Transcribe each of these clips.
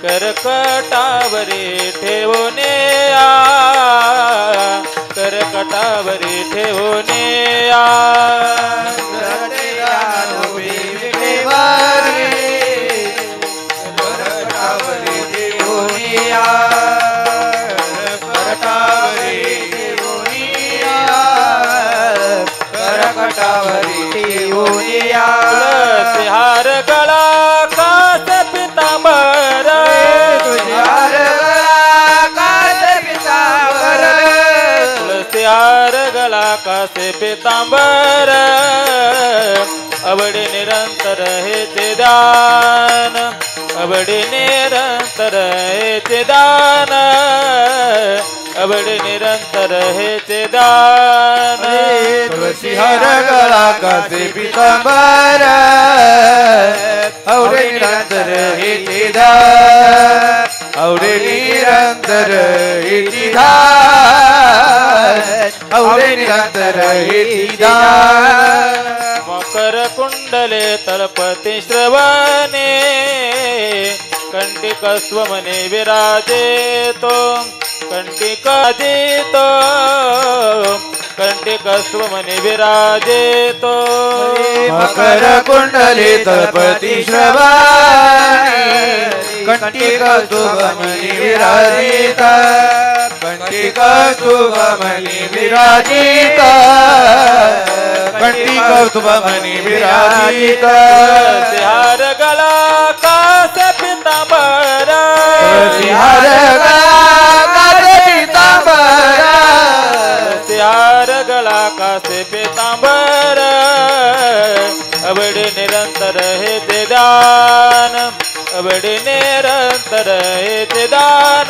करकटावरी ठेवणे करकटावरी ठेवणे तुलसी हार गळा कास पितांबर तुलसी हार गळा कास पितांबर अवडी निरंतर हेचे दान अवडी निरंतर हेचे दान अवडी निरंतर हेचे दान तुलसी हार गळा कासे पितांबर अवडे निरंतर हेचे दान अवडे निरंतर हेचे दान अवडे निरंतर हेचे दान मकर कुंडले तळपती श्रवणे कंटिक स्वमने विराजेतो कंटिक जितो कंटिक स्वमने विराजेतो मकर कुंडले तळपती श्रवणे कंटिक स्वमने विराजित कंटिक स्वमने विराजित कंटिक स्वमने विराजित हार गळा कास पितांबर हार हार गळा कासे पितांबर अवडी निरंतर हेचे दान अवडी निरंतर हेचे दान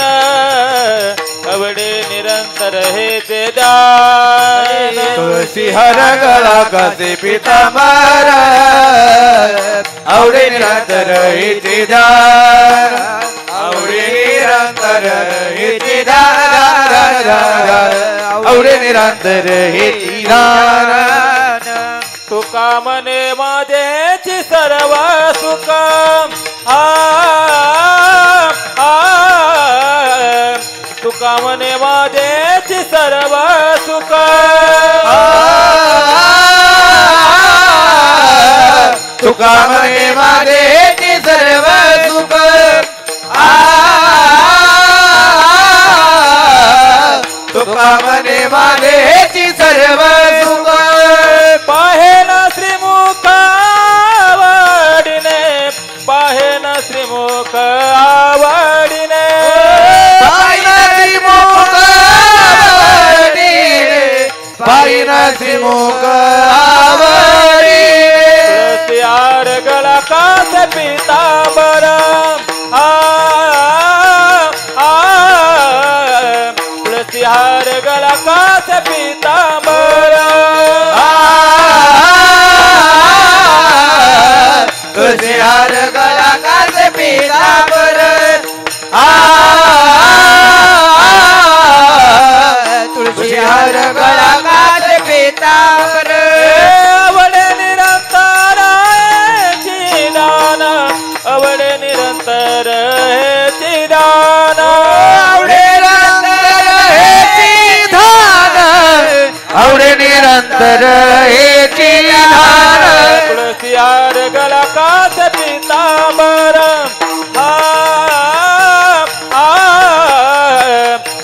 अवडी निरंतर हेचे दान तुलसी हर गळा कासे पितांबर अवडे निरंतर हेचे दान अवडे निरंतर हेचे दान अवडे निरंतर हेचे दान तुका मने माझेची सर्व सुख तुका मने माझेची सर्व सुख तुका मने माझेची सर्व सुख तुका मने माझेची सर्व सुख पाहेन श्रीमुख आवडीने पाहेन श्रीमुख आवडीने पाहिन श्रीमुख आवडीने हार गळा कास पितांबर तुलसी हार गळा कास पितांबर तुलसी हार गळा कासे पितांबर तुलसी हार गळा कासे पितांबर अवडे निरंतर हेची दान अवडे निरंतर हेची दान अवडे निरंतर हेची दान अवडे निरंतर हेची दान तुलसी हार गळा कास पितांबर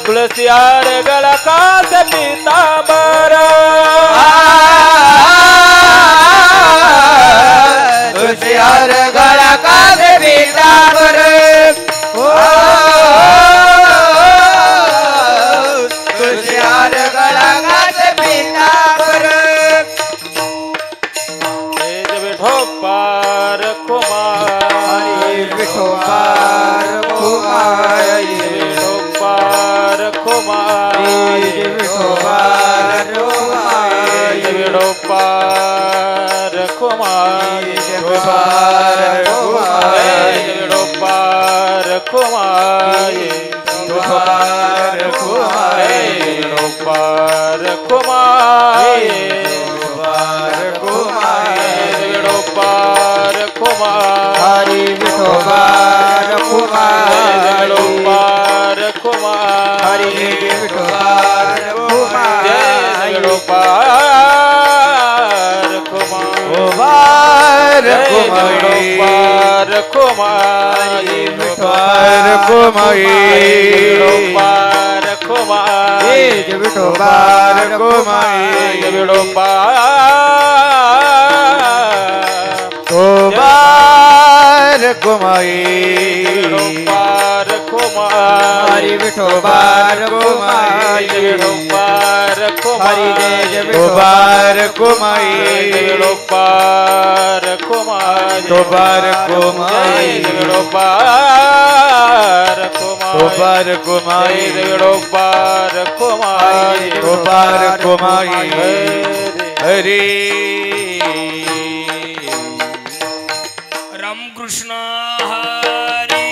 तुलसी हार गळा कास पितांबर तुलसी हार गळा कासे पितांबर तुलसी हार गळा कासे पितांबर विठोबार कुमार विठोबार कुमार विठोबार कुमार विठोबार कुमार विठोबार कुमार विठोबार कुमार विठोबार कुमार विठोबार कुमार विठोबार कुमार विठोबार कुमार हरी विठोबार रखुमाई रखुमाई रखुमाई हरि विठोबार कुमाई हरि जय विठोबार कुमाई विठोबार कुमाई विठोबार कुमाई विठोबार विठोबार कुमाई विठोबार कुमाई विठोबार कुमाई हरि राम कृष्ण हरी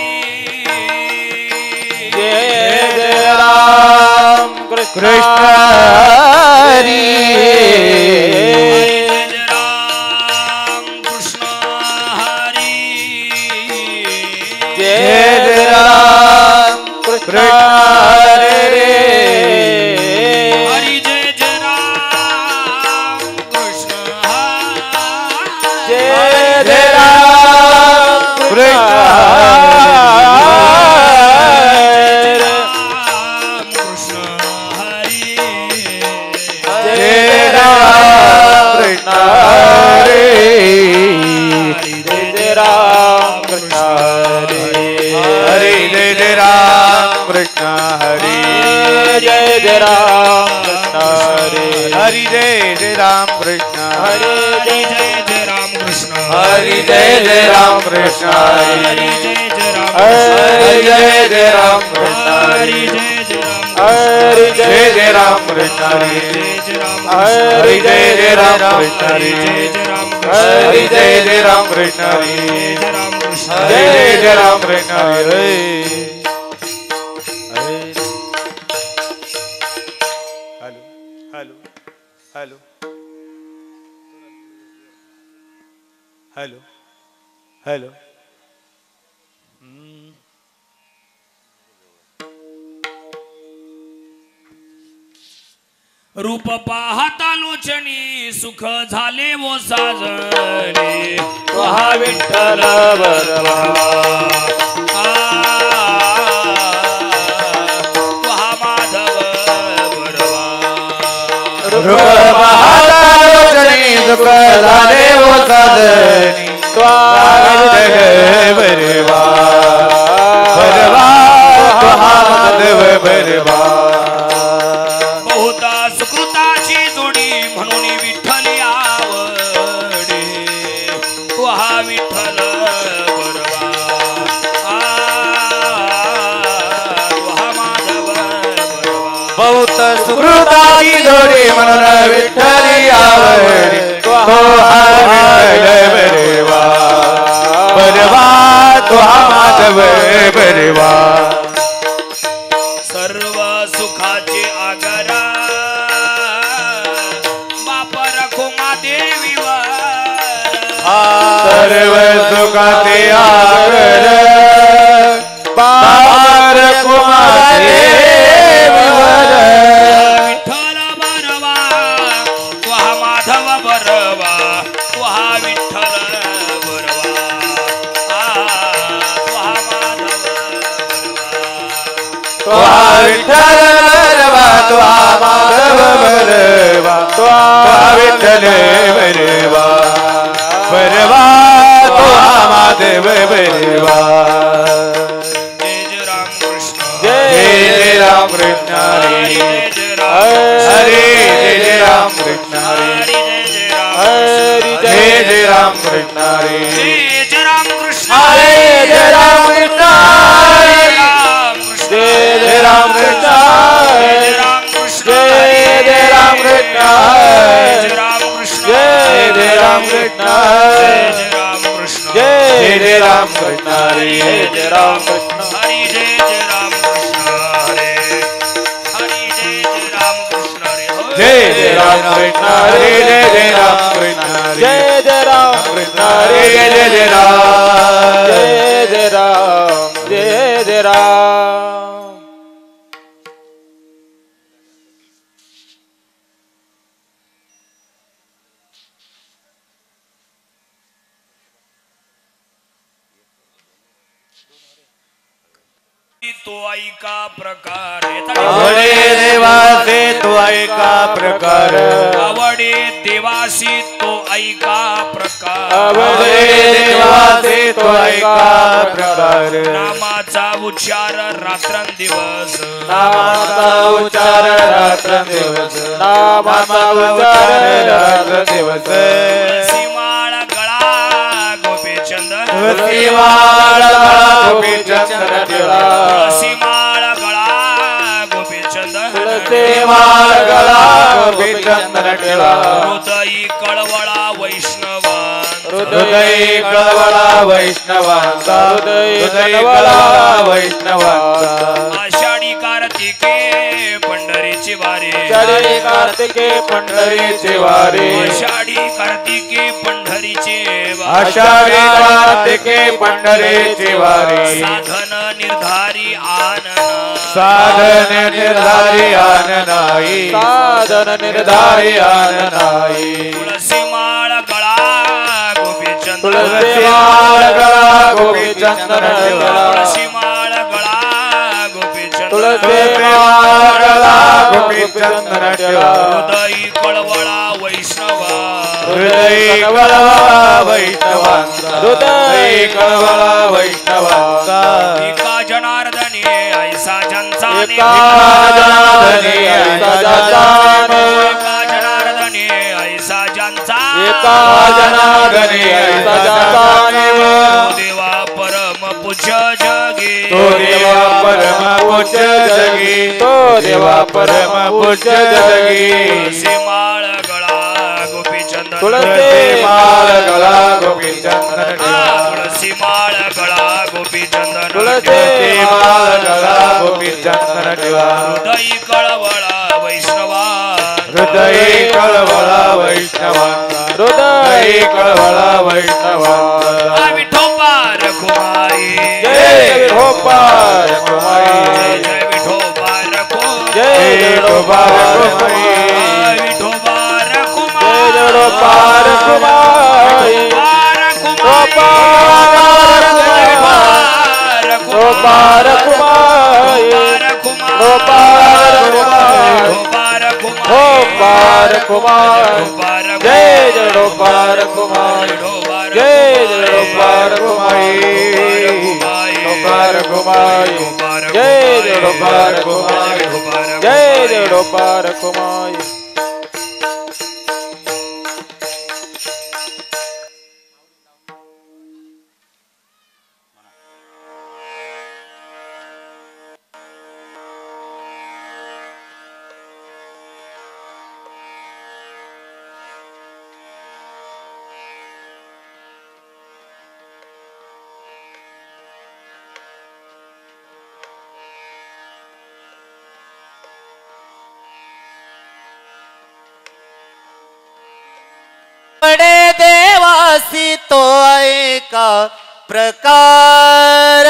जय राम कृष्ण हरि राम कृष्ण हरी जय राम कृष्ण हरि हरि जय जय राम कृष्ण जय जय राम कृष्ण राम कृष्ण हरि जय राम कृष्ण हरि जय राम कृष्ण हरि जय राम कृष्ण हरि जय राम कृष्ण हरि जय राम कृष्ण हरि जय जय राम कृष्ण हरि जय राम कृष्ण हरि जय जय राम हरि जय राम कृष्ण हरि जय जय राम हरि जय राम कृष्ण जय जय राम हरि जय राम कृष्ण हरि जय जय राम हरि जय राम कृष्ण जय जय राम कृष्ण हरि जय Ram Krishna hello hello hello hello hello रूप पाहता लोचनी सुख झाले वो साजणे हा विठ्ठल बरवा तुहा माधव बरवा रूप पाहता लोचनी दुःख झाले वो साधनी बरवा बरवा तुहा माधव बरवा बहुता सुकृताची जोडी म्हणून विठ्ठली आवडे तुहा विठ्ठल बरवा तुहा माधव बरवा बहुत सुकृताची जोडी म्हणून विठ्ठली आवडी तो हा विठ्ठल बरवा बरवा तो हा माधव बरवा सर्व सुखाचे आगरा बाप रखुमा देवीवर सर्व सुखाचे आगर बार कुमारे विठ्ठल बरवा तुहा माधव बरवा तुहा विठ्ठल बरवा तुहा माधव तो विठ्ठल बरवा तो माधव बरवा तो विठ्ठल बरवा बरवा तो माधव बरवा जय जय राम कृष्ण जय राम कृष्ण हरि हरि जय जय राम हरे जय राम कृष्ण हरि हरि जय जय राम जय जय राम कृष्ण हरि जय जय राम कृष्ण हरे जय राम कृष्ण जय जय राम कृष्ण जय जय राम कृष्ण जय जय राम जय जय राम कृष्ण कृष्ण हरि जय राम कृष्ण हरि जय जय राम कृष्ण हरे हरि जय जय राम कृष्ण हरे जय जय राम कृष्ण हरि जय जय राम कृष्ण हरि जय जय राम कृष्ण हरे जय जय राम जय जय राम जय जय राम तो ऐका प्रकार आवडे देवासी तो ऐका प्रकार आवडे देवासी तो ऐका प्रकार आवडे देवासी तो ऐका प्रकार नामाचा उच्चार रात्रंदिवस नामाचा उच्चार रात्रंदिवस नामाचा उच्चार रात्रंदिवस सीमाळ गळा गोपीचंदन सीमाळ गळा गोपीचंदन ठेवा सीमाळ गळा गोपीचंदन सीमाळ गळा गोपीचंदन ठेवा हृदयी कळवळा वैष्णवान हृदय कळवळा वैष्णवांचा हृदय कळवळा वैष्णवांचा आषाढी कार्तिके पंढरीची वारी आषाढी कार्तिके पंढरीचे वारी आषाढी कार्तिके पंढरीचे आषाढी कार्तिके पंढरीची वारी साधन निर्धारी आनन साधन निर्धारी आननाई साधन निर्धारी आननाई तुळसी माळ गळा गोपीचंदन तुळसी माळ गळा गोपीचंदन ठेवा तुळसी माळ गळा गोपीचंदन तुळसी माळ गळा गोपीचंदन ठेवा हृदयी कळवळा वैष्णवा हृदय कळवळा वैष्णवांचा हृदय कळवळा वैष्णवांचा एका जनार्दनी ऐसा ज्यांचा एका जनार्दनी ऐसा ज्यांचा एका जनार्दनी ऐसा ज्यांचा एका जनार्दनी ऐसा ज्यांचा नेम तो देवा परम पूज्य जगी तो देवा परम पूज्य जगी तो देवा परम पूज्य जगी तुळसी माळ गळा गोपीचंदन तुळसी माळ गळा गोपीचंदन ठेवा तुळसी माळ गळा गोपीचंदन तुळसी माळ गळा गोपीचंदन ठेवा हृदयी कळवळा वैष्णवा हृदय कळवळा वैष्णवांचा हृदय कळवळा वैष्णवांचा विठोबा रखुमाई जय विठोबा रखुमाई जय विठोबा रखो जय विठोबा रखुमाई विठोबा जय रखुमाई विठोबा रखुमाई विठोबा विठोबा रखुमाई विठोबा रखुमाई जय विठोबा रखुमाई जय विठोबा रखुमाई विठोबा रखुमाई जय विठोबा रखुमाई जय विठोबा रखुमाई आवडे देवासी तो ऐका प्रकार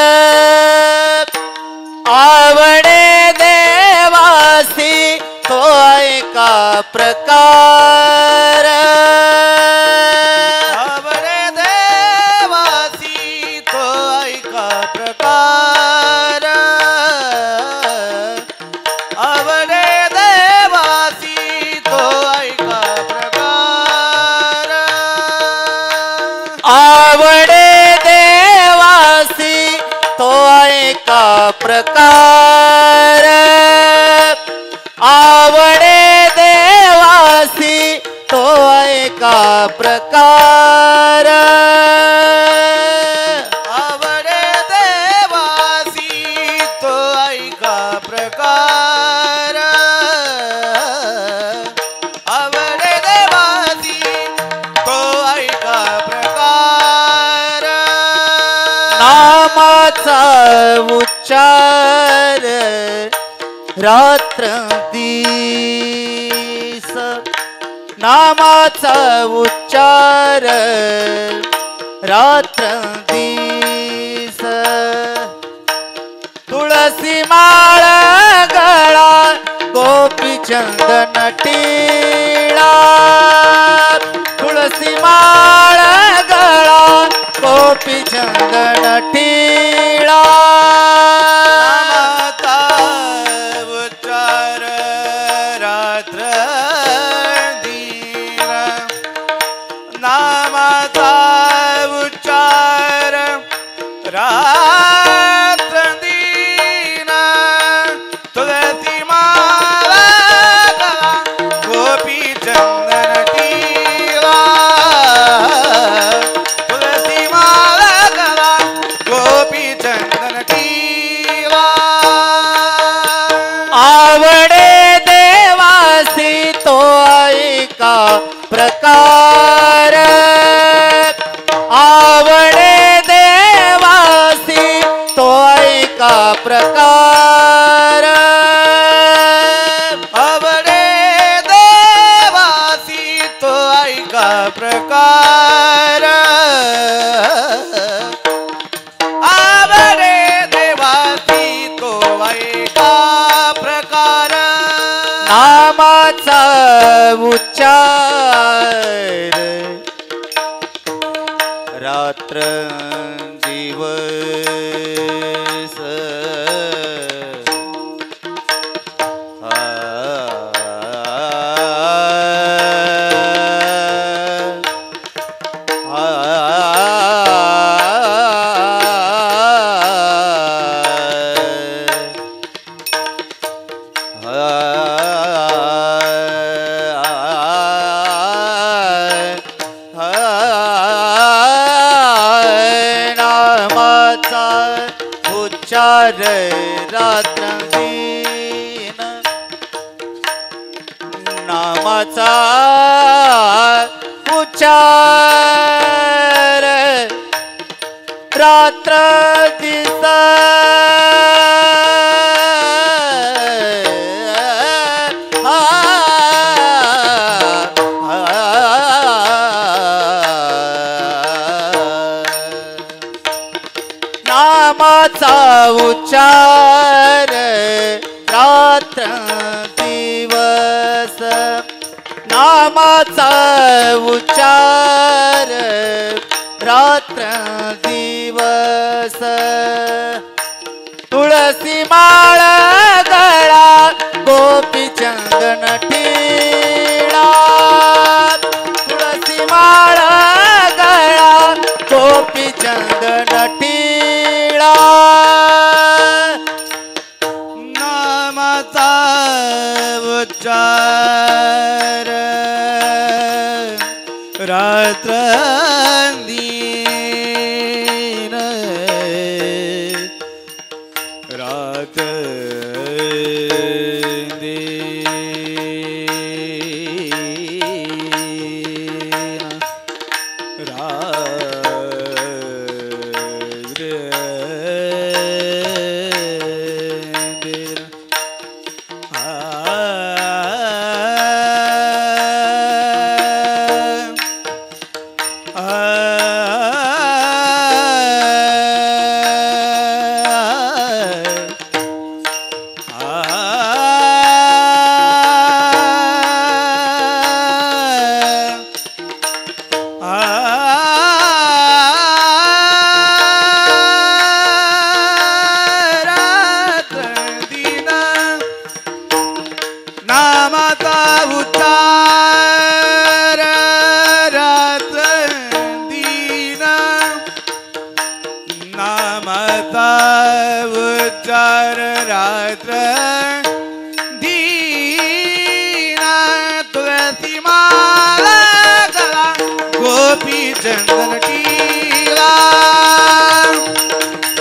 आवडे देवासी तो ऐका प्रकार आवडे देवासी तो ऐका प्रकार आवडे देवासी तो ऐका प्रकार आवडे देवासी तो ऐका प्रकार आवडे देवासी तो ऐका प्रकार आवडे देवासी तो ऐका प्रकार आवडे देवासी तो ऐका प्रकार नामाचा उच्चार रात्र दिस नामाचा उच्चार रात्र दिस तुळसी माळ गळा गोपीचंदन टिळा तुळसी माळ गळा गोपीचंदन टिळा प्रकार आवडे देवासी तो ऐका प्रकार आवडे देवासी तो ऐका प्रकार नामाचा उच्चार रात्र दिवस उच्चार रात्र दिन नामाचा उच्चार रात्र दिस नामाचा उच्चार रात्र दिवस नामाचा उच्चार रात्र दिवस तुळसी माळ गळा गोपी चंदन टिळा तुळसी माळ गळा गोपी चंदन टिळा नामाचा उच्चार रात्र दिन रात्र नामाचा उच्चार रात्र दिन नामाचा उच्चार रात्र दिन तुळसी माला गळा गोपी चंदन टिळा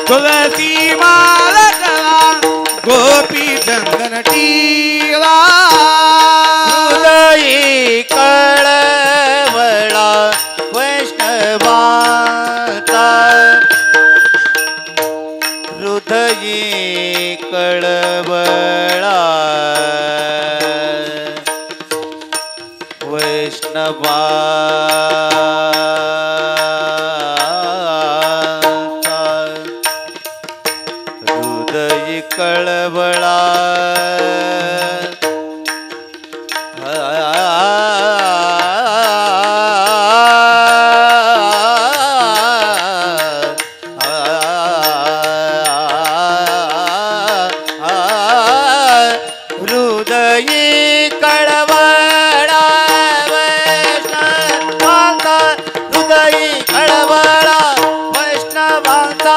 तुळसी माला गळा गोपी चंदन टिळा हृदयी कळवळा वैष्णवाचा हृदयी कळवळा वैष्णवाचा हृदयी कळवळा हृदयी कळवळा वैष्णवाचा हृदयी कळवळा वैष्णवाचा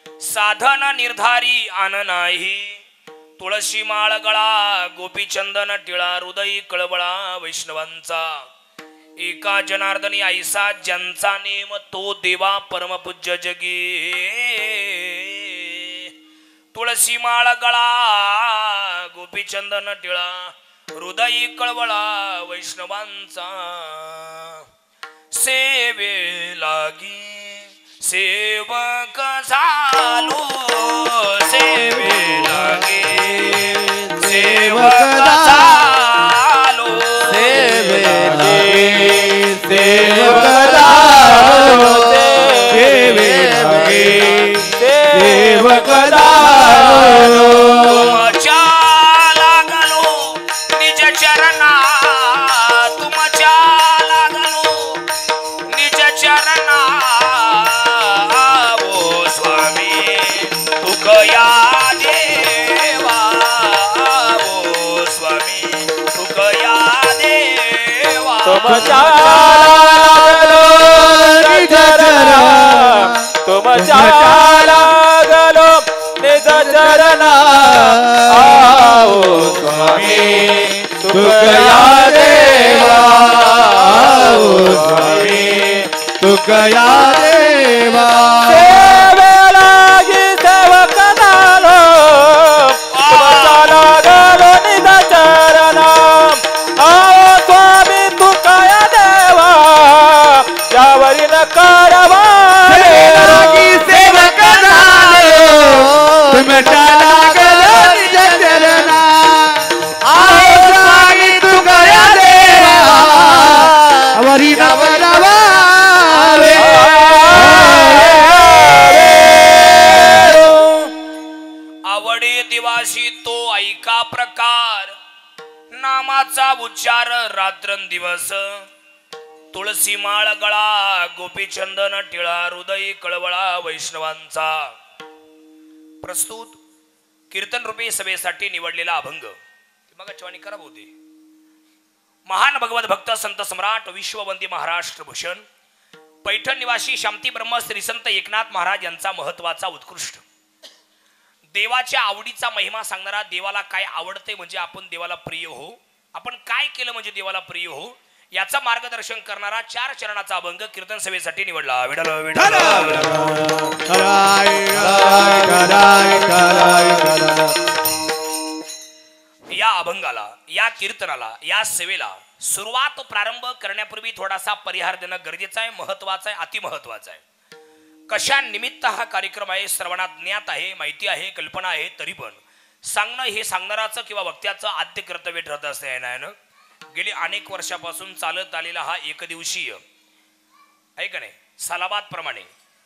साधन निर्धारी आन नाही तुळशी माळ गळा गोपीचंदन टिळा हृदयी कळवळा वैष्णवांचा एका जनार्दनी ऐसा ज्यांचा नेम तो देवा परमपूज्य जगी तुळशी माळ गळा गोपीचंदन टिळा हृदयी कळवळा वैष्णवांचा सेवे लागी सेवक झालो सेवे लागे सेवक झालो सेवे लागे, सेवक झालो, सेवे लागे, सेवक झालो. तुमच्या लागलो निज चरणा तुमच्या लागलो निज चरणा ओ स्वामी तुकया देवा ओ स्वामी तुकया देवा तुमच्या लागलो निज चरणा, तुमच्या लागलो निज चरणा आओ स्वामी तुकया देवा आओ स्वामी तुकया देवा. सेवे लागी सेवक झालो तुमच्या लागलो निज चरणा आओ स्वामी तुकया देवा यावरी न करवा सेवकी सेवक झालो तुमच्या लागलो निज चरणा आओ स्वामी तुकया देवा वरी नवरवा आवडे दिवाशी तो ऐका प्रकार नामाचा उच्चार रात्रंदिवस तुळशी माळ गळा गोपीचंदन टिळा हृदय कळवळा वैष्णवांचा. प्रस्तुत कीर्तन रूपी सभेसाठी निवडलेला अभंग मग चवानी करा होते. महान भगवत भक्त संत सम्राट विश्ववंदी महाराष्ट्र भूषण पैठण निवासी शांती ब्रह्म श्री संत एकनाथ महाराज यांचा महत्वाचा उत्कृष्ट देवाच्या आवडीचा महिमा सांगणारा देवाला काय आवडते म्हणजे आपण देवाला प्रिय हो आपण काय केलं म्हणजे देवाला प्रिय हो याचा मार्गदर्शन करणारा 4 चरणाचा अभंग कीर्तन सभेसाठी निवडला. विठ्ठल विठ्ठल या अभंगाला या कीर्तनाला या सेवेला सुरुवात प्रारंभ करण्यापूर्वी थोडासा परिहार देणं गरजेचं आहे, महत्वाचं आहे, अतिमहत्वाचं आहे. कशा निमित्त हा कार्यक्रम आहे सर्वांना ज्ञात आहे, माहिती आहे, कल्पना आहे, तरी पण सांगणं हे सांगणाराचं किंवा वक्त्याचं आद्य कर्तव्य ठरत असते ना. गेली अनेक वर्षापासून चालत आलेला हा एकदिवसीय आहे का नाही सालाबाद प्रमाणे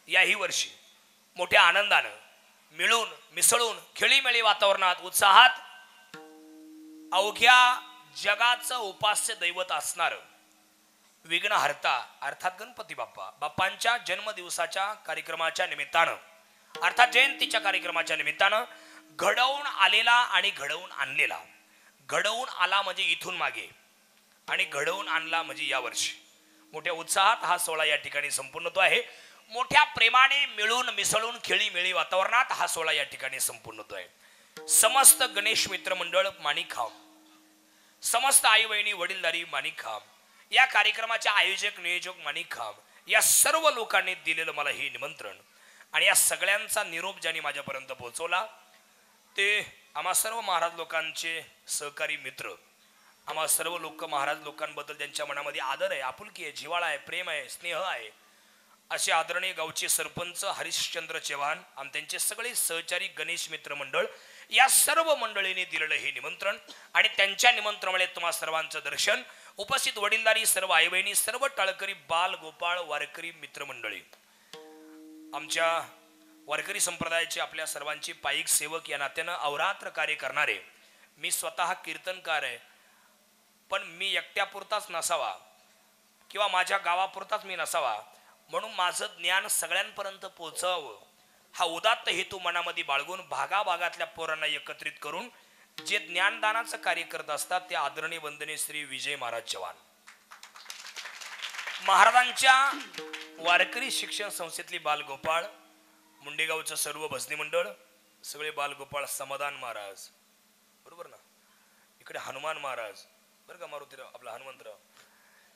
याही वर्षी मोठ्या आनंदानं मिळून मिसळून खेळीमेळी वातावरणात उत्साहात अवघ्या जगाचं उपास्य दैवत असणारं विघ्नहर्ता अर्थात गणपती बाप्पा बाप्पांच्या जन्मदिवसाच्या कार्यक्रमाच्या निमित्तानं अर्थात जयंतीच्या कार्यक्रमाच्या निमित्तानं घडवून आलेला आणि घडवून आणलेला घडवून आला म्हणजे इथून मागे आणि घडवून आणला म्हणजे यावर्षी मोठ्या उत्साहात हा सोहळा या ठिकाणी संपूर्ण होतो आहे. मोठ्या प्रेमाने मिळून मिसळून खेळीमेळी वातावरणात हा सोहळा या ठिकाणी संपूर्ण होतो आहे. समस्त गणेश मित्र मंडळ माणिकखांब समस्त आई बहिणी वडीलधारी माणिकखांब या कार्यक्रमाचे आयोजक नियोजक माणिकखांब या सर्व लोकांनी दिलेलं मला हे निमंत्रण आणि या सगळ्यांचा निरोप ज्यांनी माझ्यापर्यंत पोहोचवला ते आम्हा सर्व महाराज लोकांचे सहकारी मित्र आम्हा सर्व लोक महाराज लोकांबद्दल त्यांच्या मनामध्ये आदर आहे, आपुलकी आहे, जिव्हाळा आहे, प्रेम आहे, स्नेह आहे असे आदरणीय गावचे सरपंच हरिश्चंद्र चव्हाण आणि त्यांचे सगळे सहचारी गणेश मित्र मंडळ या सर्व मंडळींनी दिलेलं हे निमंत्रण आणि त्यांच्या निमंत्रणामुळे तुम्हा सर्वांचं दर्शन उपस्थित वडीलधारी सर्व आई बहिणी सर्व टाळकरी बाल गोपाळ वारकरी मित्रमंडळी आमच्या वारकरी संप्रदायाचे आपल्या सर्वांचे पायिक सेवक या नात्यानं अवरात्र कार्य करणारे मी स्वतः कीर्तनकार आहे पण मी एकट्यापुरताच नसावा किंवा माझ्या गावापुरताच मी नसावा म्हणून माझं ज्ञान सगळ्यांपर्यंत पोहोचावं हा उदात्त हेतू मनामध्ये बाळगून भागाभागातल्या पोरांना एकत्रित करून जे ज्ञानदानाचं कार्य करत असतात ते आदरणीय वंदनीय श्री विजय महाराज चव्हाण महाराजांच्या वारकरी शिक्षण संस्थेतली बालगोपाळ मुंडेगावचं सर्व भजनी मंडळ, सगळे बालगोपाळ समाधान महाराज, बरोबर ना, इकडे हनुमान महाराज, बरं का मारुतीराव आपला हनुमंतराव,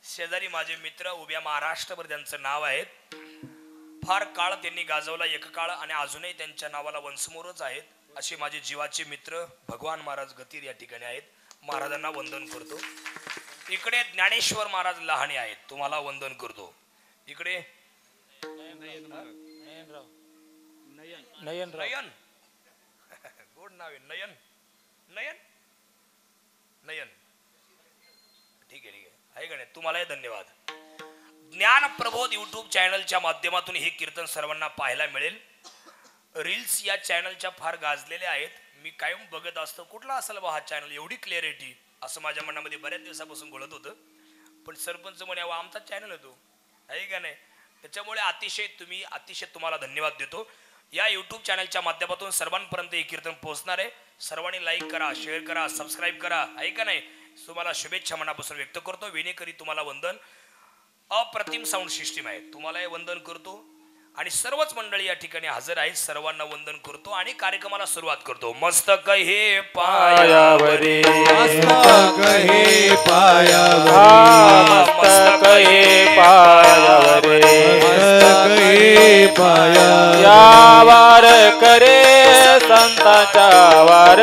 शेजारी माझे मित्र उभ्या महाराष्ट्रभर त्यांचं नाव आहे. फार काळ त्यांनी गाजवला एक काळ आणि अजूनही त्यांच्या नावाला वंशमोरच आहेत. असे माझे जीवाचे मित्र भगवान महाराज गतीर या ठिकाणी आहेत. महाराजांना वंदन करतो. इकडे ज्ञानेश्वर महाराज लहाने आहेत, तुम्हाला वंदन करतो. इकडे नयन नयन गोड नाव आहे, नयन नयन नयन, ठीक आहे आहे का नाही, तुम्हालाही धन्यवाद. ज्ञान प्रबोध युट्यूब चॅनलच्या माध्यमातून हे कीर्तन सर्वांना पाहायला मिळेल. रील्स या चॅनलच्या फार गाजलेल्या आहेत. मी कायम बघत असतो कुठला असेल बा हा चॅनल, एवढी क्लिअरिटी असं माझ्या मनामध्ये बऱ्याच दिवसापासून घोळत होतं. पण सरपंच म्हणे आमचा चॅनल होतो, आहे का नाही. त्याच्यामुळे अतिशय तुम्हाला धन्यवाद देतो. या यूट्यूब चॅनलच्या माध्यमातून सर्वांपर्यंत हे कीर्तन पोहोचणार आहे. सर्वांनी लाईक करा, शेअर करा, सबस्क्राईब करा, आहे का नाही. तुम्हाला शुभेच्छा मनापासून व्यक्त करतो. विनेकरी तुम्हाला वंदन. अप्रतिम साऊंड सिस्टीम आहे, तुम्हालाही वंदन करतो. आणि सर्वच मंडळी या ठिकाणी हजर आहेत, सर्वांना वंदन करतो आणि कार्यक्रमाला सुरुवात करतो. मस्तक हे पायावरी, मस्तक हे पायावरी, मस्तक हे पायावरी, मस्तक हे पायावरी, या वार करे संतांच्या, वार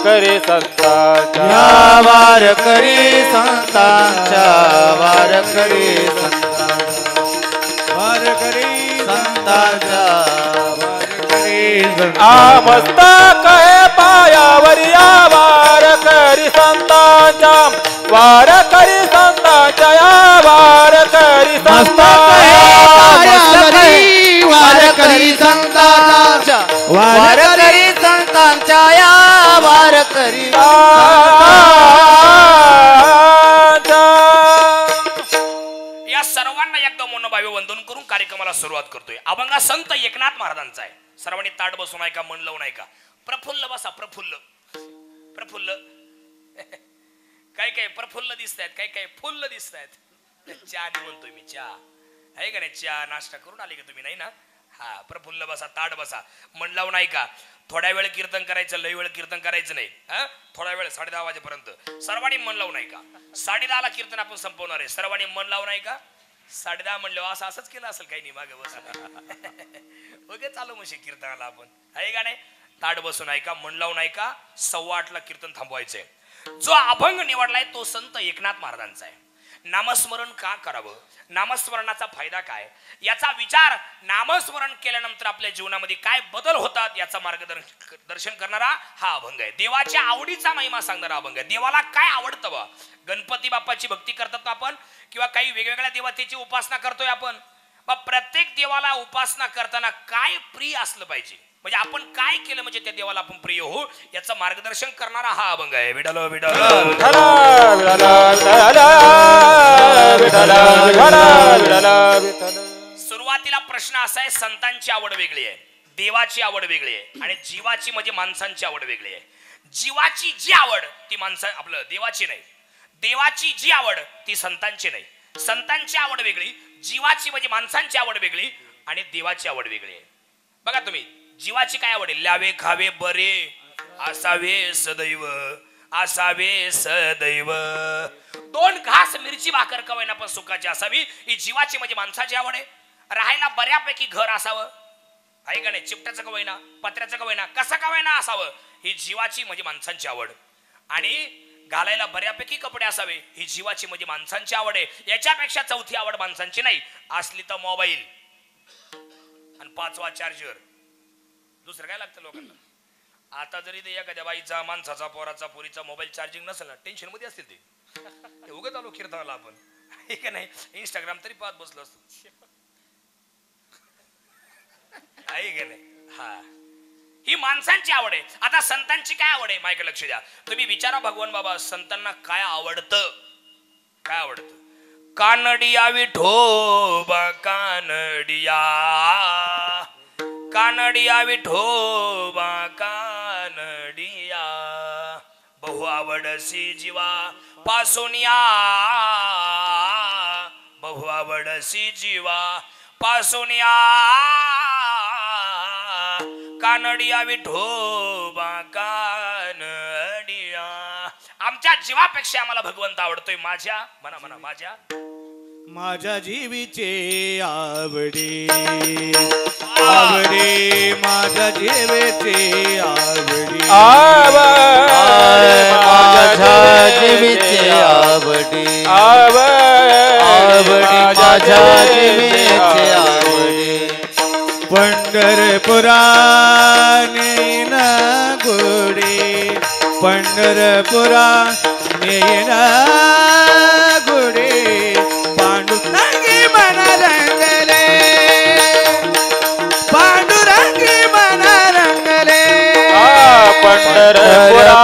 करे संतांच्या, या वार करी संतांच्या, वार करी संतांच्या, वार करी संतांच्या, वार करी संतांच्या. आ मस्तक हे पायावरी, या वार करी संतांच्या, वार करी संतांच्या, या वार करी पायावरी, वार करी संतांच्या, वार करी संतांच्या, या वार करी या सर्वांना एकदा मनोभावे वंदन करून कार्यक्रमाला सुरुवात करतोय. अभंगा संत एकनाथ महाराजांचा आहे. सर्वांनी ताट बसून ऐका, मन लावून ऐका. प्रफुल्ल बसा, प्रफुल्ल प्रफुल्ल काय काय प्रफुल्ल दिसत आहेत, काय काय फुल्ल दिसत आहेत. चहा म्हणतोय मी, चहा आहे का नाही. चहा नाश्ता करून आले का तुम्ही, नाही ना. हा, प्रफुल्ल बसा, ताट बसा, मन लावून ऐका. थोड्या वेळ कीर्तन करायचं, लई वेळ कीर्तन करायचं नाही. हा, थोडा वेळ 10:30 वाजेपर्यंत सर्वांनी मन लावून ऐका. 10:30ला कीर्तन आपण संपवणार आहे. सर्वांनी मन लावून ऐका. 10:30 म्हणलं असंच केलं असेल काही नाही मागे बसून ओके चालू मशी कीर्तनाला आपण, आहे का नाही. ताट बसून ऐका, मन लावून ऐका. 8:15ला कीर्तन थांबवायचंय. जो अभंग निवडलाय तो संत एकनाथ महाराजांचा आहे. नामस्मरण का करावं, नामस्मरणाचा फायदा काय, याचा विचार नामस्मरण केल्यानंतर आपल्या जीवनामध्ये काय बदल होतात याचा मार्गदर्शन करणारा हा अभंग आहे. देवाच्या आवडीचा महिमा सांगणारा अभंग आहे. देवाला काय आवडतं बा. गणपती बाप्पाची भक्ती करतात आपण, किंवा काही वेगवेगळ्या देवतेची उपासना करतोय आपण. प्रत्येक देवाला उपासना करताना काय प्रिय असलं पाहिजे, म्हणजे आपण काय केलं म्हणजे त्या देवाला आपण प्रिय हो, याचं मार्गदर्शन करणारा हा अभंग आहे. विठ्ठल विठ्ठल सुरुवातीला प्रश्न असा आहे, संतांची आवड वेगळी आहे, देवाची आवड वेगळी आहे, आणि जीवाची म्हणजे माणसांची आवड वेगळी आहे. जीवाची जी आवड ती आपलं देवाची नाही, देवाची जी आवड ती संतांची नाही. संतांची आवड वेगळी, जीवाची म्हणजे माणसांची आवड वेगळी, आणि देवाची आवड वेगळी आहे. बघा तुम्ही, जीवाची काय आवड आहे, ल्यावे खावे बरे असावे सदैव, असावे सदैव. 2 घास मिरची भाकर कवयना पण सुखाची असावी, ही जीवाची म्हणजे माणसाची आवड आहे. राहायला बऱ्यापैकी घर असावं, आहे का नाही. चिपट्याचं कवयना, पत्र्याचं कवयना, कसं कवयना असावं, ही जीवाची म्हणजे माणसांची आवड. आणि घालायला बऱ्यापैकी कपडे असावे, ही जीवाची म्हणजे माणसांची आवड आहे. याच्यापेक्षा चौथी आवड माणसांची नाही. असली तर मोबाईल आणि 5वा चार्जर, दुसरं काय लागतं लोकांना. आता जरी ते एखाद्या बाईचा, माणसाचा, पोराचा, पोरीचा मोबाईल चार्जिंग नसेल ना, टेन्शन मध्ये असतील ते उगत आलो कीर्तनाला आपण, आहे का नाही. इंस्टाग्राम तरी पाहत बसलो असतो, आहे का नाही. हा, ही माणसांची आवड आहे. आता संतांची काय आवड आहे, माझ्याकडे लक्ष द्या. तुम्ही विचारा भगवान बाबा, संतांना काय आवडतं, काय आवडतं. कानडिया विठोबा कानडिया, कानडिया विठोबा कानडिया, बहु आवडसी जीवा पासोनिया, बहु आवडसी जीवा पासोनिया. कानडिया विठोबा कानडिया. आमच्या जीवापेक्षा आम्हाला भगवंत आवडतोय. माझ्या म्हणा म्हणा माझ्या माझ्या जीवीचे आवडे आवडे माझ्या जीवेचे आवडे माझ्या जीवीचे आवडे आवडे माझ्या जीवीचे आवडे. पंढरपुरा नेन गुडे पंढरपुरा नेन गुडे पांडुरंगी मन रंगले पांडुरंगी मन रंगले पंढरपुरा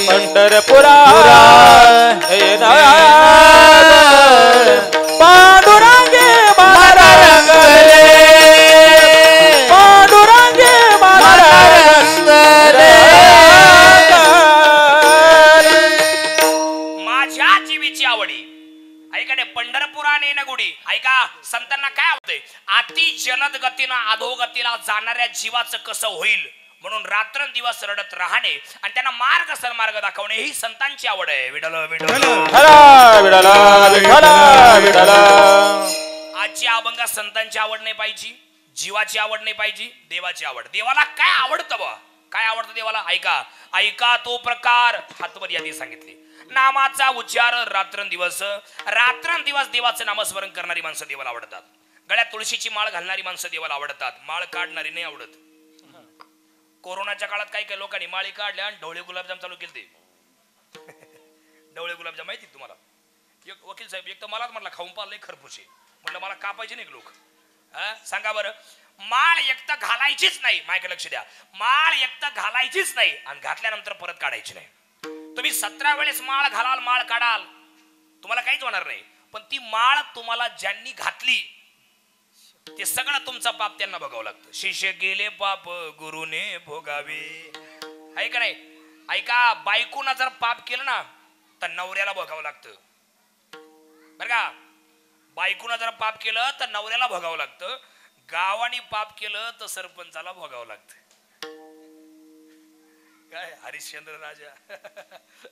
पंढरपुरा पांडुरंगे मन रंगले पांडुरंगे मन रंगले. माझ्या जीवीची आवडी. ऐका ने पंढरपुराने न गुडी. ऐका संतांना काय आवडतंय? अति जलद गतीनं अधोगतीला जाणाऱ्या जीवाचं कसं होईल म्हणून रात्रंदिवस रडत राहणे आणि त्यांना मार्ग सन्मार्ग दाखवणे ही संतांची आवड आहे. विठ्ठल विठ्ठल विठ्ठल विठ्ठल विठ्ठल. आजची अभंगा संतांची आवड नाही पाहिजे, जीवाची आवड नाही पाहिजे, देवाची आवड. देवाला काय आवडतं बा? काय आवडतं देवाला? ऐका ऐका तो प्रकार हातवर यादी सांगितली. नामाचा उच्चार रात्रंदिवस रात्रंदिवस देवाचं नामस्मरण करणारी माणसं देवाला आवडतात. गळ्यात तुळशीची माळ घालणारी माणसं देवाला आवडतात. माळ काढणारी नाही आवडत. कोरोनाच्या काळात काही काही लोकांनी माळी काढल्या आणि ढवळे गुलाबजाम चालू केले. ढवळे गुलाबजाम माहिती तुम्हाला? एक वकील साहेब एक तर मलाच म्हटलं खाऊन पाहिलं खरपूस आहे. म्हटलं मला का पाहिजे नाही लोक सांगा बरं. माळ एक तर घालायचीच नाही. मायक लक्ष द्या. माळ एक तर घालायचीच नाही आणि घातल्यानंतर परत काढायची नाही. तुम्ही 17 वेळेस माळ घालाल माळ काढाल तुम्हाला काहीच होणार नाही. पण ती माळ तुम्हाला ज्यांनी घातली ते सगळं तुमचं पाप त्यांना भोगावं लागतं. शिष्य गेले पाप गुरुने भोगावे. ऐका नाही ऐका बायकोनं जर पाप केलं ना तर नवऱ्याला भोगावं लागतं बरं का. बायकोनं जर पाप केलं तर नवऱ्याला भोगावं लागतं. गावाने पाप केलं तर सरपंचाला भोगावं लागतं. काय हरिश्चंद्र राजा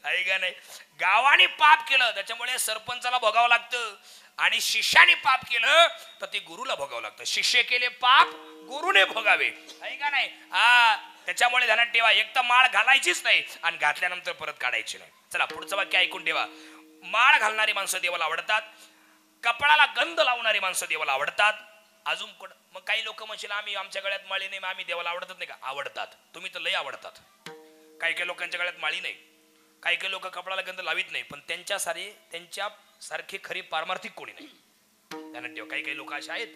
आहे का नाही? गावाने पाप केलं त्याच्यामुळे सरपंचाला भोगावं लागतं आणि शिष्याने पाप केलं तर ते गुरुला भोगावं लागतं. शिष्य केले पाप गुरुने भोगावे. आहे का नाही? त्याच्यामुळे ध्यानात ठेवा. एक तर माळ घालायचीच नाही आणि घातल्यानंतर परत काढायची नाही. चला पुढचं वाक्य ऐकून ठेवा. माळ घालणारी माणसं देवाला आवडतात. कपाळाला गंध लावणारी माणसं देवाला आवडतात. अजून मग काही लोक म्हणशील आम्ही आमच्या गळ्यात माळी नाही आम्ही देवाला आवडतच नाही का? आवडतात. तुम्ही तर लय आवडतात. काही काही लोकांच्या गळ्यात माळी नाही. काही काही लोक कपडाला गंध लावित नाही. पण त्यांच्या सारखे खरी पारमार्थिक कोणी नाही. ध्यानात ठेवा. काही काही लोक असे आहेत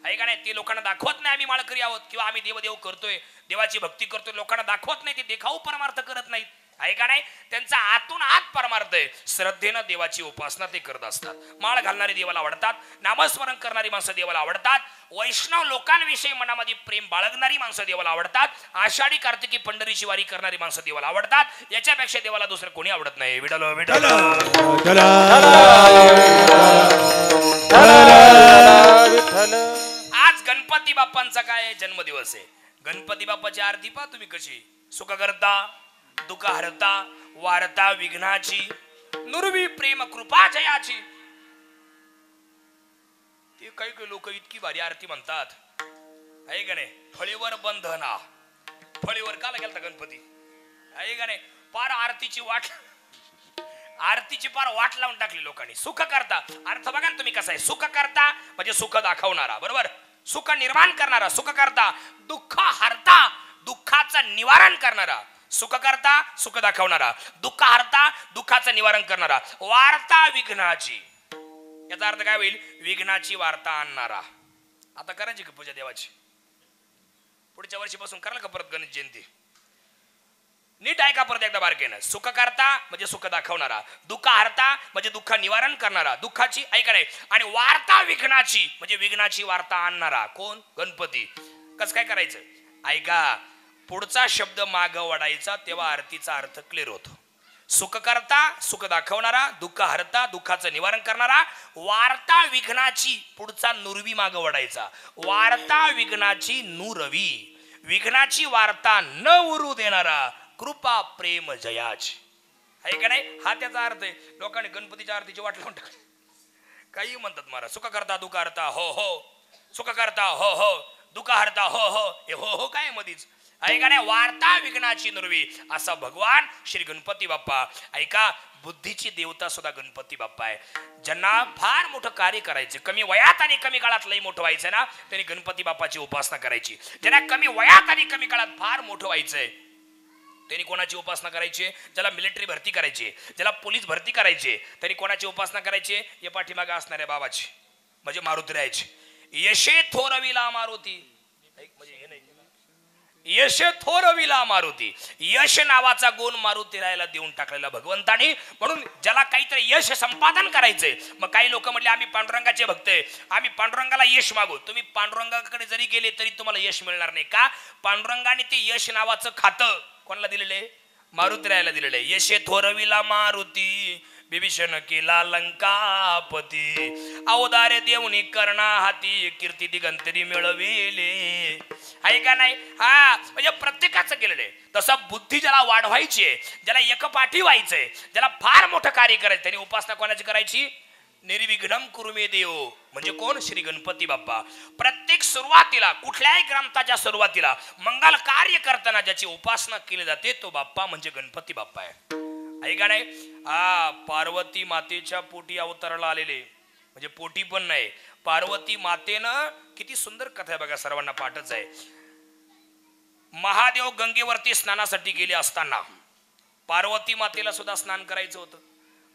आहे का नाही? ते लोकांना दाखवत नाही आम्ही माळकरी आहोत किंवा आम्ही देवदेव करतोय देवाची भक्ती करतोय. लोकांना दाखवत नाही. ते देखाऊ परमार्थ करत नाहीत. आहे का नाही? त्यांचा आतून आत परमार्थ आहे. श्रद्धेनं देवाची उपासना ते करत असतात. माळ घालणारी देवाला आवडतात. नामस्मरण करणारी माणसं देवाला आवडतात. वैष्णव लोकांविषयी मनामध्ये प्रेम बाळगणारी माणसं देवाला आवडतात. आषाढी कार्तिकी पंढरीची वारी करणारी माणसं देवाला आवडतात. याच्यापेक्षा देवाला दुसरं कोणी आवडत नाही. विठ्ठल विठ्ठल. आज गणपती बाप्पांचा काय जन्मदिवस आहे. गणपती बाप्पाची आरती पहा तुम्ही कशी. सुख करता दुःख हरता वारता विघ्नाची नुरवी प्रेम कृपा जयाची. ते काही काही लोक इतकी भारी आरती म्हणतात आहे का नाही? फळीवर बंधना. फळीवर का गेलता गणपती आहे का नाही? पार आरतीची वाट लावून टाकली लोकांनी. सुख करता अर्थ बघा ना तुम्ही कसा आहे. सुख करता म्हणजे सुख दाखवणारा बरोबर. सुख निर्माण करणारा. सुख करता दुःख हरता दुःखाचं निवारण करणारा. सुख करता सुख दाखवणारा. दुःख हरता दुःखाचं निवारण करणारा. वार्ता विघ्नाची. याचा अर्थ काय होईल? विघ्नाची वार्ता आणणारा. आता करायची का पूजा देवाची? पुढच्या वर्षीपासून कराल का परत गणेश जयंती? नीट ऐका परत एकदा बारकेनं. सुख करता म्हणजे सुख दाखवणारा. दुःख हरता म्हणजे दुःख निवारण करणारा. दुःखाची ऐका नाही. आणि वार्ता विघ्नाची म्हणजे विघ्नाची वार्ता आणणारा. कोण? गणपती. कसं काय करायचं? ऐका पुढचा शब्द माग वडायचा तेव्हा आरतीचा अर्थ क्लिअर होतो. सुख करता सुख दाखवणारा, दुःख हरता दुःखाचं निवारण करणारा, वार्ता विघ्नाची पुढचा नुरवी माग वडायचा, वार्ता विघ्नाची नुरवी, विघ्नाची वार्ता न उरू देणारा, कृपा प्रेम जयाची. आहे का नाही? हा त्याचा अर्थ आहे. लोकांनी गणपतीच्या आरतीची वाट लावून टाकली. काही म्हणतात महाराज, सुख करता दुःख हरता हो हो, सुख करता हो हो, दुःख हरता हो हो, हे हो हो काय मधीच आहे का नाही? वार्ता विघ्नाची नुरवी असा भगवान श्री गणपती बाप्पा. ऐका, बुद्धीची देवता सुद्धा गणपती बाप्पा आहे. ज्यांना फार मोठं कार्य करायचं, कमी वयात आणि कमी काळात लई मोठं व्हायचं ना, त्यांनी गणपती बाप्पाची उपासना करायची. ज्यांना कमी वयात आणि कमी काळात फार मोठं व्हायचंय त्यांनी कोणाची उपासना करायची? ज्याला मिलिटरी भरती करायची, ज्याला पोलीस भरती करायची, त्यांनी कोणाची उपासना करायची? या पाठीमागे असणाऱ्या बाबाची, म्हणजे मारुती राहायची. यशे थोरविला मारुती, म्हणजे हे नाही, यशे थोरविला मारुती, यश नावाचा गुण मारुती राहायला देऊन टाकलेला भगवंतानी. म्हणून ज्याला काहीतरी यश संपादन करायचंय, मग काही लोक म्हटले आम्ही पांडुरंगाचे भक्त आहे, आम्ही पांडुरंगाला यश मागू. तुम्ही पांडुरंगाकडे जरी गेले तरी तुम्हाला यश मिळणार नाही. का? पांडुरंगाने ते यश नावाचं खातं कोणाला दिलेले? मारुती राहायला दिलेले. यशे थोरविला मारुती, बिभीषण केला लंकापती, अवदारे देवनी कर्णा हाती, कीर्ती दिगंतरी मिळविले. आहे का नाही? हा, म्हणजे प्रत्येकाचं केलेलं आहे. तसं बुद्धी ज्याला वाढवायची आहे, ज्याला एकपाठी व्हायचंय, ज्याला फार मोठं कार्य करायचं, त्यांनी उपासना कोणाची करायची? निर्विघ्नम कुरुमे देव, म्हणजे कोण? श्री गणपती बाप्पा. प्रत्येक सुरुवातीला, कुठल्याही ग्रंथाच्या सुरुवातीला मंगल कार्य करताना ज्याची उपासना केली जाते तो बाप्पा म्हणजे गणपती बाप्पा आहे. आहे का नाही? पार्वती मातेच्या पोटी अवताराला आलेले, म्हणजे पोटी पण नाही, पार्वती मातेनं, किती सुंदर कथा आहे बघा, सर्वांना पाठच आहे. महादेव गंगेवरती स्नानासाठी गेले असताना पार्वती मातेला सुद्धा स्नान करायचं होतं.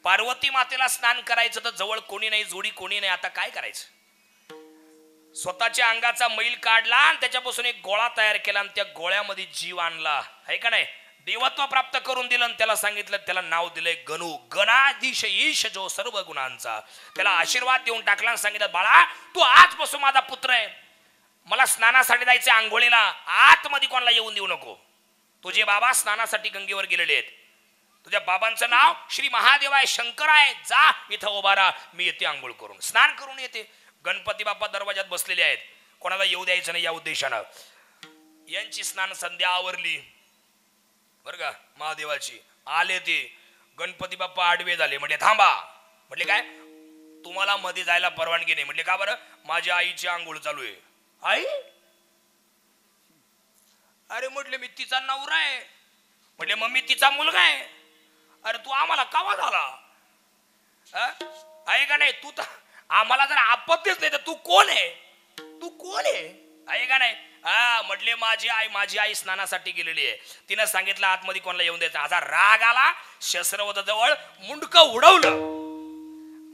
पार्वती मातेला स्नान करायचं तर जवळ कोणी नाही, जोडी कोणी नाही. आता काय करायचं? स्वतःच्या अंगाचा मैल काढला आणि त्याच्यापासून एक गोळा तयार केला आणि त्या गोळ्यामध्ये जीव आणला. आहे का नाही? देवत्व प्राप्त करून दिलं आणि त्याला सांगितलं, त्याला नाव दिलंय गणू, गणाधीश ईश जो सर्व गुणांचा. त्याला आशीर्वाद देऊन टाकला आणि सांगितलं, बाळा तू आजपासून माझा पुत्र आहे, मला स्नानासाठी जायचं आंघोळीला, आतमध्ये कोणाला येऊन देऊ नको. तुझे बाबा स्नानासाठी गंगेवर गेलेले आहेत, तुझ्या बाबांचं नाव श्री महादेव आहे, शंकर आहे, जा इथं उभा राहा, मी येते आंघोळ करून, स्नान करून येते. गणपती बाप्पा दरवाजात बसलेले आहेत, कोणाला येऊ द्यायचं नाही या उद्देशानं. यांची स्नान संध्या आवरली बरं का महादेवाची. आले ते गणपती बाप्पा आडवे झाले. म्हटले थांबा. म्हटले काय? तुम्हाला मध्ये जायला परवानगी नाही. म्हटले का बरं? माझ्या आईची आंघोळ चालू आहे. आई? अरे म्हटले मी तिचा नवरा आहे. म्हटले मग मी तिचा मुलगा आहे. अरे तू आम्हाला कावा झाला? आहे का नाही? तू तर आम्हाला जर आपत्तीच नाही तर तू कोण आहे? तू कोण आहे? आहे का नाही? म्हटले माझी आई स्नानासाठी गेलेली आहे, तिनं सांगितलं आतमध्ये कोणाला येऊन द्यायचं. आता राग आला, शस्त्रवध जवळ मुंडकं उडवलं,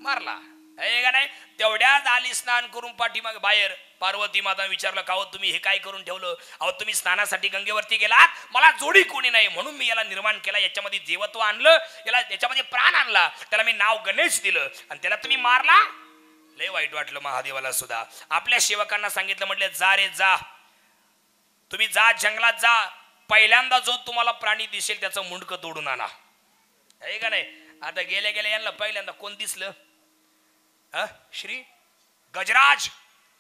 मारला. आहे का नाही? तेवढ्याच आली स्नान करून पाठीमाग बाहेर. पार्वती माता विचारलं, का हो तुम्ही हे काय करून ठेवलं? अहो तुम्ही स्नानासाठी गंगेवरती गेलात, मला जोडी कोणी नाही म्हणून मी याला निर्माण केला, याच्यामध्ये देवत्व आणलं, याच्यामध्ये प्राण आणला, त्याला मी नाव गणेश दिलं आणि त्याला तुम्ही मारला. लय वाईट वाटलं महादेवाला सुद्धा. आपल्या सेवकांना सांगितलं, म्हटलं जा रे जा, तुम्ही जा जंगलात जा, पहिल्यांदा जो तुम्हाला प्राणी दिसेल त्याचं मुंडकं तोडून आणा. आहे का नाही? आता गेल्या गेल्या यांना पहिल्यांदा कोण दिसलं? श्री गजराज,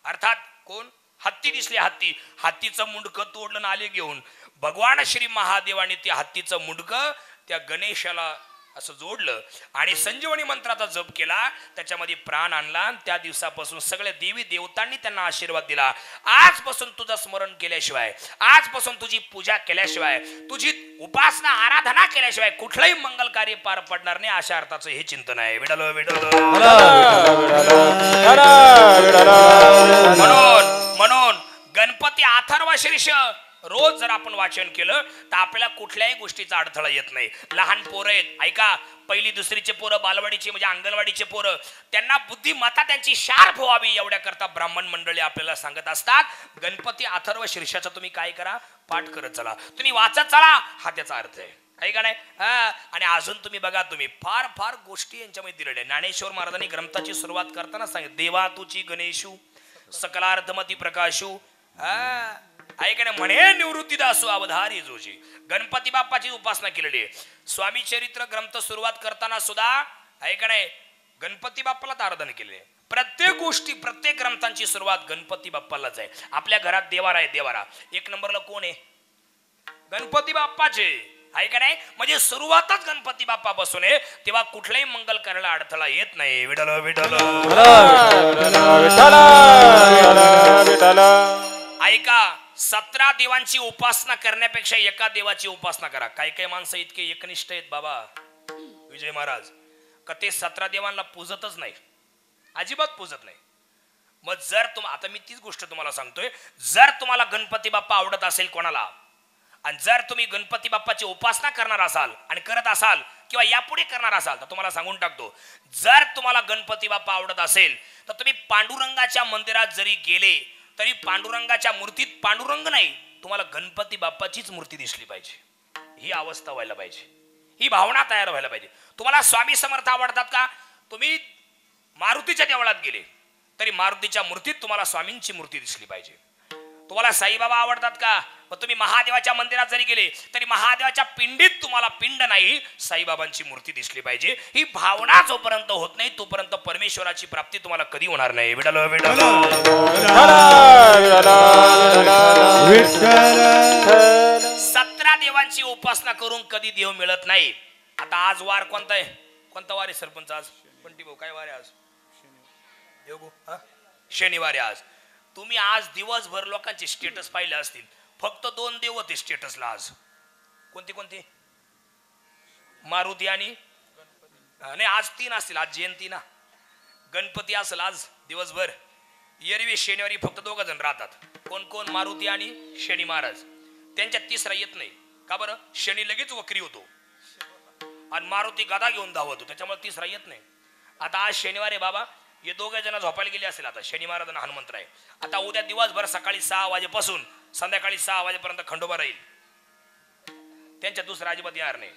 अर्थात कोण? हत्ती दिसले. हत्तीचं मुंडकं तोडलं आले घेऊन. भगवान श्री महादेवाने ते हत्तीचं मुंडकं त्या गणेशाला असं जोडलं आणि संजीवनी मंत्राचा जप केला, त्याच्यामध्ये प्राण आणला. त्या दिवसापासून सगळ्या देवी देवतांनी त्यांना आशीर्वाद दिला. आजपासून तुझं स्मरण केल्याशिवाय, आजपासून तुझी पूजा केल्याशिवाय, तुझी उपासना आराधना केल्याशिवाय कुठलंही मंगल कार्य पार पडणार नाही, अशा अर्थाचं हे चिंतन आहे. म्हणून गणपती अथर्व शीर्ष रोज जर आपण वाचन केलं तर आपल्याला कुठल्याही गोष्टीचा अडथळा येत नाही. लहान पोरं आहेत, ऐका, पहिली दुसरीचे पोरं, बालवाडीचे म्हणजे अंगणवाडीचे पोरं, त्यांना बुद्धिमत्ता त्यांची शार्प व्हावी एवढ्या करता ब्राह्मण मंडळी आपल्याला सांगत असतात, गणपती अथर्व शीर्षाचा तुम्ही काय करा? पाठ करत चला, तुम्ही वाचत चला, हा त्याचा अर्थ आहे का नाही? आणि अजून तुम्ही बघा, तुम्ही फार फार गोष्टी यांच्यामध्ये दिलेल्या. ज्ञानेश्वर महाराजांनी ग्रंथाची सुरुवात करताना सांगितलं, देवा तुची गणेशू सकलार्थमती प्रकाशू. ऐकणे म्हणे निवृत्तीदासू अवधारी जोशी. गणपती बाप्पाची उपासना केलेली आहे. स्वामी चरित्र ग्रंथ सुरुवात करताना सुद्धा ऐकणे गणपती बाप्पाला आराधना केलेली आहे. प्रत्येक गोष्टी प्रत्येक ग्रंथांची सुरुवात गणपती बाप्पालाच आहे. आपल्या घरात देवारा आहे. देवारा एक नंबरला कोण आहे? गणपती बाप्पाचे. आहे का नाही? म्हणजे सुरुवातच गणपती बाप्पा बसून आहे. तेव्हा कुठल्याही मंगल करायला अडथळा येत नाही. विठ्ठल विठ्ठल ऐका, 17 देवांची उपासना करण्यापेक्षा एका देवाची उपासना करा. काही काही माणसं इतके एकनिष्ठ आहेत बाबा विजय महाराज का ते 17 देवांना पूजतच नाही, अजिबात पूजत नाही. मग जर आता मी तीच गोष्ट तुम्हाला सांगतोय, जर तुम्हाला गणपती बाप्पा आवडत असेल कोणाला, आणि जर तुम्ही गणपती बाप्पाची उपासना करणार असाल आणि करत असाल किंवा यापुढे करणार असाल तर तुम्हाला सांगून टाकतो, जर तुम्हाला गणपती बाप्पा आवडत असेल तर तुम्ही पांडुरंगाच्या मंदिरात जरी गेले तरी पांडुरंगाच्या मूर्तीत पांडुरंग नाही, तुम्हाला गणपती बाप्पाचीच मूर्ती दिसली पाहिजे. ही अवस्था व्हायला पाहिजे, ही भावना तयार व्हायला पाहिजे. तुम्हाला स्वामी समर्थ आवडतात का? तुम्ही मारुतीच्या देवळात गेले तरी मारुतीच्या मूर्तीत तुम्हाला स्वामींची मूर्ती दिसली पाहिजे. तुम्हाला साईबाबा आवडतात का? मग तुम्ही महादेवाच्या मंदिरात जरी गेले तरी महादेवाच्या पिंडीत तुम्हाला पिंड नाही, साईबाबांची मूर्ती दिसली पाहिजे. ही भावना जोपर्यंत होत नाही तोपर्यंत परमेश्वराची प्राप्ती तुम्हाला कधी होणार नाही. विठ्ठल विठ्ठल 17 देवांची उपासना करून कधी देव मिळत नाही. आता आज वार कोणता आहे? कोणता वार आहे सरपंच? आज पंटी भाऊ काय वार आहे? आज देवगो शनिवार आहे. आज तुम्ही आज दिवसभर लोकांचे स्टेटस पाहिले असतील, फक्त 2 देव होते स्टेटसला आज. कोणते कोणते? मारुती आणि नाही, आज 3 असतील. आज जयंती ना, गणपती असेल आज दिवसभर. एरवी शनिवारी फक्त 2 जण राहतात. कोण कोण? मारुती आणि शनी महाराज. त्यांच्यात तिसरा येत नाही. का बरं? शनी लगेच वक्री होतो आणि मारुती गदा घेऊन धावतो, त्याच्यामुळे तिसरा येत नाही. आता आज शनिवार आहे बाबा, हे 2 जण झोपायला गेले असेल. आता शनी महाराज आणि हनुमंतराय. आता उद्या दिवसभर सकाळी 6 वाजेपासून संध्याकाळी 6 वाजेपर्यंत खंडोबा राहील. त्यांच्या दुसरा अजिबात येणार नाही.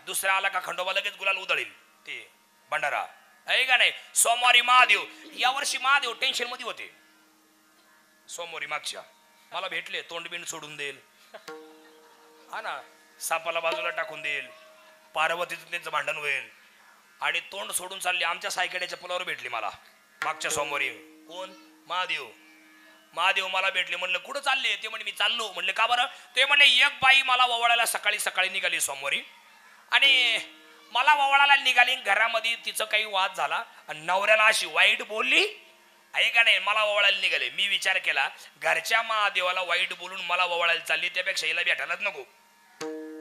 दुसरा आला का खंडोबा लगेच गुलाल उधळील. ते भंडारा आहे का नाही? सोमवारी महादेव. यावर्षी महादेव टेन्शन मध्ये होते. सोमवारी मागच्या मला भेटले, तोंडबिंड सोडून देईल, हा ना, सापाला बाजूला टाकून देईल, पार्वतीचं त्यांचं भांडण होईल आणि तोंड सोडून चालले. आमच्या सायकड्याच्या पुलावर भेटली मला मागच्या सोमवारी. कोण? महादेव. महादेव मला भेटले. म्हणलं कुठं चालले? ते म्हणे मी चाललो. म्हणले का बरं? ते म्हणे एक बाई मला ववळायला सकाळी सकाळी निघाली सोमवारी आणि मला ववळायला निघाली. घरामध्ये तिचं काही वाद झाला आणि नवऱ्याला अशी वाईट बोलली आहे का नाही. मला ववळायला निघाले. मी विचार केला, घरच्या महादेवाला वाईट बोलून मला ववळायला चालली, त्यापेक्षा हिला भेटायलाच नको.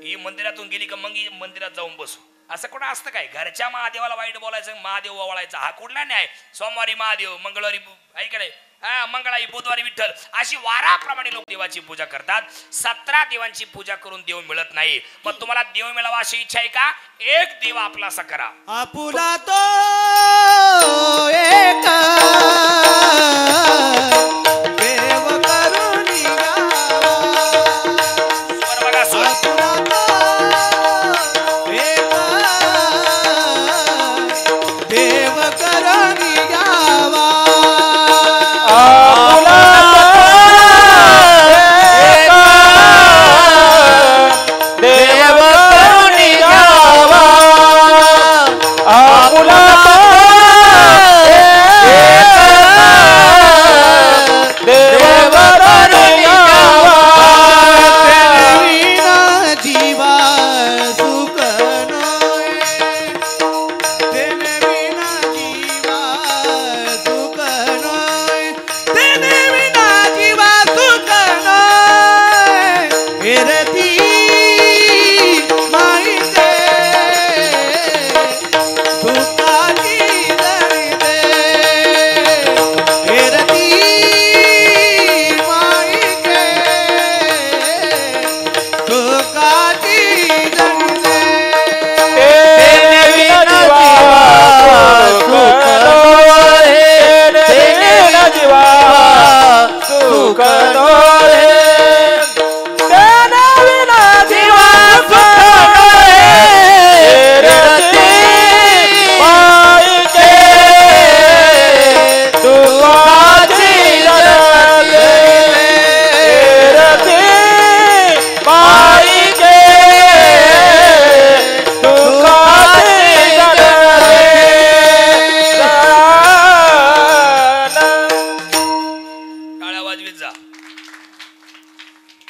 ही मंदिरातून गेली का मग मंदिरात जाऊन बसू. असं कुठं असतं काय? घरच्या महादेवाला वाईट बोलायचं, महादेव ववळायचा, हा कुठला न्याय? सोमवारी महादेव, मंगळवारी ऐक नाही, मंगळवारी बुधवारी विठ्ठल, अशी वाराप्रमाणे लोक देवाची पूजा करतात. 17 देवांची पूजा करून देव मिळत नाही. मग तुम्हाला देव मिळावा अशी इच्छा आहे का? एक देव आपला असा करा. आपुला तो एक देव करून बघा सोड. देव करून घ्यावा.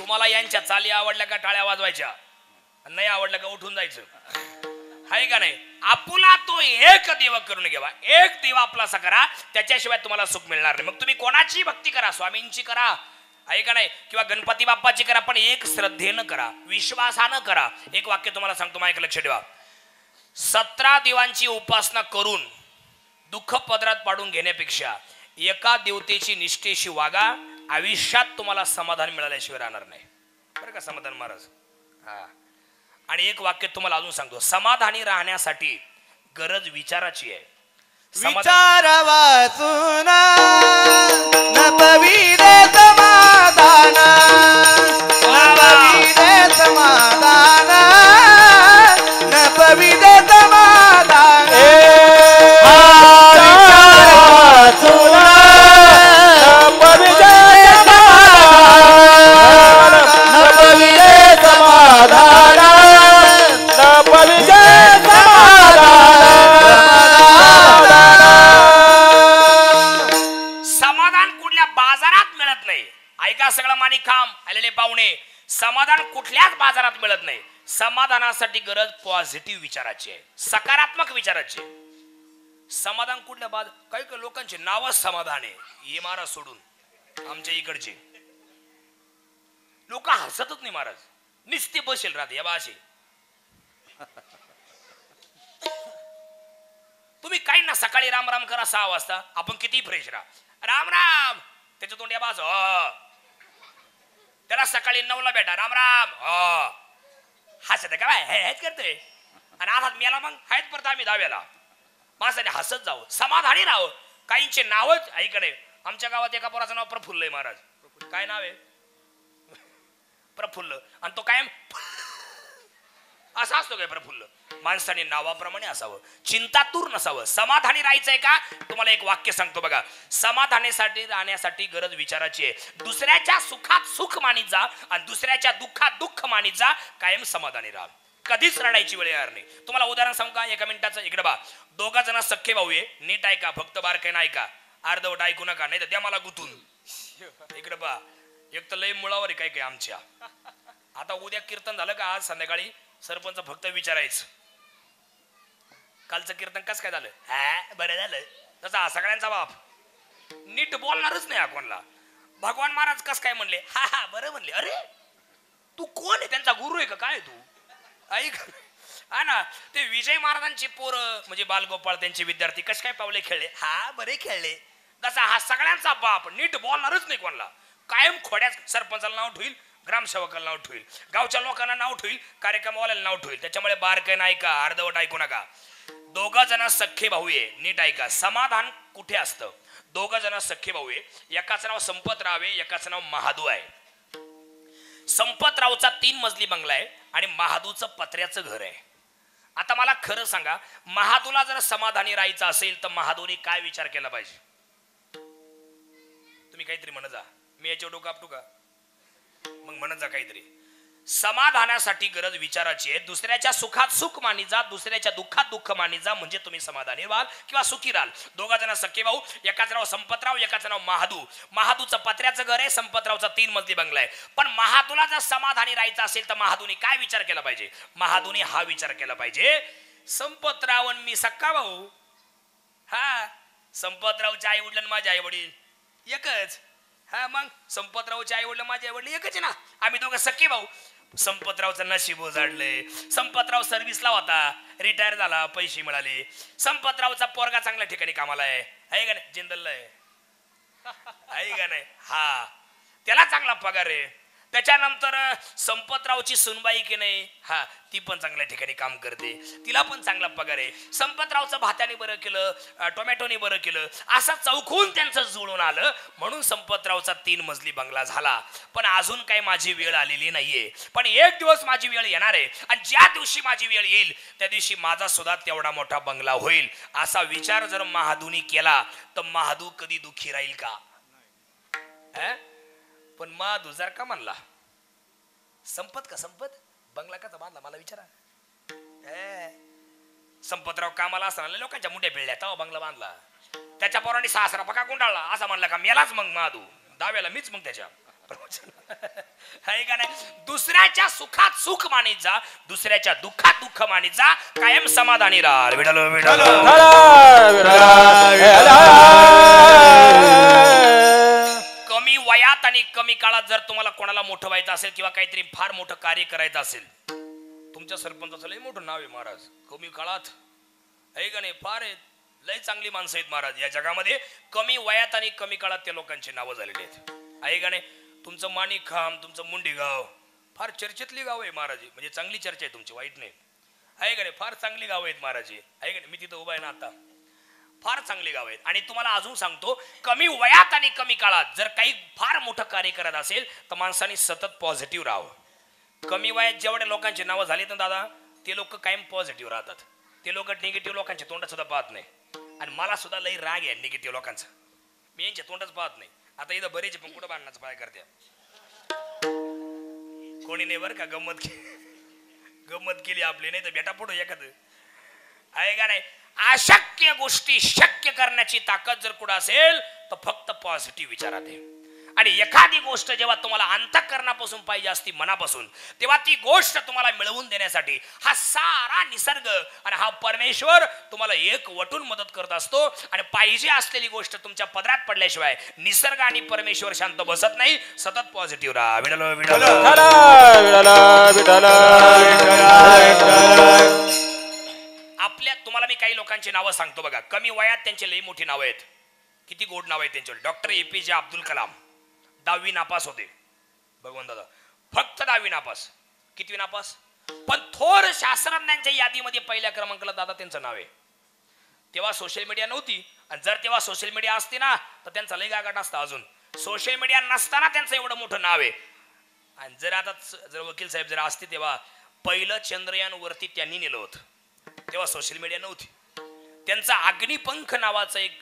तुम्हाला यांच्या चाली आवडल्या का टाळ्या वाजवायच्या, नाही आवडल्या का उठून जायचं, आहे का नाही? आपुला तो एक देव करून घ्यावा, एक देव आपलासा करा, त्याच्याशिवाय तुम्हाला सुख मिळणार नाही. मग तुम्ही कोणाची भक्ती करा, स्वामींची करा, आहे का नाही, किंवा गणपती बाप्पाची करा, पण एक श्रद्धेनं करा, विश्वासानं करा. एक वाक्य तुम्हाला सांगतो, माझ्या लक्ष ठेवा. 17 देवांची उपासना करून दुःख पदरात पाडून घेण्यापेक्षा एका देवतेची निष्ठेशी वागा, आयुष्यात तुम्हाला समाधान मिळाल्याशिवाय राहणार नाही. बरं का समाधान महाराज? हा. आणि एक वाक्य तुम्हाला अजून सांगतो, समाधानी राहण्यासाठी गरज विचाराची आहे. विचार वाचून न पविरे समाधान, न पविरे समाधान, न पविरे समाधान. ऐका सगळं माणिक खांब आलेले पाहुणे, समाधान कुठल्याच बाजारात मिळत नाही. समाधानासाठी गरज पॉझिटिव्ह विचाराची आहे, सकारात्मक विचाराची आहे. समाधान कुठल्या काही काही लोकांचे नावच समाधान आहे, हे महाराज सोडून आमच्या इकडचे लोक हसतच नाही महाराज, निस्ते बसेल राहते या बाशी. तुम्ही काही ना सकाळी राम राम करा 6 वाजता, आपण किती फ्रेश राहा, राम राम, त्याच्या तोंड या बाज, त्याला सकाळी 9ला भेटा, राम राम, हसत काय हेच करतोय, आणि आता मेला मग आहेत परत आम्ही 10व्याला. माणसाने हसत जावं, समाधानी राहावं. काहींचे नावच ऐकडे, आमच्या गावात एका पोराचं नाव प्रफुल्ल आहे महाराज. काय नाव आहे? प्रफुल्ल. आणि तो कायम असा असतो काय प्रफुल्ल? माणसाने नावाप्रमाणे असावं, चिंतातूर नसावं. समाधानी राहायचंय का? तुम्हाला एक वाक्य सांगतो बघा. समाधानासाठी राहण्यासाठी गरज विचाराची आहे. दुसऱ्याच्या सुखात सुख मानित जा आणि दुसऱ्याच्या दुःखात दुःख मानित जा. कायम समाधानी राहा, कधीच रडायची वेळ येणार नाही. तुम्हाला उदाहरण सांगू का? 1 मिनिटाचं. इकडे बा, 2 जण सख्खे भाऊ आहे, नीट ऐका, फक्त बारकाईन ऐका, अर्धवट ऐकू नका, नाही तर द्या मला गुतून. इकडे बा, एक तर लय मुळावर आहे काय काय आमच्या. आता उद्या कीर्तन झालं का आज संध्याकाळी सरपंच फक्त विचारायचं, कालचं कीर्तन कसं काय झालं? हा बरं झालं. तसा सगळ्यांचा बाप नीट बोलणारच नाही कोणला. भगवान महाराज कसं काय म्हणले? हा हा बरं म्हणले. अरे तू कोण आहे? त्यांचा गुरु आहे का काय तू? ऐक हा ना, ते विजय महाराजांचे पोरं म्हणजे बालगोपाळ त्यांचे विद्यार्थी कसे काय पावले खेळले? हा बरे खेळले. तसा हा सगळ्यांचा बाप नीट बोलणारच नाही कोणला. कायम खोड्याच, सरपंचाला नाव ठेवील, ग्रामसेवकाला नाव ठेवील, गावच्या लोकांना नाव ठेवील, कार्यक्रमवाल्याला नाव ठेवील. त्याच्यामुळे बारकाईन ऐका, अर्धवट ऐकू नका. 2 जण सख्खे भाऊ आहे, नीट ऐका. समाधान कुठे असतं? 2 जण सख्खे भाऊ आहे, एकाचं नाव संपतराव आहे, एकाचं नाव महादू आहे. संपतरावचा 3 मजली बंगला आहे आणि महादूचं पत्र्याचं घर आहे. आता मला खरं सांगा, महादूला जर समाधानी राहायचं असेल तर महादूने काय विचार केला पाहिजे? तुम्ही काहीतरी म्हणत जा, मी याच्या डोकं आपटू का? मग म्हणत जा काहीतरी. समाधानासाठी गरज विचाराची आहे. दुसऱ्याच्या सुखात सुख मानी जा, दुसऱ्याच्या दुःखात दुःख मानी जा, म्हणजे तुम्ही समाधानी व्हाल किंवा सुखी राहाल. 2 जण सख्खे भाऊ, एकाचं नाव संपतराव, एकाचं नाव महादू. महादूचं पत्र्याचं घर आहे, संपतरावचा 3 मजली बंगला आहे. पण महादूला जर समाधानी राहायचं असेल तर महादूने काय विचार केला पाहिजे? महादूने हा विचार केला पाहिजे, संपतराव मी सक्का भाऊ, हा संपतरावचे आई वडील माझे आई वडील एकच. हा मग संपतरावचे आई वडील माझे आई वडील एकच आहे ना, आम्ही 2 सख्खे भाऊ. संपतरावचं नशीब उजाडलंय. संपतराव सर्व्हिसला होता, रिटायर झाला, पैसे मिळाले. संपतरावचा पोरगा चांगल्या ठिकाणी कामाला आहे का नाही? जिंदलला आहे का नाही? हा, त्याला चांगला पगार आहे. त्याच्यानंतर संपतरावची सुनबाई की नाही, हा ती पण चांगल्या ठिकाणी काम करते, तिला पण चांगला पगार आहे. संपतरावचं भात्याने बरं केलं, टोमॅटोने बरं केलं, असं चौकून त्यांचं जुळून आलं, म्हणून संपतरावचा 3 मजली बंगला झाला. पण अजून काही माझी वेळ आलेली नाहीये, पण एक दिवस माझी वेळ येणार आहे आणि ज्या दिवशी माझी वेळ येईल त्या दिवशी माझा सुद्धा तेवढा मोठा बंगला होईल. असा विचार जर महादूनी केला तर महादू कधी दुःखी राहील का? पण महादू जर का म्हणला संपत का संपत बंगला का बांधला, मला विचारा. संपतराव कामाला असताना लोकांच्या मुंड्या पिळल्या, तेव्हा बंगला बांधला. त्याच्या पोरांनी सासरा पका गुंडाळला, असा म्हणला का मेलाच मग महादू. 10व्याला मीच मग त्याच्या आहे का नाही? दुसऱ्याच्या सुखात सुख मानित जा, दुसऱ्याच्या दुःखात दुःख मानित जा, कायम समाधानी राहा. विठ्ठल विठ्ठल. कमी वयात आणि कमी काळात जर तुम्हाला कोणाला मोठं व्हायचं असेल किंवा काहीतरी फार मोठं कार्य करायचं असेल, तुमच्या सरपंचाचं लय मोठं नाव आहे महाराज. कमी काळात आहे का नाही? फार आहेत, लय चांगली माणसं आहेत महाराज या जगामध्ये. कमी वयात आणि कमी काळात त्या लोकांची नावं झालेली आहेत. आहे का नाही? तुमचं माणिकखांब, तुमचं मुंडी गाव फार चर्चेतली गाव आहे महाराज. म्हणजे चांगली चर्चा आहे तुमची, वाईट नाही. आहे का नाही? फार चांगली गाव आहेत महाराज. आहे का नाही? मी तिथं उभा आहे ना आता. फार चांगली गाव आहेत. आणि तुम्हाला अजून सांगतो, कमी वयात आणि कमी काळात जर काही फार मोठं कार्य करत असेल तर माणसाने सतत पॉझिटिव्ह राहावं. कमी वयात जेवढ्या लोकांची नावं झाली ना दादा, ते लोक कायम पॉझिटिव्ह राहतात. ते लोक निगेटिव्ह लोकांच्या तोंडात सुद्धा पाहत नाही. आणि मला सुद्धा लई राग आहे निगेटिव्ह लोकांचा. मी यांच्या तोंडच पाहत नाही. आता इथं बरेच पण कुठं बांधण्याचं पाय करते, कोणी नाही बरं का. गंमत केली आपली, नाही तर बेटा पुढं एखादं. आहे का नाही? अशक्य गोष्टी शक्य करण्याची ताकद जर कुठं असेल तर फक्त पॉझिटिव्ह विचारात आहे. आणि एखादी गोष्ट जेव्हा तुम्हाला अंतःकरणापासून पाहिजे असती, मनापासून, तेव्हा ती गोष्ट तुम्हाला मिळवून देण्यासाठी हा सारा निसर्ग आणि हा परमेश्वर तुम्हाला एक वटून मदत करत असतो. आणि पाहिजे असलेली गोष्ट तुमच्या पदरात पडल्याशिवाय निसर्ग आणि परमेश्वर शांत बसत नाही. सतत पॉझिटिव्ह राहा. विठ्ठल विठ्ठल. आपल्या तुम्हाला मी काही लोकांची नावं सांगतो बघा. कमी वयात त्यांचे लई मोठी नावं आहेत. किती गोड नाव आहे त्यांच्यावर. डॉक्टर APJ अब्दुल कलाम 10वी नापास होते. भगवान दादा फक्त 10वी नापास. कितवी नापास? पण थोर शास्त्रज्ञांच्या यादीमध्ये पहिल्या क्रमांकाला दादा त्यांचं नाव आहे. तेव्हा सोशल मीडिया नव्हती. आणि जर तेव्हा सोशल मीडिया असते ना तर त्यांचा लई गागाट असता. अजून सोशल मीडिया नसताना त्यांचं एवढं मोठं नाव आहे. आणि जर आता जर वकील साहेब जर असते तेव्हा पहिलं चंद्रयान वरती त्यांनी नेलं होतं. तेव्हा सोशल मीडिया नव्हती. त्यांचा अग्निपंख नावाचं एक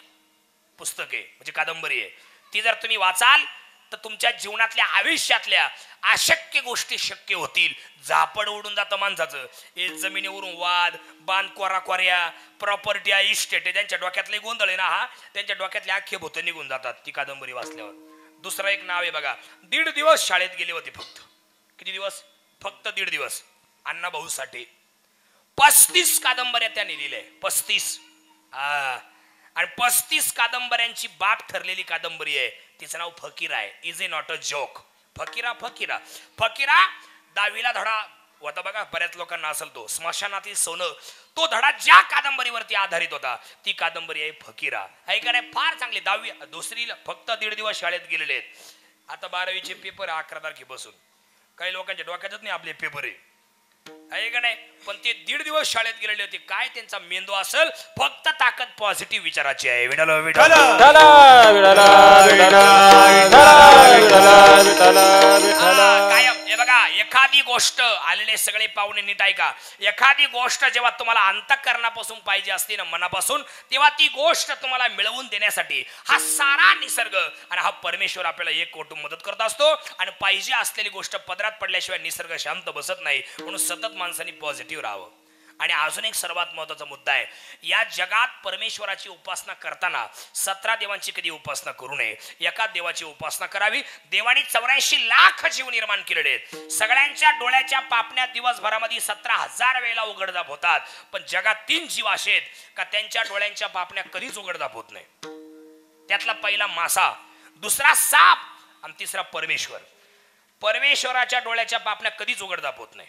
पुस्तक आहे, म्हणजे कादंबरी आहे. ती जर तुम्ही वाचाल तर तुमच्या जीवनातल्या आयुष्यातल्या अशक्य गोष्टी शक्य होतील. झापड उडून जातं माणसाचं. हे जमिनीवरून वाद, बांध, कोऱ्या, प्रॉपर्टी, इस्टेट, त्यांच्या डोक्यातले गोंधळ आहे ना, हा त्यांच्या डोक्यातले अख्खे भूत निघून जातात ती कादंबरी वाचल्यावर. दुसरं एक नाव आहे बघा. 1.5 दिवस शाळेत गेले होते फक्त. किती दिवस? फक्त 1.5 दिवस. अण्णा भाऊ साठे 35 कादंबऱ्या त्यांनी लिहिल्या. 35. आणि 35 कादंबऱ्यांची बाप ठरलेली कादंबरी आहे. तिचं नाव फकीरा आहे. Is a not a joke. Fakira 10वीला धडा होता बघा. बऱ्याच लोकांना असेल तो स्मशानातील सोनं. तो धडा ज्या कादंबरीवरती आधारित होता ती कादंबरी आहे फकीरा. आहे का नाही? फार चांगली. 10वी दुसरीला फक्त 1.5 दिवस शाळेत गेलेले आहेत. आता 12वीचे पेपर 11 तारखेपासून. काही लोकांच्या डोक्यातच नाही आपले पेपर आहे का नाही? पण ते 1.5 दिवस शाळेत गेलेले होते. काय त्यांचा मेंदू असेल? फक्त ताकद पॉझिटिव्ह विचाराची आहे. विठ्ठल विठ्ठल. कायम हे बघा. एखादी गोष्ट आलेले सगळे पाहुणे नीट ऐका. एखादी गोष्ट जेव्हा तुम्हाला अंतःकरणापासून पाहिजे असते ना, मनापासून, तेव्हा ती गोष्ट तुम्हाला मिळवून देण्यासाठी हा सारा निसर्ग आणि हा परमेश्वर आपल्याला एक वटून मदत करत असतो. आणि पाहिजे असलेली गोष्ट पदरात पडल्याशिवाय निसर्ग शांत बसत नाही. म्हणून सतत माणसाने पॉझिटिव्ह राहावं. आणि अजून एक सर्वात महत्वाचा मुद्दा आहे. या जगात परमेश्वराची उपासना करताना 17 देवांची कधी उपासना करू नये. एका देवाची उपासना करावी. देवाने 84 लाख जीव निर्माण केलेले आहेत. सगळ्यांच्या डोळ्याच्या पापण्या दिवसभरामध्ये 17,000 वेळेला उघडदाप होतात. पण जगात 3 जीव असे आहेत का त्यांच्या डोळ्यांच्या पापण्या कधीच उघडदाप होत नाही. त्यातला पहिला मासा, दुसरा साप आणि तिसरा परमेश्वर. परमेश्वराच्या डोळ्याच्या पापण्या कधीच उघडदाप होत नाही.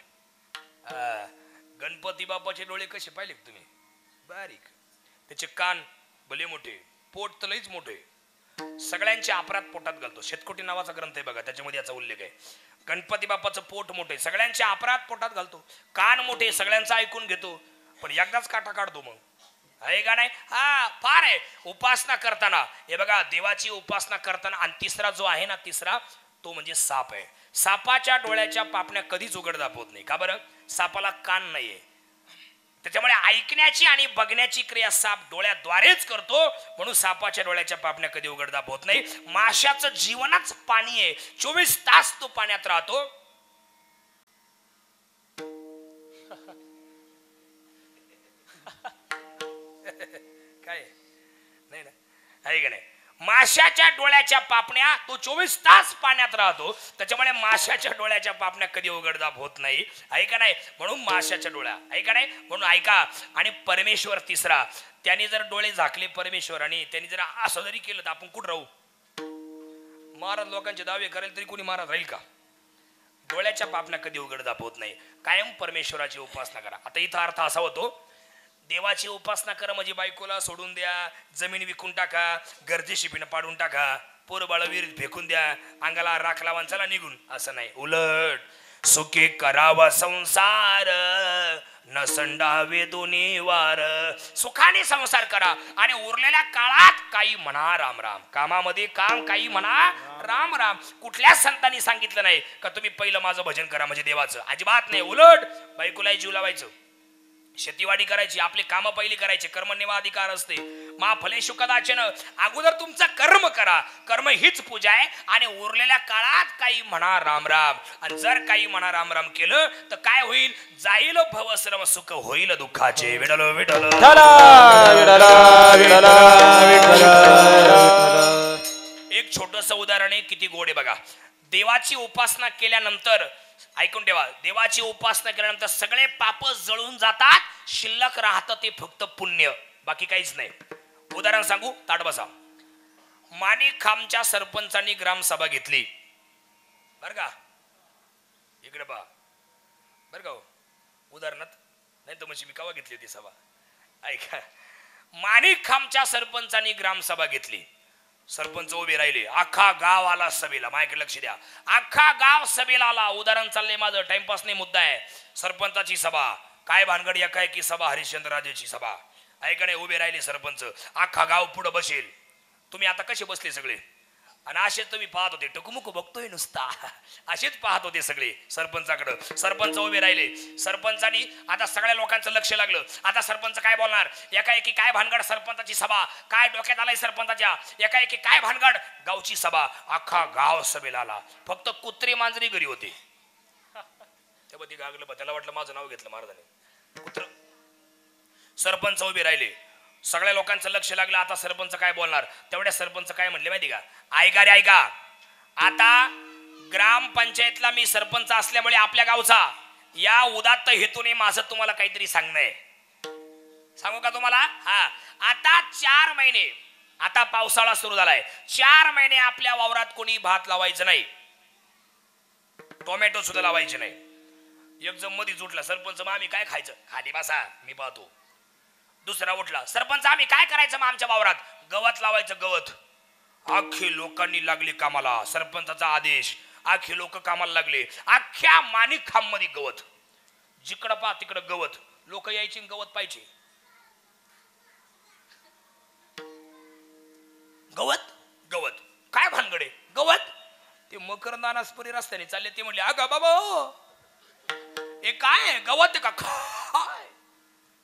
गणपती बाप्पाचे डोळे कसे पाहिले तुम्ही? बारीक. त्याचे कान भले मोठे, पोट तर लईच मोठे. सगळ्यांच्या अपराध पोटात घालतो. शेतकोटी नावाचा ग्रंथ आहे बघा, त्याच्यामध्ये याचा उल्लेख आहे. गणपती बाप्पाचं पोट मोठे, सगळ्यांच्या अपराध पोटात घालतो. कान मोठे, सगळ्यांचा ऐकून घेतो. पण एकदाच काटा काढतो मग. आहे का नाही? हा फार आहे. उपासना करताना हे बघा, देवाची उपासना करताना. आणि तिसरा जो आहे ना, तिसरा तो म्हणजे साप आहे. सापाच्या डोळ्याच्या पापण्या कधीच उघडदाप होत नाही. का बरं? सापाला कान नाहीये. त्याच्यामुळे ऐकण्याची आणि बघण्याची क्रिया साप डोळ्याद्वारेच करतो. म्हणून सापाच्या डोळ्याच्या पापण्या कधी उघडदाप होत नाही. माशाचं जीवनच पाणी आहे. 24 तास तो पाण्यात राहतो. काय नाही ना? आहे का नाही? माशाच्या डोळ्याच्या पापण्या तो 24 तास पाण्यात राहतो, त्याच्यामुळे माशाच्या डोळ्याच्या पापण्या कधी उघडदाप होत नाही, ऐका नाही, म्हणून माशाच्या डोळ्या, ऐका नाही, म्हणून ऐका. आणि परमेश्वर तिसरा, त्यांनी जर डोळे झाकले परमेश्वर आणि त्यांनी जर असं जरी केलं तर आपण कुठं राहू? महाराज लोकांचे दावे करेल तरी कोणी महाराज राहील का? डोळ्याच्या पापण्या कधी उघडदाप होत नाही, कायम परमेश्वराची उपासना करा. आता इथं अर्थ असा होतो, देवाची उपासना करा म्हणजे बायकोला सोडून द्या, जमीन विकून टाका, गरजेशी पिणं पाडून टाका, पोरबाळ विहिरीत फेकून द्या, अंगाला राख लावा चला निघून, असं नाही. उलट सुखी करावा संसार, न संडावे दोन्ही वार. सुखाने संसार करा आणि उरलेल्या काळात काही म्हणा राम राम. कामामध्ये काम, काही म्हणा राम राम. कुठल्याच संतांनी सांगितलं नाही का तुम्ही पहिलं माझं भजन करा म्हणजे देवाचं, अजिबात नाही. उलट बायकोला जीव लावायचं, शेतीवाडी करायची, आपले काम पहिली करायचे, कर्मण्यवाधिकार असते. मा फलेषु कदाचन, अगोदर तुमचं कर्म करा, कर्म हीच पूजा आहे. आणि उरलेल्या काळात काही म्हणा राम राम. आणि जर काही म्हणा राम राम केलं तर काय होईल? जाईल भवश्रम, सुख होईल दुःखाचे. विठ्ठल विठ्ठल. एक छोटस उदाहरण आहे, किती गोड आहे बघा. देवाची उपासना केल्यानंतर, ऐकून ठेवा, देवाची उपासना केल्यानंतर सगळे पाप जळून जातात, शिल्लक राहतं ते फक्त पुण्य, बाकी काहीच नाही. उदाहरण सांगू, ताट बसा. माणिक खामच्या सरपंचांनी ग्रामसभा घेतली बर का, इकडे पहा बर का, उदाहरणात नाही तर म्हणजे मी केव्हा घेतली होती सभा, ऐका. माणिक खामच्या सरपंचांनी ग्रामसभा घेतली, सरपंच उभे राहिले, अख्खा गाव आला सभेला. माझ्याकडे लक्ष द्या, अख्खा गाव सभेला आला. उदाहरण चाललंय माझं, टाइमपास नाही, मुद्दा आहे. सरपंचाची सभा, काय भानगड, एकाएकी सभा, हरिश्चंद्रराजेची सभा, ऐका नाही. उभे राहिले सरपंच, अख्खा गाव पुढे बसेल. तुम्ही आता कसे बसले सगळे, आणि असेच तुम्ही पाहत होते, टुकमुक बघतोय नुसता, असेच पाहत होते सगळे सरपंचाकडे. सरपंच उभे राहिले, सरपंचानी आता सगळ्या लोकांचं लक्ष लागलं. आता सरपंच काय बोलणार? एकाएकी काय भानगड, सरपंचाची सभा, काय डोक्यात आलाय सरपंचाच्या, एकाएकी काय भानगड, गावची सभा. अख्खा गाव सभेला आला, फक्त कुत्री मांजरी घरी होते. त्यामध्ये गागलं, त्याला वाटलं माझं नाव घेतलं महाराजांनी, कुत्र. सरपंच उभे राहिले, सगळ्या लोकांचं लक्ष लागलं. आता सरपंच काय बोलणार? तेवढ्या सरपंच काय म्हणले माहिती का? ऐका रे ऐका, आता ग्रामपंचायतला मी सरपंच असल्यामुळे आपल्या गावचा, या उदात्त हेतूने माझं तुम्हाला काहीतरी सांगणं आहे. सांगू का तुम्हाला? हा. आता 4 महिने, आता पावसाळा सुरू झालाय, 4 महिने आपल्या वावरात कोणी भात लावायचं नाही, टोमॅटो सुद्धा लावायचे नाही. एक जण मधीच उठला, सरपंच मग आम्ही काय खायचं? खाली बसा मी पाहतो. दुसरा उठला, सरपंच आम्ही काय करायचं मग आमच्या वावरात? गवत लावायचं, गवत. अख्खे लोकांनी लागले कामाला, सरपंचाचा आदेश, अख्खे लोक कामाला लागले. अख्ख्या माणिक खांब मध्ये गवत, जिकडं पहा तिकडं गवत. लोक यायची गवत पाहिजे, गवत गवत. काय भानगडे गवत? ते मकरंदानासपुरी रस्त्याने चालले, ते म्हणले अगं बाबा हे काय गवत का?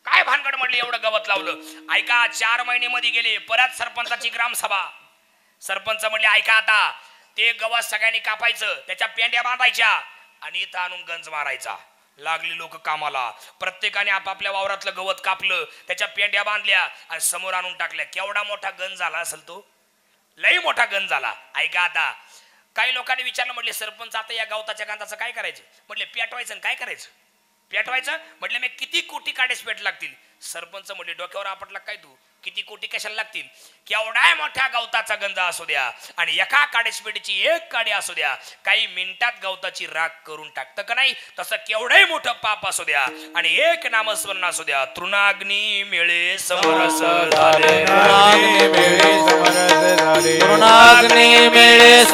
काय भानगड म्हटलं एवढं गवत लावलं? ऐका, 4 महिने मध्ये गेले, परत सरपंचाची ग्रामसभा. सरपंच म्हणले ऐका, आता ते गवत सगळ्यांनी कापायचं, त्याच्या पेंड्या बांधायच्या आणि इथं आणून गंज मारायचा. लागली लोक कामाला, प्रत्येकाने आपापल्या वावरातलं गवत कापलं, त्याच्या पेंड्या बांधल्या आणि समोर आणून टाकल्या. केवढा मोठा गंज झाला असेल तो, लई मोठा गंज झाला. ऐका, आता काही लोकांनी विचारलं, म्हटले सरपंच आता या गवताच्या गंधाचं काय करायचं? म्हटले पेटवायचं. काय करायचं? पेटवायचं. म्हटले मी किती कोटी काडेस पेट लागतील? सरपंच म्हटले डोक्यावर आपटला काय तू, किती कोटी कशाला लागतील? केवढा मोठ्या गवताचा गंध असू द्या आणि एका काडेसपेटीची एक काडी असू द्या, काही मिनिटात गवताची राख करून टाकतं का नाही? तसं केवढंही मोठं पाप असू द्या आणि एक नामस्मरण असू द्या, तृणाग्नी मिळे समरस झाले, तृणाग्नी मिळे समरस झाले, तृणाग्नी मिळे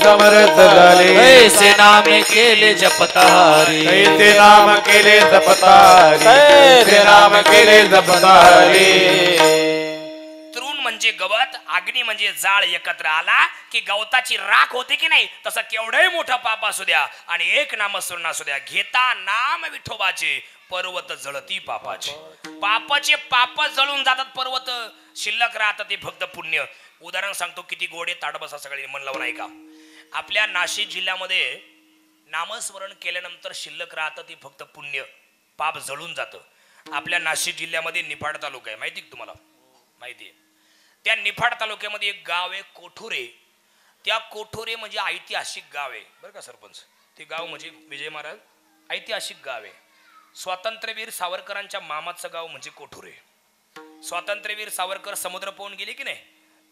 समरस झाले. ऐसे नामे केले जपतारी, ऐसे नाम केले जपतारी, ऐसे नाम केले जपतारी. तृण म्हणजे गवत, अग्नी म्हणजे जाळ एकत्र आला की गवताची राख होते की नाही? तसं केवढंही मोठं पाप असू द्या आणि एक नामस्मरण असू द्या, घेता नाम विठोबाचे, पर्वत जळती पापाचे. पापाचे पाप जळून जातात, पर्वत शिल्लक राहतात ते फक्त पुण्य. उदाहरण सांगतो, किती गोडे. ताडबसा सगळे मन लावून ऐका. आपल्या नाशिक जिल्ह्यामध्ये नामस्मरण केल्यानंतर शिल्लक राहतं ते फक्त पुण्य, पाप जळून जातं. आपल्या नाशिक जिल्ह्यामध्ये निफाड तालुका आहे, माहिती का तुम्हाला? माहिती आहे. त्या निफाड तालुक्यामध्ये एक गाव आहे कोठुरे. त्या कोठुरे म्हणजे ऐतिहासिक गाव आहे बरं का सरपंच. ते गाव म्हणजे विजय महाराज ऐतिहासिक गाव आहे. स्वातंत्र्यवीर सावरकरांच्या मामाचं गाव म्हणजे कोठुरे. स्वातंत्र्यवीर सावरकर समुद्र पोहून गेले की नाही,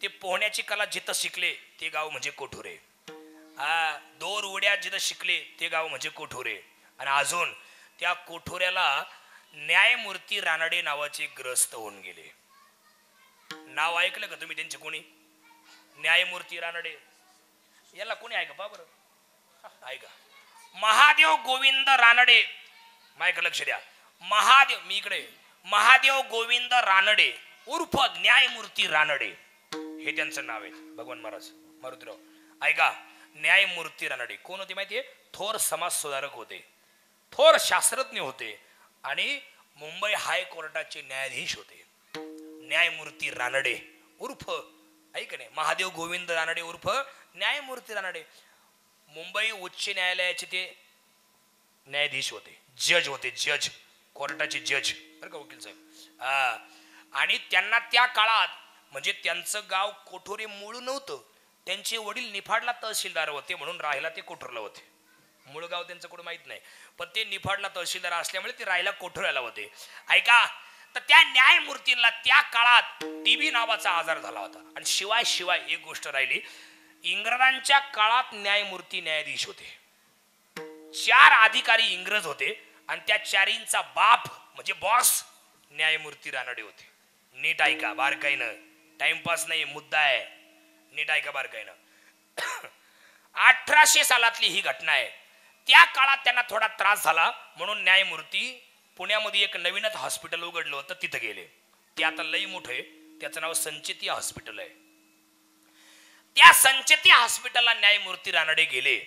ते पोहण्याची कला जिथं शिकले ते गाव म्हणजे कोठुरे. दोर उड्या जिथं शिकले ते गाव म्हणजे कोठुरे. आणि अजून त्या कोठुऱ्याला न्यायमूर्ती रानडे नावाचे ग्रस्त होऊन गेले. नाव ऐकलं का तुम्ही त्यांचे? कोणी? न्यायमूर्ती रानडे. याला कोणी ऐका पा बरं, ऐका. महादेव गोविंद रानडे. मायक लक्ष द्या. महादेव, मी इकडे, महादेव गोविंद रानडे उर्फ न्यायमूर्ती रानडे हे त्यांचं नाव आहे. भगवान महाराज मारुतीराव ऐका. न्यायमूर्ती रानडे कोण होते माहितीये? थोर समाज सुधारक होते, थोर शास्त्रज्ञ होते आणि मुंबई हायकोर्टाचे न्यायाधीश होते. न्यायमूर्ती रानडे उर्फ ऐक नाही महादेव गोविंद रानडे उर्फ न्यायमूर्ती रानडे मुंबई उच्च न्यायालयाचे ते न्यायाधीश होते, जज होते, जज, कोर्टाचे जज बरं का वकील साहेब. आणि त्यांना त्या काळात म्हणजे त्यांचं गाव कोठुरे मूळ नव्हतं. त्यांचे वडील निफाडला तहसीलदार होते म्हणून राहायला ते कोठुरला होते. मूळ गाव त्यांचं कुठं माहित नाही, पण ते निफाडला तहसीलदार असल्यामुळे ते राहायला कोठुऱ्याला होते. ऐका, तर त्या न्यायमूर्तींना त्या काळात टीबी नावाचा आजार झाला होता. आणि शिवाय एक गोष्ट राहिली, इंग्रजांच्या काळात न्यायमूर्ती न्यायाधीश होते. 4 अधिकारी इंग्रज होते आणि त्या 4चा बाप म्हणजे बॉस न्यायमूर्ती रानडे होते. नीट ऐका बारकाईनं, टाइमपास नाही, मुद्दा आहे. नीट ऐका बारकाईनं. 1800 सालातली ही घटना आहे. त्या काळात त्यांना थोडा त्रास झाला म्हणून न्यायमूर्ती पुण्यामध्ये एक नवीनच हॉस्पिटल उघडलं होतं, तिथं गेले. ते आता लई मोठं आहे, त्याचं नाव संचेती हॉस्पिटल आहे. त्या संचेती हॉस्पिटलला न्यायमूर्ती रानडे गेले.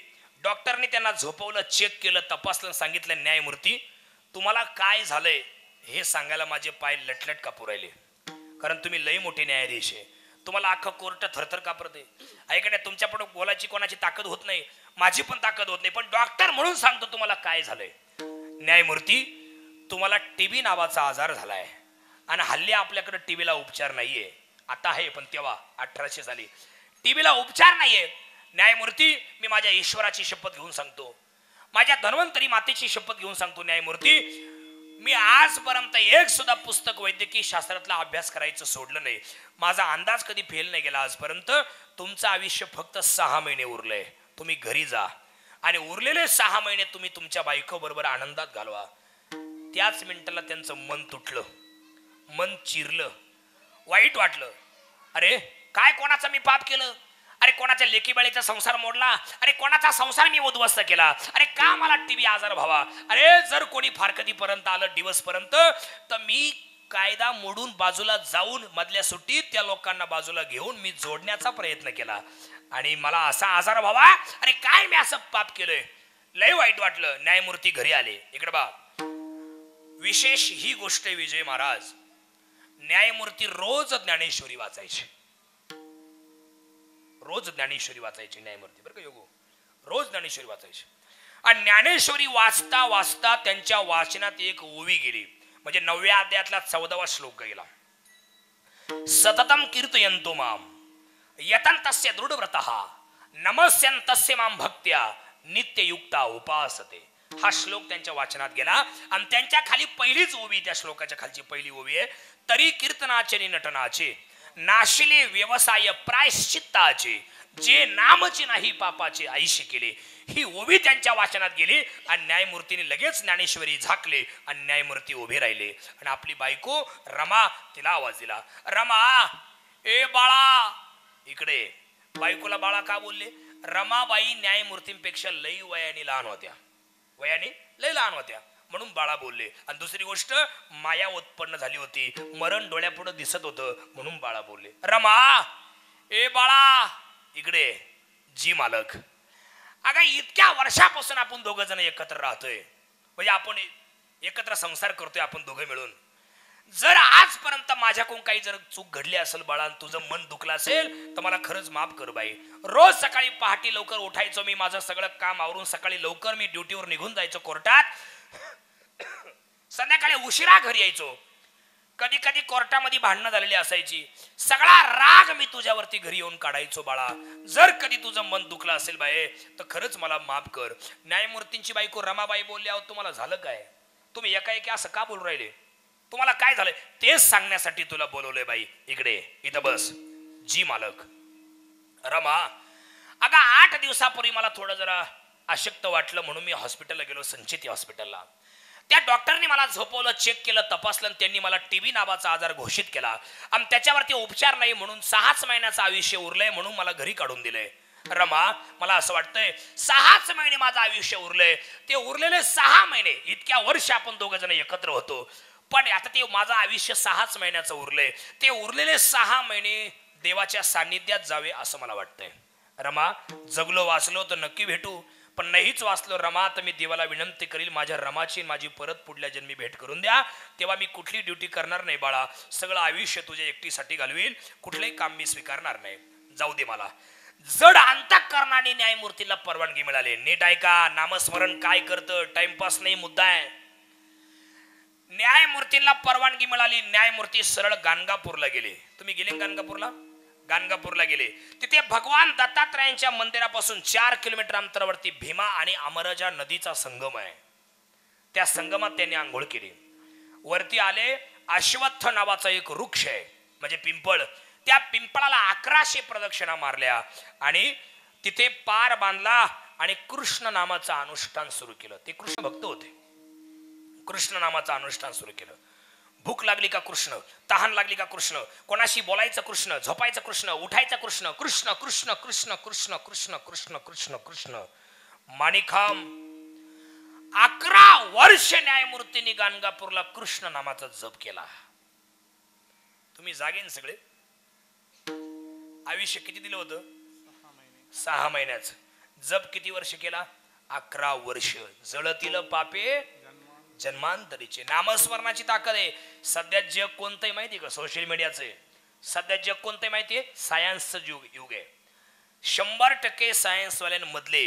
डॉक्टरने त्यांना झोपवलं, चेक केलं, तपासलं, सांगितलं तुम्हाला तुम्हाला काय झालंय हे सांगायला माझे पाय लटलट कापू राहिले, कारण तुम्ही लई मोठे न्यायाधीश आहे, तुम्हाला अख्खं कोर्ट थरथर कापरते. ऐका, तुमच्यापुढे बोलायची कोणाची ताकद होत नाही, माझी पण ताकद होत नाही, पण डॉक्टर म्हणून सांगतो तुम्हाला काय झालंय. न्यायमूर्ती, तुम्हाला टीबी नावाचा आजार झालाय आणि हल्ली आपल्याकडे टीबीला उपचार नाहीये. आता आहे पण तेव्हा 1800 साली टीबीला उपचार नाहीये. न्यायमूर्ती, मी माझ्या ईश्वराची शपथ घेऊन सांगतो, माझ्या धन्वंतरी मातेची शपथ घेऊन सांगतो न्यायमूर्ती, मी आजपर्यंत एक सुद्धा पुस्तक वैद्यकीय शास्त्रातला अभ्यास करायचं सोडलं नाही. माझा अंदाज कधी फेल नाही गेला आजपर्यंत. तुमचं आयुष्य फक्त 6 महिने उरलंय. तुम्ही घरी जा आणि उरलेले 6 महिने तुम्ही तुमच्या बायको बरोबर आनंदात घालवा. त्याच मिनिटाला त्यांचं मन तुटलं, मन चिरलं, वाईट वाटलं. अरे काय, कोणाचं मी पाप केलं? अरे कोणाच्या लेकीबाळीचा संसार मोडला? अरे कोणाचा संसार मी उद्ध्वस्त केला? अरे का मला टीबी आजार व्हावा? अरे जर कोणी फारकतीपर्यंत आलं, दिवसपर्यंत, तर मी कायदा मोडून बाजूला जाऊन मधल्या सुट्टीत त्या लोकांना बाजूला घेऊन मी जोडण्याचा प्रयत्न केला आणि मला असा आजार व्हावा? अरे काय मी असं पाप केलंय? लय वाईट वाटलं. न्यायमूर्ती घरी आले. इकडे बा, विशेष ही गोष्ट विजय महाराज, न्यायमूर्ती रोज ज्ञानेश्वरी वाचायचे, रोज ज्ञानेश्वरी वाचायची न्यायमूर्ती बरं का योगो, रोज ज्ञानेश्वरी वाचायची. आणि ज्ञानेश्वरी वाचता वाचता त्यांच्या वाचनात एक ओवी गेली, म्हणजे 9व्या अध्यायातला 14वा श्लोक गेला. सततम कीर्तयन्तो माम यतन्तस्य दृढव्रतः नमस्यन्तस्य माम भक्त्या नित्ययुक्ता उपासते. हा श्लोक त्यांच्या वाचनात गेला आणि त्यांच्या खाली पहिलीच ओवी, त्या श्लोकाच्या खालची पहिली ओवी आहे, तरी कीर्तनाचे आणि नटनाचे नाशिले व्यवसाय प्रायश्चित्ताचे, जे नामचे नाही पापाचे आईशी केले. ही ओवी त्यांच्या वाचनात गेली आणि न्यायमूर्तीने लगेच ज्ञानेश्वरी झाकले आणि न्यायमूर्ती उभे राहिले आणि आपली बायको रमा, तिला आवाज दिला, रमा ए बाळा इकडे. बायकोला बाळा का बोलले? रमाबाई न्यायमूर्तींपेक्षा लई वयाने लहान होत्या, वयाने लई लहान होत्या म्हणून बाळा बोलले. आणि दुसरी गोष्ट, माया उत्पन्न झाली होती, मरण डोळ्यापुढे दिसत होतं म्हणून बाळा बोलले. रमा ए बाळा इकडे. जी मालक. अगं इतक्या वर्षापासून आपण दोघं जण एकत्र राहतोय, म्हणजे आपण एकत्र संसार करतोय आपण दोघं मिळून. जर आजपर्यंत माझ्याकडून काही जर चूक घडली असेल बाळा, तुझं मन दुखलं असेल तर मला खरंच माफ कर बाई. रोज सकाळी पहाटे लवकर उठायचो मी, माझं सगळं काम आवरून सकाळी लवकर मी ड्युटीवर निघून जायचो कोर्टात, संध्याकाळी उशिरा घरी यायचो. कधी कधी कोर्टामध्ये भांडणं झालेली असायची. सगळा राग मी तुझ्यावरती घरी येऊन काढायचो बाळा. जर कधी तुझं मन दुखलं असेल बाई तर खरंच मला माफ कर. न्यायमूर्तींची बायको रमाबाई बोलली, अहो तुम्हाला झालं काय, तुम्ही एकाएकी असं का बोलू राहिले, तुम्हाला काय झालंय तेच सांगण्यासाठी तुला बोलवलंय बाई. इकडे इथं बस. जी मालक. रमा, अगं 8 दिवसापूर्वी मला थोडं जरा अशक्त वाटलं म्हणून मी हॉस्पिटलला गेलो, संचिती हॉस्पिटलला. त्या डॉक्टरने मला झोपवलं, चेक केलं, तपासलं आणि त्यांनी मला टीबी नावाचा आजार घोषित केला आणि त्याच्यावरती उपचार नाही म्हणून 6च महिन्याचं आयुष्य उरलंय म्हणून मला घरी काढून दिलंय. रमा, मला असं वाटतंय 6च महिने माझं आयुष्य उरलंय, ते उरलेले 6 महिने इतक्या वर्ष आपण दोघं जण एकत्र होतो, पण आता ते माझं आयुष्य 6च महिन्याचं उरलंय, ते उरलेले 6 महिने देवाच्या सान्निध्यात जावे असं मला वाटतंय. रमा, जगलो वाचलो तर नक्की भेटू, पण नाहीच वाचलो रमा तर मी देवाला विनंती करील माझ्या रमाची माझी परत पुढल्या जन्मी भेट करून द्या. तेव्हा मी कुठली ड्युटी करणार नाही बाळा, सगळं आयुष्य तुझ्या एकटीसाठी घालवील, कुठलंही काम मी स्वीकारणार नाही. जाऊ दे मला. जड अंतःकरणाने न्यायमूर्तीला परवानगी मिळाली. नीट ऐका, नामस्मरण काय करतं, टाइमपास नाही, मुद्दा आहे. न्यायमूर्तीला परवानगी मिळाली. न्यायमूर्ती सरळ गाणगापूरला गेले. तुम्ही गेले गाणगापूरला? गाणगापूरला गेले. तिथे भगवान दत्तात्रयांच्या मंदिरापासून 4 किलोमीटर अंतरावरती भीमा आणि अमराजा नदीचा संगम आहे. त्या संगमात त्यांनी आंघोळ केली. वरती आले. अश्वत्थ नावाचा एक वृक्ष आहे म्हणजे पिंपळ, त्या पिंपळाला 1100 प्रदक्षिणा मारल्या आणि तिथे पार बांधला आणि कृष्ण नामाचं अनुष्ठान सुरू केलं. ते कृष्ण भक्त होते. कृष्ण नामाचं अनुष्ठान सुरू केलं. भूक लागली का कृष्ण, तहान लागली का कृष्ण, कोणाशी बोलायचं कृष्ण, झोपायचं कृष्ण, उठायचं कृष्ण, कृष्ण कृष्ण कृष्ण कृष्ण कृष्ण कृष्ण कृष्ण कृष्ण. माणिखाम 11 वर्ष न्यायमूर्तींनी गाणगापूरला कृष्ण नामाचा जप केला. तुम्ही जागेन सगळे. आयुष्य किती दिलं होतं? 6 महिन्याचं. जप किती वर्ष केला? 11 वर्ष. जळतील पापे जन्मांतरीचे. नामस्मरणाची ताकद आहे. सध्या जग कोणतंही माहिती का? सोशल मीडियाचं आहे. सध्या जग कोणतंही माहितीये? सायन्सचं युग आहे. 100% सायन्सवाल्यांमधले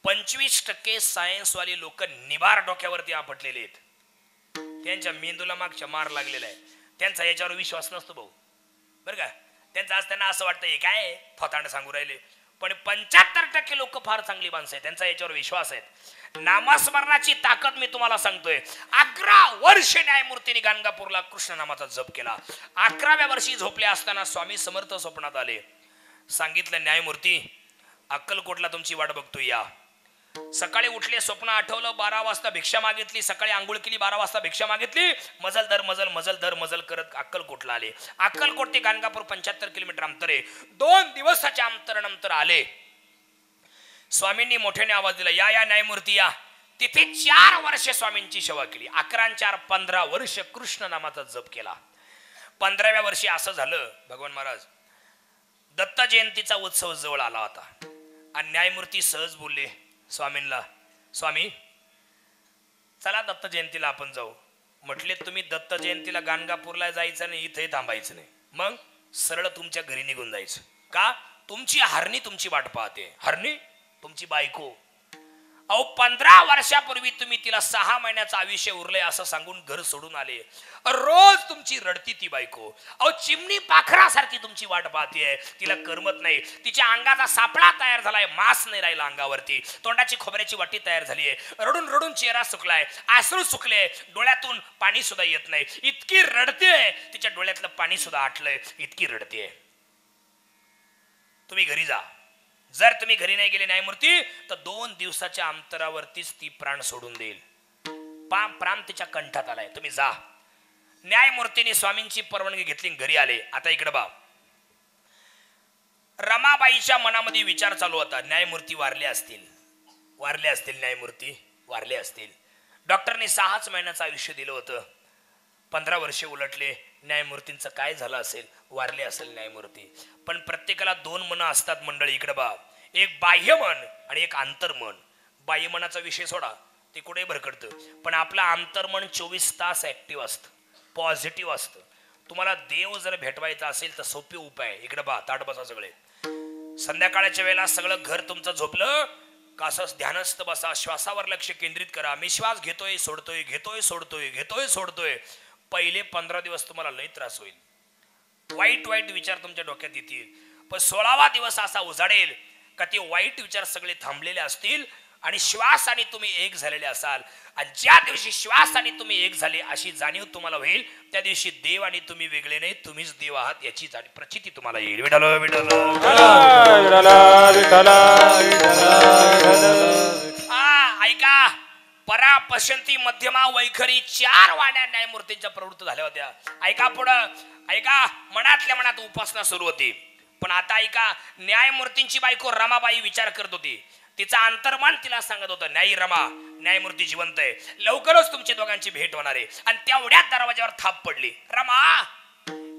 25% सायन्सवाले लोक निबार डोक्यावरती आपटलेले आहेत. त्यांच्या मेंदूला मागच्या मार लागलेला आहे. त्यांचा याच्यावर विश्वास नसतो भाऊ, बरं का? त्यांचं आज त्यांना असं वाटतं हे काय थोतांड सांगू राहिले, पण 75% लोक फार चांगली माणसं आहेत, त्यांचा याच्यावर विश्वास आहे. नामस्मरणाची ताकद मी तुम्हाला सांगतोय. 11 वर्ष न्यायमूर्तीने गाणगापूरला कृष्ण नामाचा जप केला. 11व्या वर्षी झोपले असताना स्वामी समर्थ स्वप्नात आले. सांगितलं, न्यायमूर्ती अक्कलकोटला तुमची वाट बघतोय या. सकाळी उठले, स्वप्न आठवलं, 12 वाजता भिक्षा मागितली, सकाळी आंघोळ केली, 12 वाजता भिक्षा मागितली, मजल दर मजल मजल दर मजल करत अक्कलकोटला आले. अक्कलकोट ते गाणगापूर 75 किलोमीटर अंतर आहे. 2 दिवसाच्या अंतरानंतर आले. स्वामींनी मोठ्याने आवाज दिला, या या न्यायमूर्ती या. तिथे 4 वर्ष स्वामींची सेवा केली. 11 आणि 4 15 वर्ष कृष्ण नामाचा जप केला. 15व्या वर्षी असं झालं, भगवान महाराज दत्त जयंतीचा उत्सव जवळ आला होता आणि न्यायमूर्ती सहज बोलले स्वामींना, स्वामी चला दत्त जयंतीला आपण जाऊ. म्हटले, तुम्ही दत्त जयंतीला गाणगापूरला जायचं नाही, इथे थांबायचं नाही, मग सरळ तुमच्या घरी निघून जायचं. का? तुमची हरणी तुमची वाट पाहते. हरणी तुमची बायको. अहो 15 वर्षापूर्वी तुम्ही तिला 6 महिन्याचं आयुष्य उरलंय असं सांगून घर सोडून आले. रोज तुमची रडती ती बायको. अहो चिमणी पाखरासारखी तुमची वाट पाहतीये, तिला करमत नाही. तिच्या अंगाचा सापळा तयार झालाय, मांस नाही राहिला अंगावरती, तोंडाची खोबऱ्याची वाटी तयार झालीये, रडून रडून चेहरा सुकलाय, आसरू सुकले, डोळ्यातून पाणी सुद्धा येत नाही, इतकी रडते, तिच्या डोळ्यातलं पाणी सुद्धा आटलंय, इतकी रडते. तुम्ही घरी जा. जर तुम्ही घरी नाही गेले न्यायमूर्ती तर 2 दिवसाच्या अंतरावरतीच ती प्राण सोडून देईल. प्राण तिच्या कंठात आलाय, तुम्ही जा. न्यायमूर्तीने स्वामींची परवानगी घेतली, घरी आले. आता इकडे बा. रमाबाईच्या मनामध्ये विचार चालू होता, न्यायमूर्ती वारले असतील, वारले असतील, न्यायमूर्ती वारले असतील. डॉक्टरने 6च महिन्याचं आयुष्य दिलं होतं. 15 वर्ष उलटले. न्यायमूर्तींचं काय झालं असेल? वारले असेल न्यायमूर्ती. पण प्रत्येकाला 2 मन असतात मंडळी. इकडे बा. एक बाह्य मन आणि एक आंतरमन. बाह्य मनाचा विषय सोडा, ते कुठे भरकडतं, पण आपलं आंतरमन 24 तास ऍक्टिव्ह असतं, पॉझिटिव्ह असतं. तुम्हाला देव जर भेटवायचा असेल तर सोपे उपाय. इकडे बा, ताट बसा सगळे. संध्याकाळच्या वेळेला सगळं घर तुमचं झोपलं का असं ध्यानस्थ बसा, श्वासावर लक्ष केंद्रित करा. मी श्वास घेतोय सोडतोय, घेतोय सोडतोय, घेतोय सोडतोय. पहिले 15 दिवस तुम्हाला लय त्रास होईल, वाईट वाईट विचार तुमच्या डोक्यात येतील, पण 16वा दिवस असा उजाडेल का ते वाईट विचार सगळे थांबलेले असतील आणि श्वासाने तुम्ही एक झालेले असाल. आणि ज्या दिवशी श्वासाने तुम्ही एक झाले अशी जाणीव तुम्हाला होईल, त्या दिवशी देव आणि तुम्ही वेगळे नाही, तुम्हीच देव आहात याची प्रचिती तुम्हाला येईल. विठ्ठल विठ्ठल ऐका, परा पश्यंती मध्यमा वैखरी 4 वाण्या न्यायमूर्तींच्या प्रवृत्त झाल्या होत्या. ऐका पुढं, ऐका, मनातल्या मनात उपासना सुरू होती. पण आता ऐका, न्यायमूर्तींची बायको रमाबाई विचार करत होती. तिचा अंतर्मन तिला सांगत होतं, न्यायी रमा, न्यायमूर्ती जिवंत आहे, लवकरच तुमची दोघांची भेट होणार आहे. आणि तेवढ्याच दरवाजावर थाप पडली. रमा,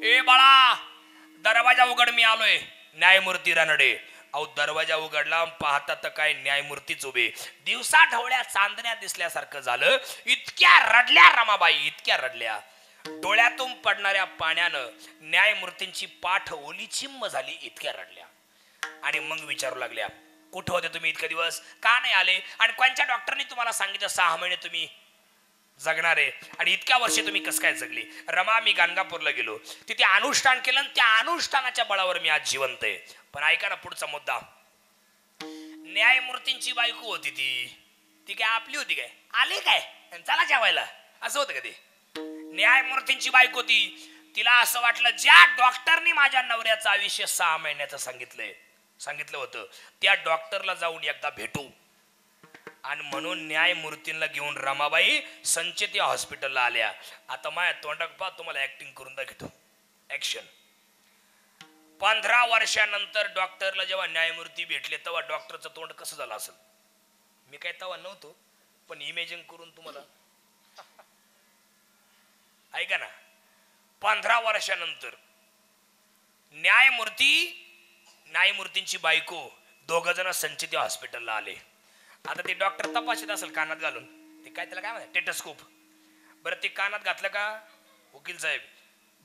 ए बाळा, दरवाजा उघड, मी आलोय. न्यायमूर्ती रानडे. अहो, दरवाजा उघडला, पाहता तर काय न्यायमूर्तीच उभे. दिवसा ढवळ्या चांदण्या दिसल्यासारखं झालं. इतक्या रडल्या रमाबाई, इतक्या रडल्या. डोळ्यातून पडणाऱ्या पाण्यानं न्यायमूर्तींची पाठ ओलीचिंब झाली, इतक्या रडल्या. आणि मग विचारू लागल्या, कुठं होते तुम्ही इतके दिवस, का नाही आले, आणि कोणत्या डॉक्टरने तुम्हाला सांगितलं 6 महिने तुम्ही जगणार आहे, आणि इतक्या वर्षे तुम्ही कसं काय जगली. रमा, मी गाणगापूरला गेलो, तिथे अनुष्ठान केलं, आणि त्या अनुष्ठानाच्या बळावर मी आज जिवंत आहे. पण ऐका ना पुढचा मुद्दा, न्यायमूर्तींची बायको होती ती काय आपली होती काय, आले काय चला जेवायला, असं होतं का ते. न्यायमूर्तींची बायको तिला असं वाटलं, ज्या डॉक्टरनी माझ्या नवऱ्याचं आयुष्य 6 महिन्याचं सांगितलं होतं, त्या डॉक्टरला जाऊन एकदा भेटू. आणि म्हणून न्यायमूर्तींना घेऊन रमाबाई संचेती हॉस्पिटलला आल्या. आता माझ्या तोंडात पहा, तुम्हाला ऍक्टिंग करून दाखवतो. ऍक्शन. 15 वर्षानंतर डॉक्टरला जेव्हा न्यायमूर्ती भेटले, तेव्हा डॉक्टरचं तोंड कसं झालं असेल. मी काय तेव्हा नव्हतो, पण इमेजिन करून तुम्हाला ऐका ना. 15 वर्षानंतर न्यायमूर्तींची बायको, 2 जण संचेती हॉस्पिटलला आले. आता ते डॉक्टर तपासत असेल कानात घालून, ते काय त्याला काय म्हणतात, टेटस्कोप. बरं, ते कानात घातलं का वकील साहेब,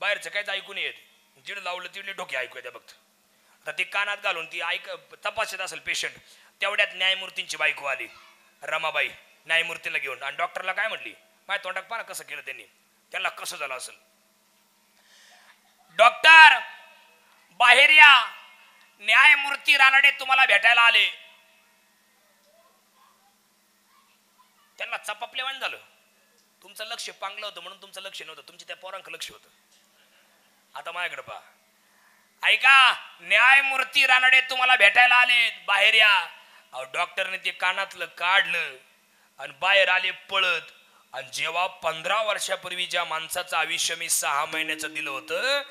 बाहेरचं काहीच ऐकून येत, जिड लावलं तिडले डोके ऐकू येते बघत. आता ते कानात घालून ती तपासत असेल पेशंट. तेवढ्यात न्यायमूर्तींची बायको आली, रमाबाई, न्यायमूर्तीला घेऊन. आणि डॉक्टरला काय म्हटली, माझ्या तोंडात पाहा कसं केलं त्यांनी, त्याला कसं झालं असेल. डॉक्टर बाहेर या, न्यायमूर्ती रानडे तुम्हाला भेटायला आले. त्यांना चपापलेवाण झालं. तुमचं लक्ष पांगलं होतं म्हणून तुमचं लक्ष नव्हतं, तुमच्या त्या पोरांक लक्ष होतं. आता माझ्याकडे पहा, ऐका, न्यायमूर्ती रानडे तुम्हाला भेटायला आले, बाहेर या. अहो, डॉक्टरने ते कानातलं काढलं आणि बाहेर आले पळत. आणि जेव्हा 15 वर्षापूर्वी ज्या माणसाचं आयुष्य मी 6 महिन्याचं दिलं होतं,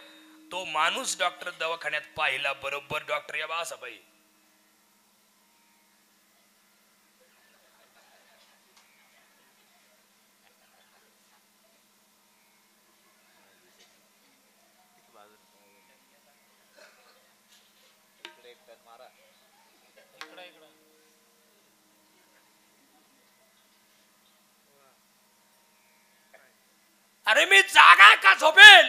तो माणूस डॉक्टर दवाखान्यात पाहिला. बरोबर डॉक्टर या बा बाई, अरे मी जागा का झोपेल,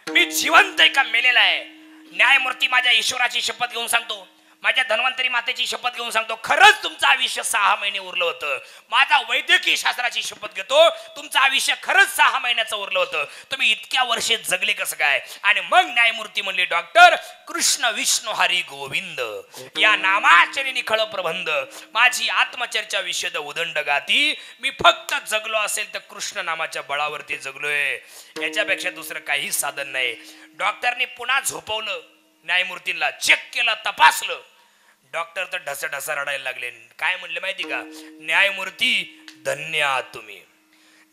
मी जिवंत आहे का मेलेला आहे. न्यायमूर्ती माझ्या ईश्वराची शपथ घेऊन सांगतो, माझ्या धन्वंतरी मातेची शपथ घेऊन सांगतो, खरंच तुमचं आयुष्य 6 महिने उरलं होतं. माझा वैद्यकीय शास्त्राची शपथ घेतो, तुमचं आयुष्य खरंच 6 महिन्याचं उरलं होतं. तुम्ही इतक्या वर्षे जगले कसं काय. आणि मग न्यायमूर्ती म्हणले, डॉक्टर, कृष्ण विष्णू हरी गोविंद या नामाचे निखळ प्रबंध, माझी आत्मचर्चा विशद उदंड गाती. मी फक्त जगलो असेल तर कृष्ण नामाच्या बळावरती जगलोय, याच्यापेक्षा दुसरं काही साधन नाही. डॉक्टरने पुन्हा झोपवलं, न्यायमूर्तींना चेक केलं, तपासलं. डॉक्टर तर ढसा रडायला लागले. काय म्हणले माहिती का, न्यायमूर्ती धन्य आहात तुम्ही.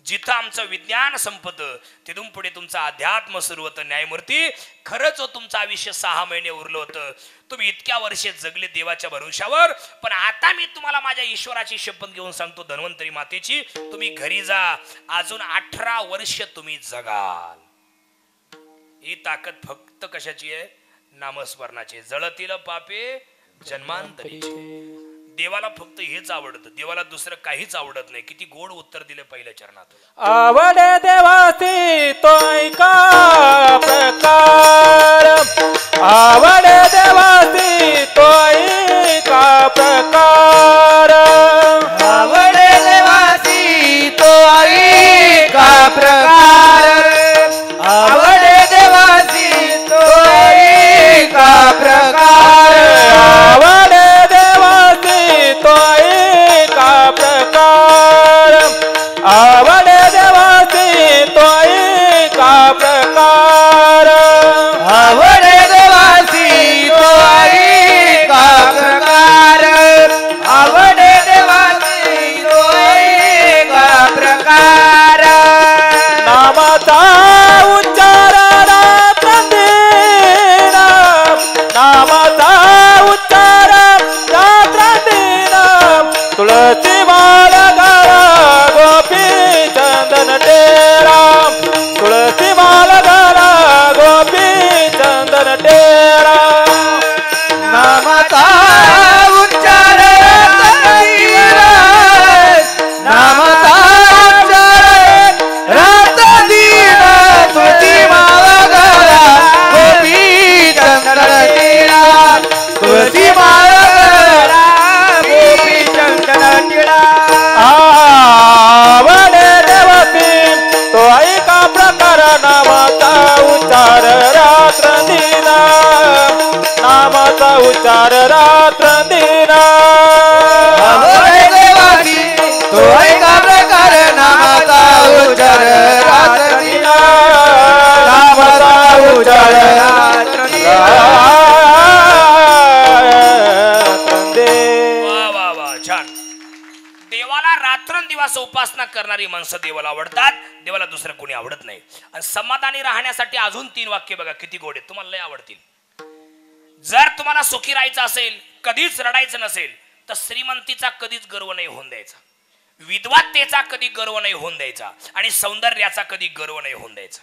जिथं आमचं विज्ञान संपतं तिथून पुढे तुमचं अध्यात्म सुरू होतं. न्यायमूर्ती, खरंच तुमचं आयुष्य 6 महिने उरलं होतं. तुम्ही इतक्या वर्षे जगले देवाच्या भरोशावर. पण आता मी तुम्हाला माझ्या ईश्वराची शपथ घेऊन सांगतो, धन्वंतरी मातेची, तुम्ही घरी जा, अजून 18 वर्ष तुम्ही जगाल. ही ताकद फक्त कशाची आहे, नामस्मरणाची. जळतील पापे जन्मांतरीचे. देवाला फक्त हेच आवडतं, देवाला दुसरं काहीच आवडत नाही. किती गोड उत्तर दिले पहिल्या चरणात. आवडे देवासी तो ऐका प्रकार, आवडे देवासी तो ऐका प्रकार, आवडे देवासी तो ऐका प्रकार, हरे देवाची तो ऐका प्रकार नामाचा उच्चार रात्रीला नामाचा उच्चार रात्रीला वा वा वा छान. देवाला रात्रंदिवस उपासना करणारी माणसं देवाला आवडतात. देवाला दुसरं कोणी आवडत नाही. आणि समाधानी राहण्यासाठी अजून 3 वाक्य बघा किती गोड आहेत, तुम्हाला लय आवडतील. जर तुम्हाला सुखी राहायचं असेल, कधीच रडायचं नसेल, तर श्रीमंतीचा कधीच गर्व नाही होऊन द्यायचा, विद्वत्तेचा कधी गर्व नाही होऊन द्यायचा, आणि सौंदर्याचा कधी गर्व नाही होऊन द्यायचा.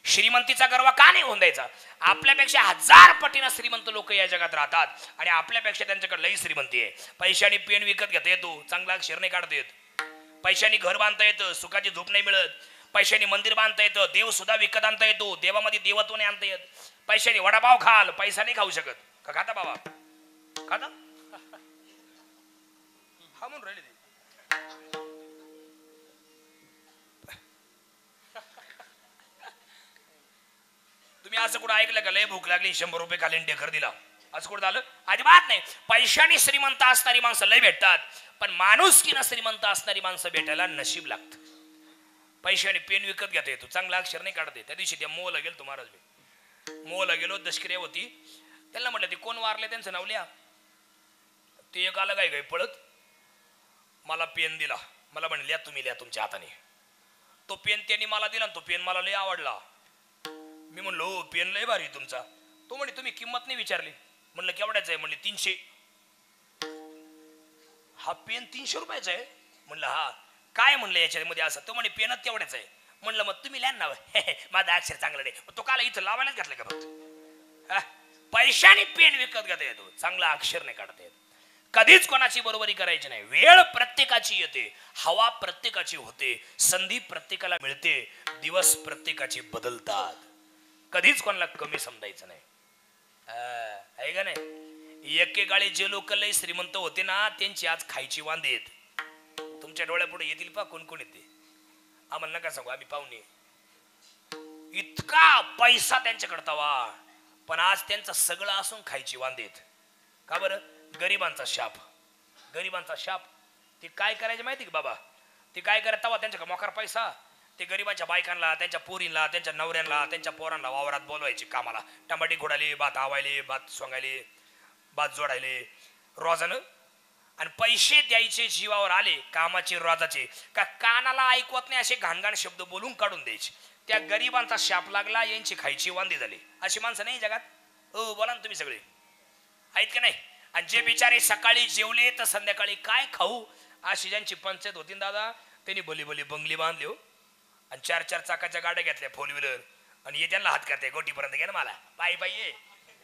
श्रीमंतीचा गर्व का नाही होऊन द्यायचा? आपल्यापेक्षा 1000 पटीनं श्रीमंत लोक या जगात राहतात आणि आपल्यापेक्षा त्यांच्याकडे लई श्रीमंती आहे. पैशाने पेन विकत घेता येतो, चांगला अक्षर नाही काढता येत. पैशाने घर बांधता येतं, सुखाची झोप नाही मिळत. पैशाने मंदिर बांधता येतं, देव सुद्धा विकत आणता येतो, देवामध्ये देवत्व नाही आणता येत. पैशाने वडापाव खाल, पैसा नाही खाऊ शकत. का खाता बाबा? खाता हा म्हणून राहिले ते. तुम्ही असं कुठं ऐकलं का लय भूक लागली 100 रुपये खाली ढेकर दिला, असं कुठं झालं? अजिबात नाही. पैशाने श्रीमंत असणारी माणसं लय भेटतात, पण माणुसकीनं श्रीमंत असणारी माणसं भेटायला नशीब लागतं. पैशाने पेन विकत घेता येतो, चांगला अक्षर नाही काढते. त्या दिवशी त्या मोहला गेलो तो महाराज, मी मोहला गेलो, दशक्रिया होती. त्यांना म्हटलं ते कोण वारले त्यांचं नाव लिहा. ते एक आलं काय पळत मला पेन दिला, मला म्हणले लिहा तुम्ही, लिहा तुमच्या हाताने. तो पेन त्यांनी मला दिला, तो पेन मला लय आवडला. मी म्हणलो हो पेन लय भारी तुमचा. तो म्हणे तुम्ही किंमत नाही विचारली. म्हणलं केवढ्याचं आहे? म्हणले 300. हा पेन 300 रुपयाचा आहे? म्हणलं हा. काय म्हणलं याच्यामध्ये असं? तो म्हणे पेनच तेवढ्याच आहे. म्हणलं मग तुम्ही लिहा ना. माझं अक्षर चांगलं नाही. तो काला इथं लावायलाच घातलं का फक्त? पैशाने पेन विकत घेता येतो, चांगला अक्षर नाही काढता येत. कधीच कोणाची बरोबरी करायची नाही. वेळ प्रत्येकाची येते, हवा प्रत्येकाची होते, संधी प्रत्येकाला मिळते, दिवस प्रत्येकाचे बदलतात. कधीच कोणाला कमी समजायचं नाही. आहे का नाही? एकेकाळी जे लोक लय श्रीमंत होते ना, त्यांची आज खायची वांदे आहेत. तुमच्या डोळ्यापुढे येतील पा कोण कोण येते, आम्हाला नका सांगू, आम्ही पाहुणे. इतका पैसा त्यांच्याकडे तवा, पण आज त्यांचं सगळं असून खायची वांदेत. का बरं? गरिबांचा शाप. गरिबांचा शाप. ते काय करायचे माहिती का बाबा? ते काय करत तवा त्यांच्याकडे मोकार पैसा. ते गरिबांच्या बायकांना, त्यांच्या पोरींना, त्यांच्या नवऱ्यांना, त्यांच्या पोरांना वावरात बोलवायचे कामाला. टमाटे घोडाले, भात आवायले, भात सोंगायले, भात जोडायले रोजानं. आणि पैसे द्यायचे जीवावर आले कामाचे रोजाचे का कानाला ऐकवत नाही असे घाणघाण शब्द बोलून काढून द्यायचे. त्या गरिबांचा शाप लागला, यांची खायची वांदे झाली. अशी माणसं नाही जगात? हो बोला ना तुम्ही सगळे, आहेत का नाही? आणि जे बिचारे सकाळी जेवले तर संध्याकाळी काय खाऊ अशी ज्यांची पंचायत होती दादा, त्यांनी भली भली बंगली बांधली हो. आणि 4-4 चाकाच्या गाड्या घेतल्या 4 व्हीलर. आणि ये त्यांना हात करते गोटीपर्यंत घे ना मला, पायी पायी ये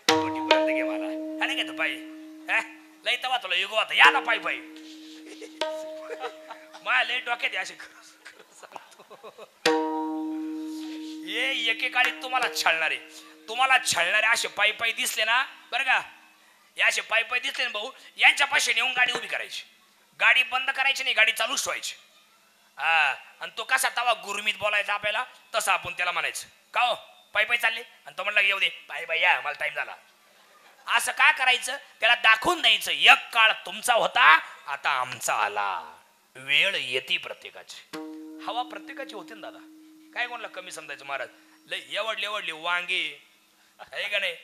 गोटीपर्यंत घे मला. हा नाही घेतो पायी, लय तवा तुला युगो आता या ना पायी पायी. माया लय डोक्यात असे ये एकेकाळी तुम्हाला छळणारे असे पायी पायी दिसले ना बरं का, या असे पायी पायी दिसले ना भाऊ, यांच्या पाशी नेऊन गाडी उभी करायची. गाडी बंद करायची नाही, गाडी चालूच ठेवायची. आणि तो कसा तवा गुरमीत बोलायचा आपल्याला, तसं आपण त्याला म्हणायचं का हो पायी पायी चालले, आणि तो म्हणला येऊ दे पायी पायी या, मला टाइम झाला. असं काय करायचं? त्याला दाखवून द्यायचं एक काळ तुमचा होता, आता आमचा आला. वेळ येते प्रत्येकाची, हवा प्रत्येकाची होते ना दादा. काय कोणाला कमी समजायचं? महाराज लय एवढली वांगे आहे का नाही,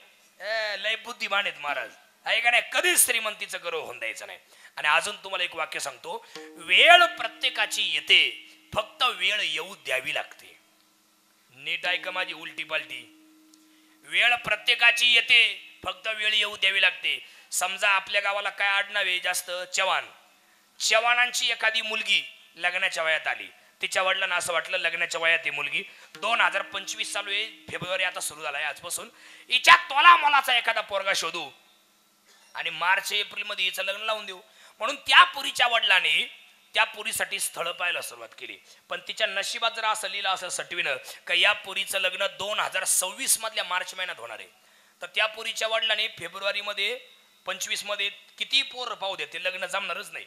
लय बुद्धिमान आहेत महाराज, आहे का नाही? कधीच श्रीमंतीचं गर्व होऊन द्यायचं नाही. आणि अजून तुम्हाला एक वाक्य सांगतो, वेळ प्रत्येकाची येते, फक्त वेळ येऊ द्यावी लागते. नीट ऐका माझी उलटी पालटी. वेळ प्रत्येकाची येते, फक्त वेळ येऊ द्यावी लागते. समजा आपल्या गावाला काय आडनाव आहे जास्त, चव्हाण. चव्हाणांची एखादी मुलगी लग्नाच्या वयात आली, तिच्या वडिलांना असं वाटलं लग्नाच्या वयात आहे मुलगी, 2025 चालू आहे, फेब्रुवारी आता सुरू झाला आहे आजपासून, हिच्या तोला मोलाचा एखादा पोरगा शोधू आणि मार्च एप्रिल मध्ये हिचं लग्न लावून देऊ. म्हणून त्या पुरीच्या वडिलांनी त्या पुरीसाठी स्थळ पाहायला सुरुवात केली. पण तिच्या नशिबात जर असं लिहिलं असं सटविनं का या पुरीचं लग्न 2026 मधल्या मार्च महिन्यात होणार आहे, तर त्या पुरीच्या वडिलांनी फेब्रुवारी मध्ये 25 मध्ये किती पोर पाहू दे, ते लग्न जमणारच नाही.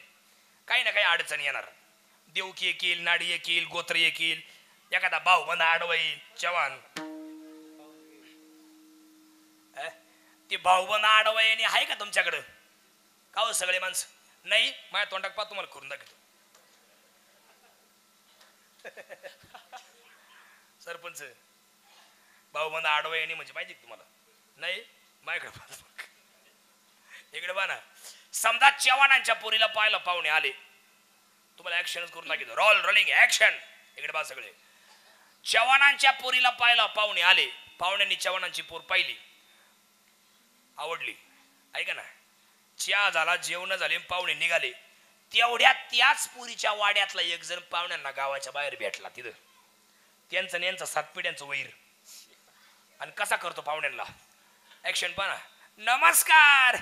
काही ना काही अडचण येणार, देवकी येईल, नाडी येईल, गोत्र येईल, एखादा भाऊबंद आडवा येईल. चव्हाण ते भाऊबंद आडवा येणे आहे का तुमच्याकडं? का हो सगळे माणसं नाही माझ्या तोंडात पा तुम्हाला करून दाखवतो सरपंच भाऊ मला आडवा येणे म्हणजे माहिती तुम्हाला नाही माझ्याकडे इकडे बा ना समजा चव्हाणांच्या पोरीला पाहायला पाहुणे आले तुम्हाला ऍक्शनच करून दाखवतो रोलिंग ऍक्शन इकडे बा सगळे चव्हाणांच्या पोरीला पाहायला पाहुणे आले पाहुण्यांनी चव्हाणांची पोर पाहिली आवडली ऐका ना चहा झाला जेवण झाले पाहुणे निघाले तेवढ्यात त्याच पोरीच्या वाड्यातला एक जण पाहुण्यांना गावाच्या बाहेर भेटला तिथं त्यांचं यांचं 7 पिढ्यांचं वैर आणि कसा करतो पाहुण्यांना ऍक्शन पहा ना नमस्कार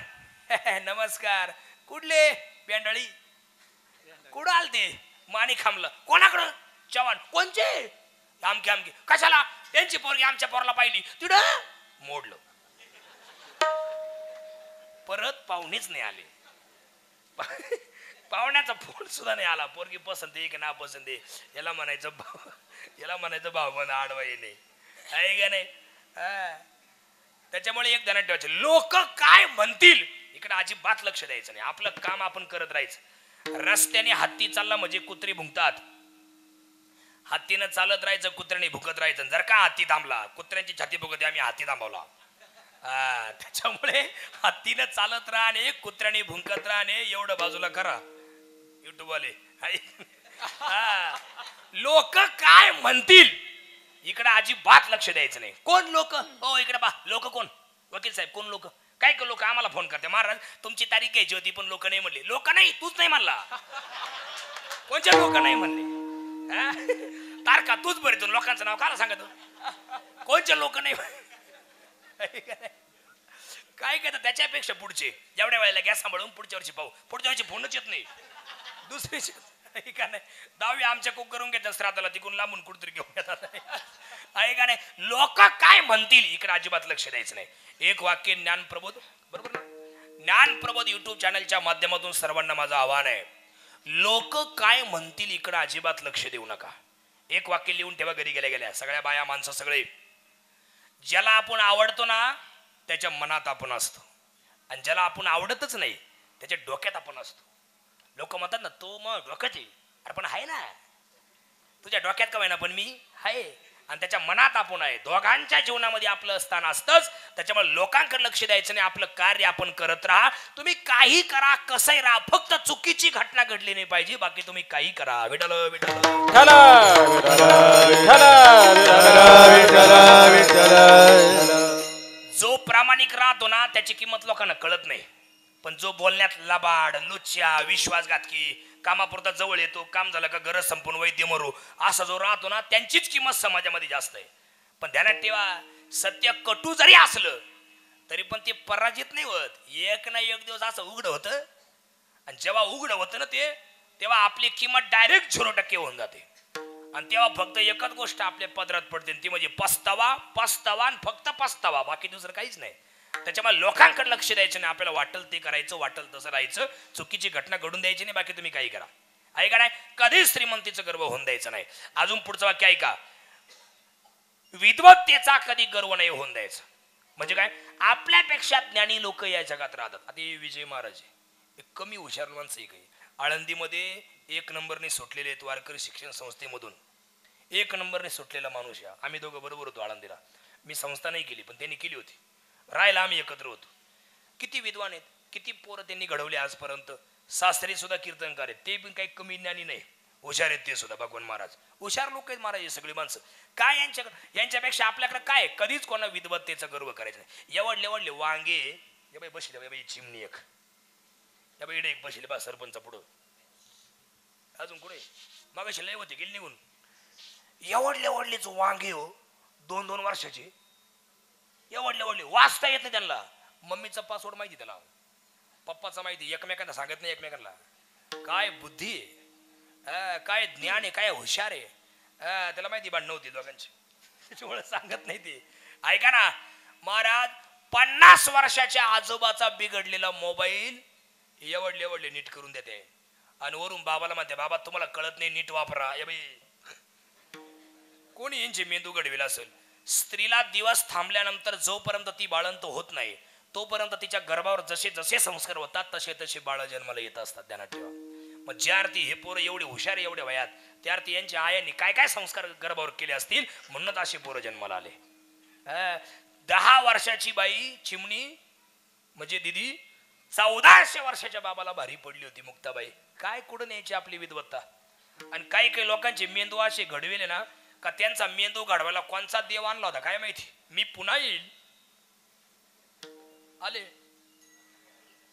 नमस्कार कुठले बेंडळी कुठं आलते माणी खांबलं कोणाकडं चव्हाण कोणचे आमके आमके कशाला त्यांची पोरगी आमच्या पोराला पाहिली तिथं मोडलं परत पाहुणेच नाही आले पाहुण्याचा फोन सुद्धा नाही आला पोरगी पसंत आहे की ना पसंत आहे याला म्हणायचं भाऊ मला आडवा येणे आहे का नाही त्याच्यामुळे एक ध्यानात ठेवायचं लोक काय म्हणतील इकडे अजिबात लक्ष द्यायचं नाही आपलं काम आपण करत राहायचं रस्त्याने हत्ती चालला म्हणजे कुत्री भुंकतात हत्तीनं चालत राहायचं कुत्र्याने भुकत राहायचं जर का हत्ती थांबला कुत्र्यांची छाती भुकते आम्ही हत्ती थांबवला त्याच्यामुळे हत्तीनं चालत राहणे कुत्र्याने भुंकत राहणे एवढं बाजूला करा युट्यूब वाले लोक काय म्हणतील इकडे अजिबात लक्ष द्यायचं नाही कोण लोक हो इकडे पा लोक कोण वकील साहेब कोण लोक काय लोक आम्हाला फोन करते महाराज तुमची तारीख घ्यायची होती पण लोक नाही म्हणले लोक नाही तूच नाही म्हणला कोणच्या लोक नाही म्हणले तारखा तूच बरी तू लोकांचं नाव काला सांगतो कोणच्या लोक नाही काय काय त्याच्यापेक्षा पुढचे जेवढ्या वेळेला गॅस सांभाळून पुढच्या वर्षी पाहू पुढच्या वर्षी फोनच येत नाही दुसरी का नाही 10वी आमच्या कोक करून घेतात श्राद्धाला तिकून लांबून कुठतरी घेऊन येतात आहे का नाही लोक काय म्हणतील इकडे अजिबात लक्ष द्यायचं नाही एक वाक्य ज्ञानप्रबोध बरोबर ज्ञानप्रबोध युट्यूब चॅनलच्या माध्यमातून सर्वांना माझं आव्हान आहे लोक काय म्हणतील इकडे अजिबात लक्ष देऊ नका एक वाक्य लिहून ठेवा घरी गेल्या गेल्या सगळ्या बाया माणसं सगळे ज्याला आपण आवडतो ना त्याच्या मनात आपण असतो आणि ज्याला आपण आवडतच नाही त्याच्या डोक्यात आपण असतो लोक म्हणतात ना तो मग डोक्यात अरे पण आहे ना तुझ्या डोक्यात का ना पण मी आहे आणि त्याच्या मनात आपण आहे दोघांच्या जीवनामध्ये आपलं स्थान असतंच त्याच्यामुळे लोकांकडे लक्ष द्यायचं नाही आपलं कार्य आपण करत राहा तुम्ही काही करा कसंही राहा फक्त चुकीची घटना घडली नाही पाहिजे बाकी तुम्ही काही करा विठ्ठल विठ्ठल जो प्रामाणिक राहतो ना त्याची किंमत लोकांना कळत नाही पण जो बोलण्यात लबाड लुच्च्या विश्वासघातकी कामापुरता जवळ येतो काम झालं का गरज संपून वैद्य मरू असा जो राहतो ना त्यांचीच किंमत समाजामध्ये जास्त आहे पण ध्यानात ठेवा सत्य कटू जरी असलं तरी पण ते पराजित नाही होत एक ना एक दिवस असं उघड होतं आणि जेव्हा उघड होतं ना ते तेव्हा आपली किंमत डायरेक्ट 0% होऊन जाते आणि तेव्हा फक्त एकच गोष्ट आपल्या पदरात पडते ती म्हणजे पस्तावा आणि फक्त पस्तावा बाकी दुसरं काहीच नाही त्याच्यामुळे लोकांकडे लक्ष द्यायचं नाही आपल्याला वाटल ते करायचं वाटल तसं राहायचं चुकीची घटना घडून द्यायची नाही बाकी तुम्ही काही करा ऐका नाही कधीच श्रीमंतीचं गर्व होऊन द्यायचं नाही अजून पुढचं वाक्य ऐका विद्वत्तेचा कधी गर्व नाही होऊन द्यायचं म्हणजे काय आपल्यापेक्षा ज्ञानी लोक या जगात राहतात आता विजय महाराज एक कमी हुशार माणसं काही आळंदीमध्ये 1 नंबरने सुटलेले आहेत वारकरी शिक्षण संस्थेमधून 1 नंबरने सुटलेला माणूस या आम्ही दोघं बरोबर होतो आळंदीला मी संस्था नाही केली पण त्यांनी केली होती राहायला आम्ही एकत्र होतो किती विद्वान आहेत किती पोरं त्यांनी घडवले आजपर्यंत शास्त्री सुद्धा कीर्तनकार आहेत ते पण काही कमी ज्ञानी नाही हुशार आहेत ते सुद्धा भगवान महाराज हुशार लोक आहेत महाराज हे सगळी माणसं काय यांच्यापेक्षा आपल्याकडे काय कधीच कोणा विद्वत्तेचा गर्व करायचा नाही एवढले वांगे या बाई बसले बाई चिमणी एक या बाई एक बसले बा सरपंच पुढं अजून कुठे मग लय होते गेली निघून एवढलेच वांगे हो 2-2 वर्षाचे एवढले वाचता येत नाही त्यांना मम्मीचा पासवर्ड माहिती त्याला पप्पाचा माहिती एकमेकांना सांगत नाही एकमेकांना काय बुद्धी आहे काय ज्ञान आहे काय हुशार आहे त्याला माहिती भांडण होती दोघांची त्याच्यामुळे सांगत नाही ते ऐका ना महाराज 50 वर्षाच्या आजोबाचा बिघडलेला मोबाईल एवढले नीट करून देते आणि वरून बाबाला म्हणते बाबा तुम्हाला कळत नाही नीट वापरा या बाई कोणी यांचे मेंदू घडविला असेल स्त्रीला दिवस थांबल्यानंतर जोपर्यंत ती बाळंत होत नाही तोपर्यंत तिच्या गर्भावर जसे जसे संस्कार होतात तसे तसे बाळ जन्माला येत असतात, ध्यानात ठेवा. मग ज्या अर्थी हे पोरं एवढे हुशार एवढ्या वयात, त्या अर्थी यांच्या आयांनी काय काय संस्कार गर्भावर केले असतील म्हणूनच असे पोरं जन्माला आले. 10 वर्षाची बाई चिमणी म्हणजे दिदी 1400 वर्षाच्या बाबाला भारी पडली होती मुक्ताबाई. काय कुठं न्यायची आपली विद्वत्ता. आणि काही काही लोकांचे मेंदू असे घडवेले ना का त्यांचा मेंदू घडवायला कोणचा देव आणला होता काय माहिती. मी पुन्हा येईल आले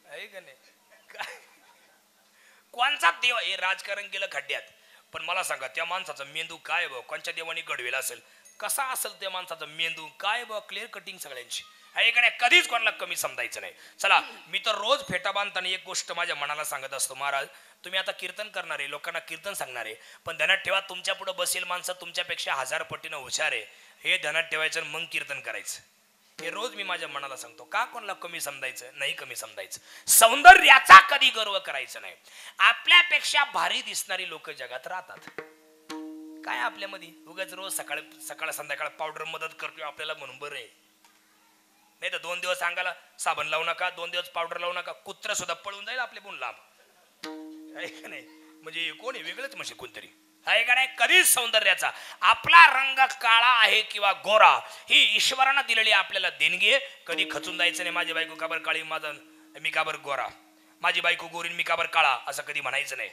आहे का नाही, कोणचा देव. हे राजकारण केलं खड्ड्यात, पण मला सांगा त्या माणसाचा मेंदू काय बघ, कोणत्या देवाने घडवेला असेल, कसा असेल त्या माणसाचा मेंदू काय बघ, क्लिअर कटिंग सगळ्यांची आहे का नाही. कधीच कोणाला कमी समजायचं नाही. चला मी तर रोज फेटा बांधताना एक गोष्ट माझ्या मनाला सांगत असतो, महाराज तुम्ही आता कीर्तन करणारे लोकांना कीर्तन सांगणारे, पण ध्यानात ठेवा तुमच्या पुढे बसेल माणसं तुमच्यापेक्षा 1000 पटीनं हुशार आहे, हे ध्यानात ठेवायचं मग कीर्तन करायचं. हे रोज मी माझ्या मनाला सांगतो. का कोणाला कमी समजायचं नाही, कमी समजायचं. सौंदर्याचा कधी गर्व करायचा नाही. आपल्यापेक्षा भारी दिसणारी लोक जगात राहतात. काय आपल्यामध्ये उगाच रोज सकाळ संध्याकाळ पावडर मदत करतोय आपल्याला म्हणून बरं आहे. नाही तर 2 दिवस अंगाला साबण लावू नका, 2 दिवस पावडर लावू नका, कुत्रा सुद्धा पळून जाईल आपले बोल लांब आहे का नाही. म्हणजे कोणी वेगळंच म्हणजे कोणतरी आहे का नाही. कधीच सौंदर्याचा आपला रंग काळा आहे किंवा गोरा ही ईश्वरानं दिलेली आपल्याला देणगी आहे. कधी खचून जायचं नाही माझी बायको काबर काळी मी काबर गोरा, माझी बायको गोरी मी काबर काळा असं कधी म्हणायचं नाही.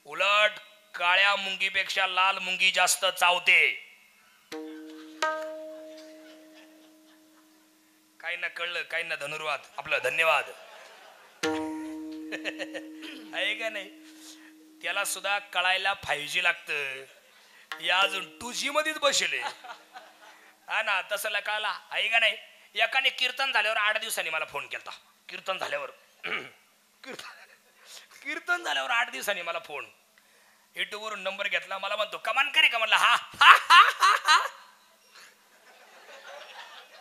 उलट काळ्या मुंगीपेक्षा लाल मुंगी जास्त चावते. काही ना कळलं काही ना धनुर्वाद आपलं धन्यवाद आहे का नाही. त्याला सुद्धा कळायला 5G लागतं. या अजून 2G मध्येच बसले हा ना. तसं कळाला आहे का नाही. एकाने कीर्तन झाल्यावर 8 दिवसांनी मला फोन केला. कीर्तन झाल्यावर 8 दिवसांनी मला फोन युट्यूब वरून नंबर घेतला. मला म्हणतो कमान करे का. म्हणलं हा हा हा हा हा.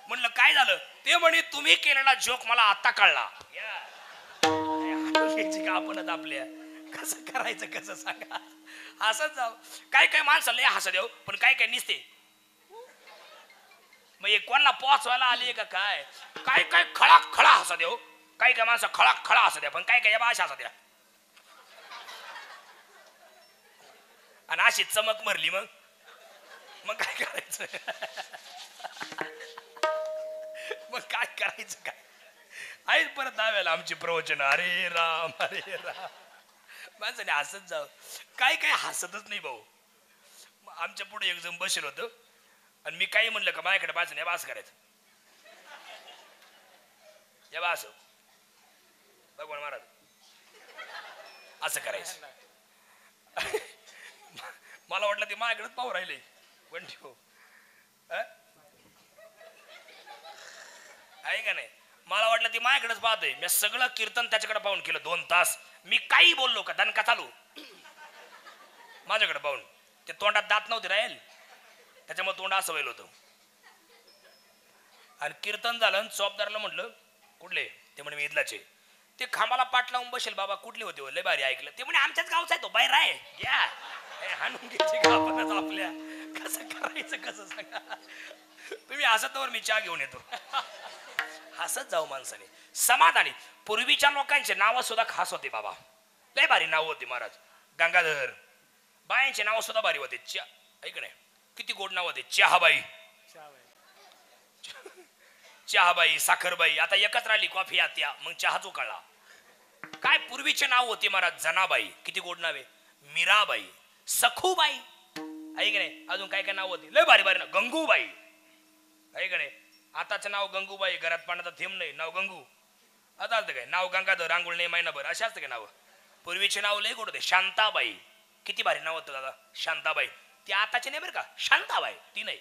म्हणलं काय झालं. ते म्हणे तुम्ही केलेला जोक मला आता कळला. आपणच आपल्या कसं करायचं कसं सांगा. हसत जाऊ. काय काय माणसाला लय हसत देऊ, पण काय काय निसते मग कोणाला पोचवायला आले का काय. काय काय खळा खळा हसत देऊ. काय काय माणसं खळा खळा हसत द्या, पण काय काय भाषा हसत द्या. आणि अशी चमक भरली मग काय करायचं. मग काय करायचं काय. आहेत परत दाव्याला आमची प्रवचन. अरे राम अरे राम. माणसाने हसत जाऊ. काय काय हसतच नाही भाऊ. आमच्या पुढे एक जण बसेल होतं आणि मी काही म्हणलं का माझ्याकडे बाजूने बास करायचं. या बास भगवान महाराज असं करायचं. मला वाटलं ते माझ्याकडेच पाहू राहिले पण ठेव आहे का नाही. मला वाटलं ती माझ्याकडेच पाहतोय. मी सगळं कीर्तन त्याच्याकडे पाहून केलं 2 तास. मी काही बोललो का दणका चालू माझ्याकडे पाहून. ते तोंडात दात नव्हते राहील त्याच्यामुळे तोंड असं व्हायला होतं. आणि कीर्तन झालं. चौपदारला म्हटलं कुठले. ते म्हणे मी इथलाचे. ते खांबाला पाठ लावून बसेल. बाबा कुठले होते लय भारी ऐकलं. ते म्हणे आमच्याच गावचा आहे तो बाहेर आहे घ्या हाणून घ्यायचे का आपणच आपल्या. कसं करायचं कसं सांगा. तुम्ही हसतवर मी चहा घेऊन येतो. हसत जाऊ माणसाने समाधानी. पूर्वीच्या लोकांचे नाव सुद्धा खास होते बाबा. लय भारी नाव होती महाराज. गंगाधर. बायांचे नाव सुद्धा भारी होते. ऐक नाही किती गोड नाव होते. चहाबाई चहाबाई साखरबाई. आता एकच राहिली कॉफी आत्या मग चहा चुकाळला. काय पूर्वीचे नाव होते महाराज. जनाबाई किती गोड नाव आहे. मीराबाई सखूबाई ऐक नाही. अजून काय काय नाव होते लय भारी भारी ना. गंगूबाई ऐक नाही. आताचं नाव गंगूबाई घरात पाण्याचा थेंब नाही नाव गंगू. आता असतं काय नाव गंगाधर आंघोळ नाही महिनाभर असे असतं काय नाव. पूर्वीचे नाव लय गोड होते. शांताबाई किती भारी नाव होतं दादा. शांताबाई. ती आताची नाही बरं का. शांताबाई ती नाही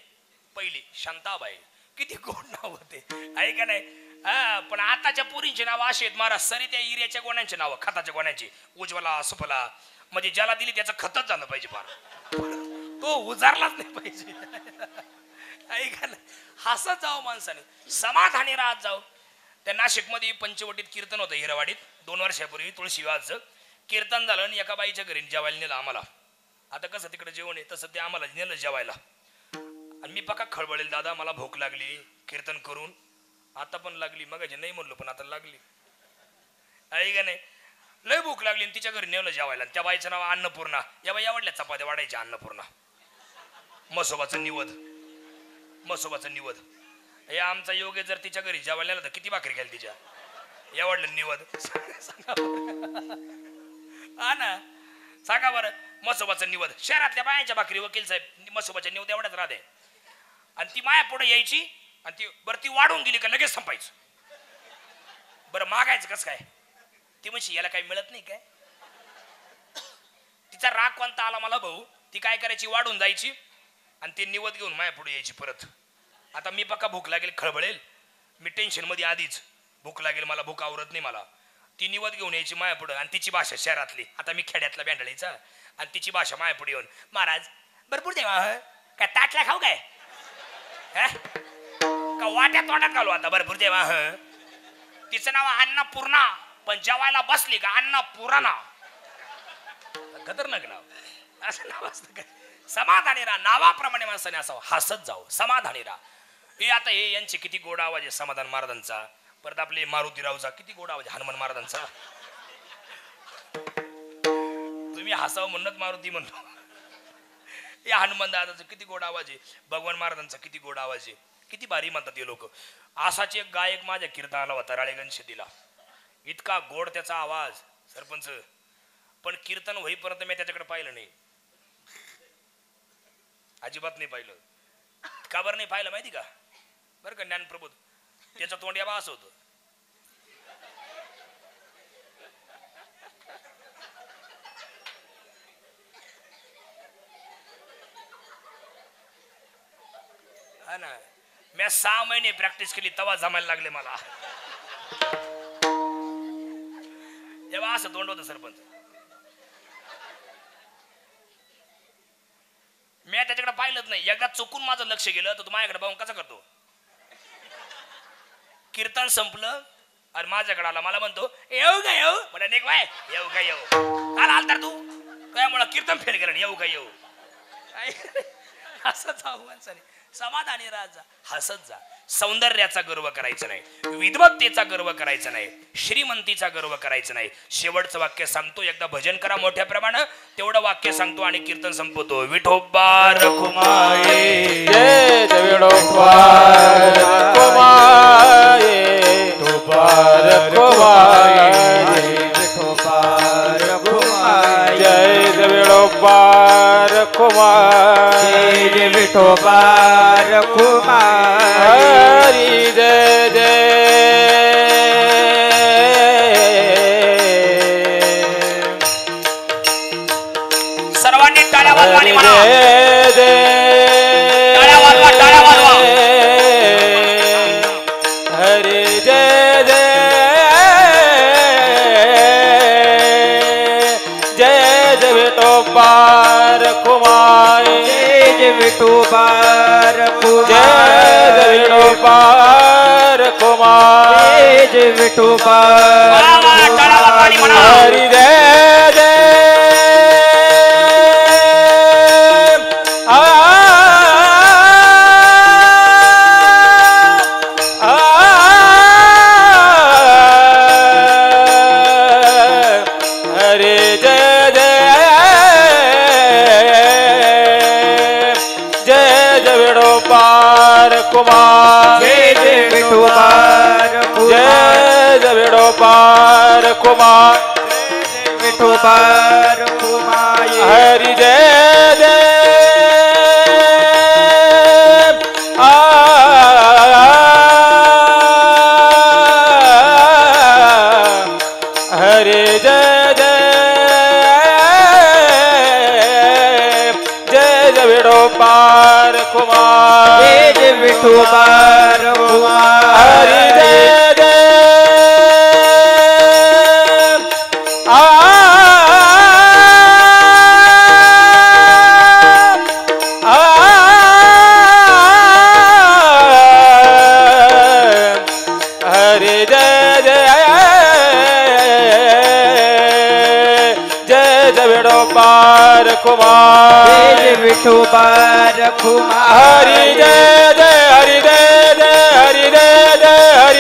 पहिली शांताबाई. किती गोड नाव होते आहे का नाही. हा पण आताच्या पोरींचे नाव असे आहेत महाराज. सरी त्या इऱ्याच्या गोण्यांचे नाव खताच्या गोण्यांची. उज्ज्वला सुफला. म्हणजे ज्याला दिली त्याचं खतच झालं पाहिजे फार. तो उजारलाच नाही पाहिजे आहे का नाही. हसत जाऊ माणसाने समाधानी राहत जाऊ. त्या नाशिकमध्ये पंचवटीत कीर्तन होतं हिरवाडीत 2 वर्षापूर्वी. तुळशीवाचं कीर्तन झालं आणि एका बाईच्या घरी जेवायला नेलं आम्हाला. आता कसं तिकडे जेवण आहे तसं ते आम्हाला नेलं जेवायला. आणि मी पक्का खळबळेल दादा मला भूक लागली कीर्तन करून. आता पण लागली, मग नाही म्हणलो पण आता लागली. आहे का नाही? लय भूक लागली आणि तिच्या घरी नेवलं जेवायला. त्या बाईचं नाव अन्नपूर्णा. या बाई आवडल्या चपात्या वाढायच्या अन्नपूर्णा. मसोबाचं निवद, मसोबाचं निवद. हे आमचा योग्य जर तिच्या घरी जेवायला नेलं तर किती भाकरी घ्याल तिच्या? एवढलं निवद. हा ना, सांगा बरं. मसोबाचं निवद. शहरातल्या बायांच्या भाकरी वकील साहेब मसोबाच्या निवद एवढ्याच राहते. आणि ती माया पुढे यायची आणि ती बरं ती वाढून गेली का लगेच संपायचं. बरं मागायचं कसं काय? ती म्हणशी याला काही मिळत नाही काय? तिचा राग कोणता आला मला भाऊ. ती काय करायची, वाढून जायची आणि ते निवद घेऊन माया पुढे यायची परत. आता मी पक्का भूक लागेल, खळबळेल, मी टेन्शन मध्ये आधीच, भूक लागेल मला, भूक आवरत नाही मला. ती निवद घेऊन यायची माया पुढे आणि तिची भाषा शहरातली. आता मी खेड्यातला बँडळीचा आणि तिची भाषा माया पुढे येऊन, महाराज भरपूर देवा काय ताटला खाऊ काय का वाट्यात तोंडात घालू आता भरपूर देवा. तिचं नाव अन्नपूर्णा, पण जेवायला बसली का अन्नपूर्णा. खतरनाक नाव. असं नाव असतं काय? समाधानी राहा, नावाप्रमाणे माणसाने असावं, हसत जाऊ, समाधानी राहा. हे आता हे यांचे किती गोड आवाज आहे समाधान महाराजांचा. परत आपले मारुतीरावचा किती गोड आवाज, हनुमान महाराजांचा. तुम्ही हसावं म्हणत मारुती म्हणतो. या हनुमान दादाचा किती गोड आवाज आहे, भगवान महाराजांचा किती गोड आवाज आहे, किती भारी म्हणतात हे लोक. असाच एक गायक माझ्या कीर्तनाला होता राळेगण शेतीला. इतका गोड त्याचा आवाज सरपंच, पण कीर्तन होईपर्यंत मी त्याच्याकडे पाहिलं नाही, अजिबात नाही पाहिलं. का बरं नाही पाहिलं माहिती का? बरं का ज्ञानप्रबोध, त्याचं तोंड या असं होतं. हा ना, मी 6 महिने प्रॅक्टिस केली तेव्हा जमायला लागले मला. तेव्हा असं तोंड होतं सरपंच. मी त्याच्याकडे पाहिलंच नाही. एकदा चुकून माझं लक्ष गेलं तर तू माझ्याकडे पाहून कसा करतो. कीर्तन संपलं आणि माझ्याकडे आला, मला म्हणतो येऊ का येऊ. मला नाही काय येऊ का येऊ. काल आल तर तू काय मला कीर्तन फेल केलं, येऊ का येऊ. असं जाऊ माणसाने, समाधानी राजा, हसत जा. सौंदर्याचा गर्व करायचा नाही, विद्वत्तेचा गर्व करायचा नाही, श्रीमंतीचा गर्व करायचा नाही. शेवटचं वाक्य सांगतो, एकदा भजन करा मोठ्या प्रमाणात, तेवढं वाक्य सांगतो आणि कीर्तन संपवतो. विठोबा रखुमाई जय विठोबा रखुमाई, विठोबा रखुमाई, विठोबा रखुमाई, जय विठोबा रखुमाई, जय विठोबा रखुमाई, हरी जय जय. सर्वांनी टाळ्या वाजवा आणि म्हणा जय जय. टाळ्या वाजवा, टाळ्या वाजवा. हरी जय जय. जय जय विठोबा रखुमाई, जय विठोबा रखुमाई, जय विठोबा रखुमाई, जय विठोबा रखुमाई, हरी जय जय. जय जय विठोबा रखुमाई, जय जय विठोबा रखुमाई, जय विठोबा रखुमाई, हरी जय जय. हरे जय जय. जय जय विठोबा रखुमाई, जय जय विठोबा रखुमाई, हरी जय जय. हरे जय जय. जय जय विठोबा रखुमाई, जय विठोबा रखुमाई, हरी जय जय. हरी जय जय. हरी जय जय.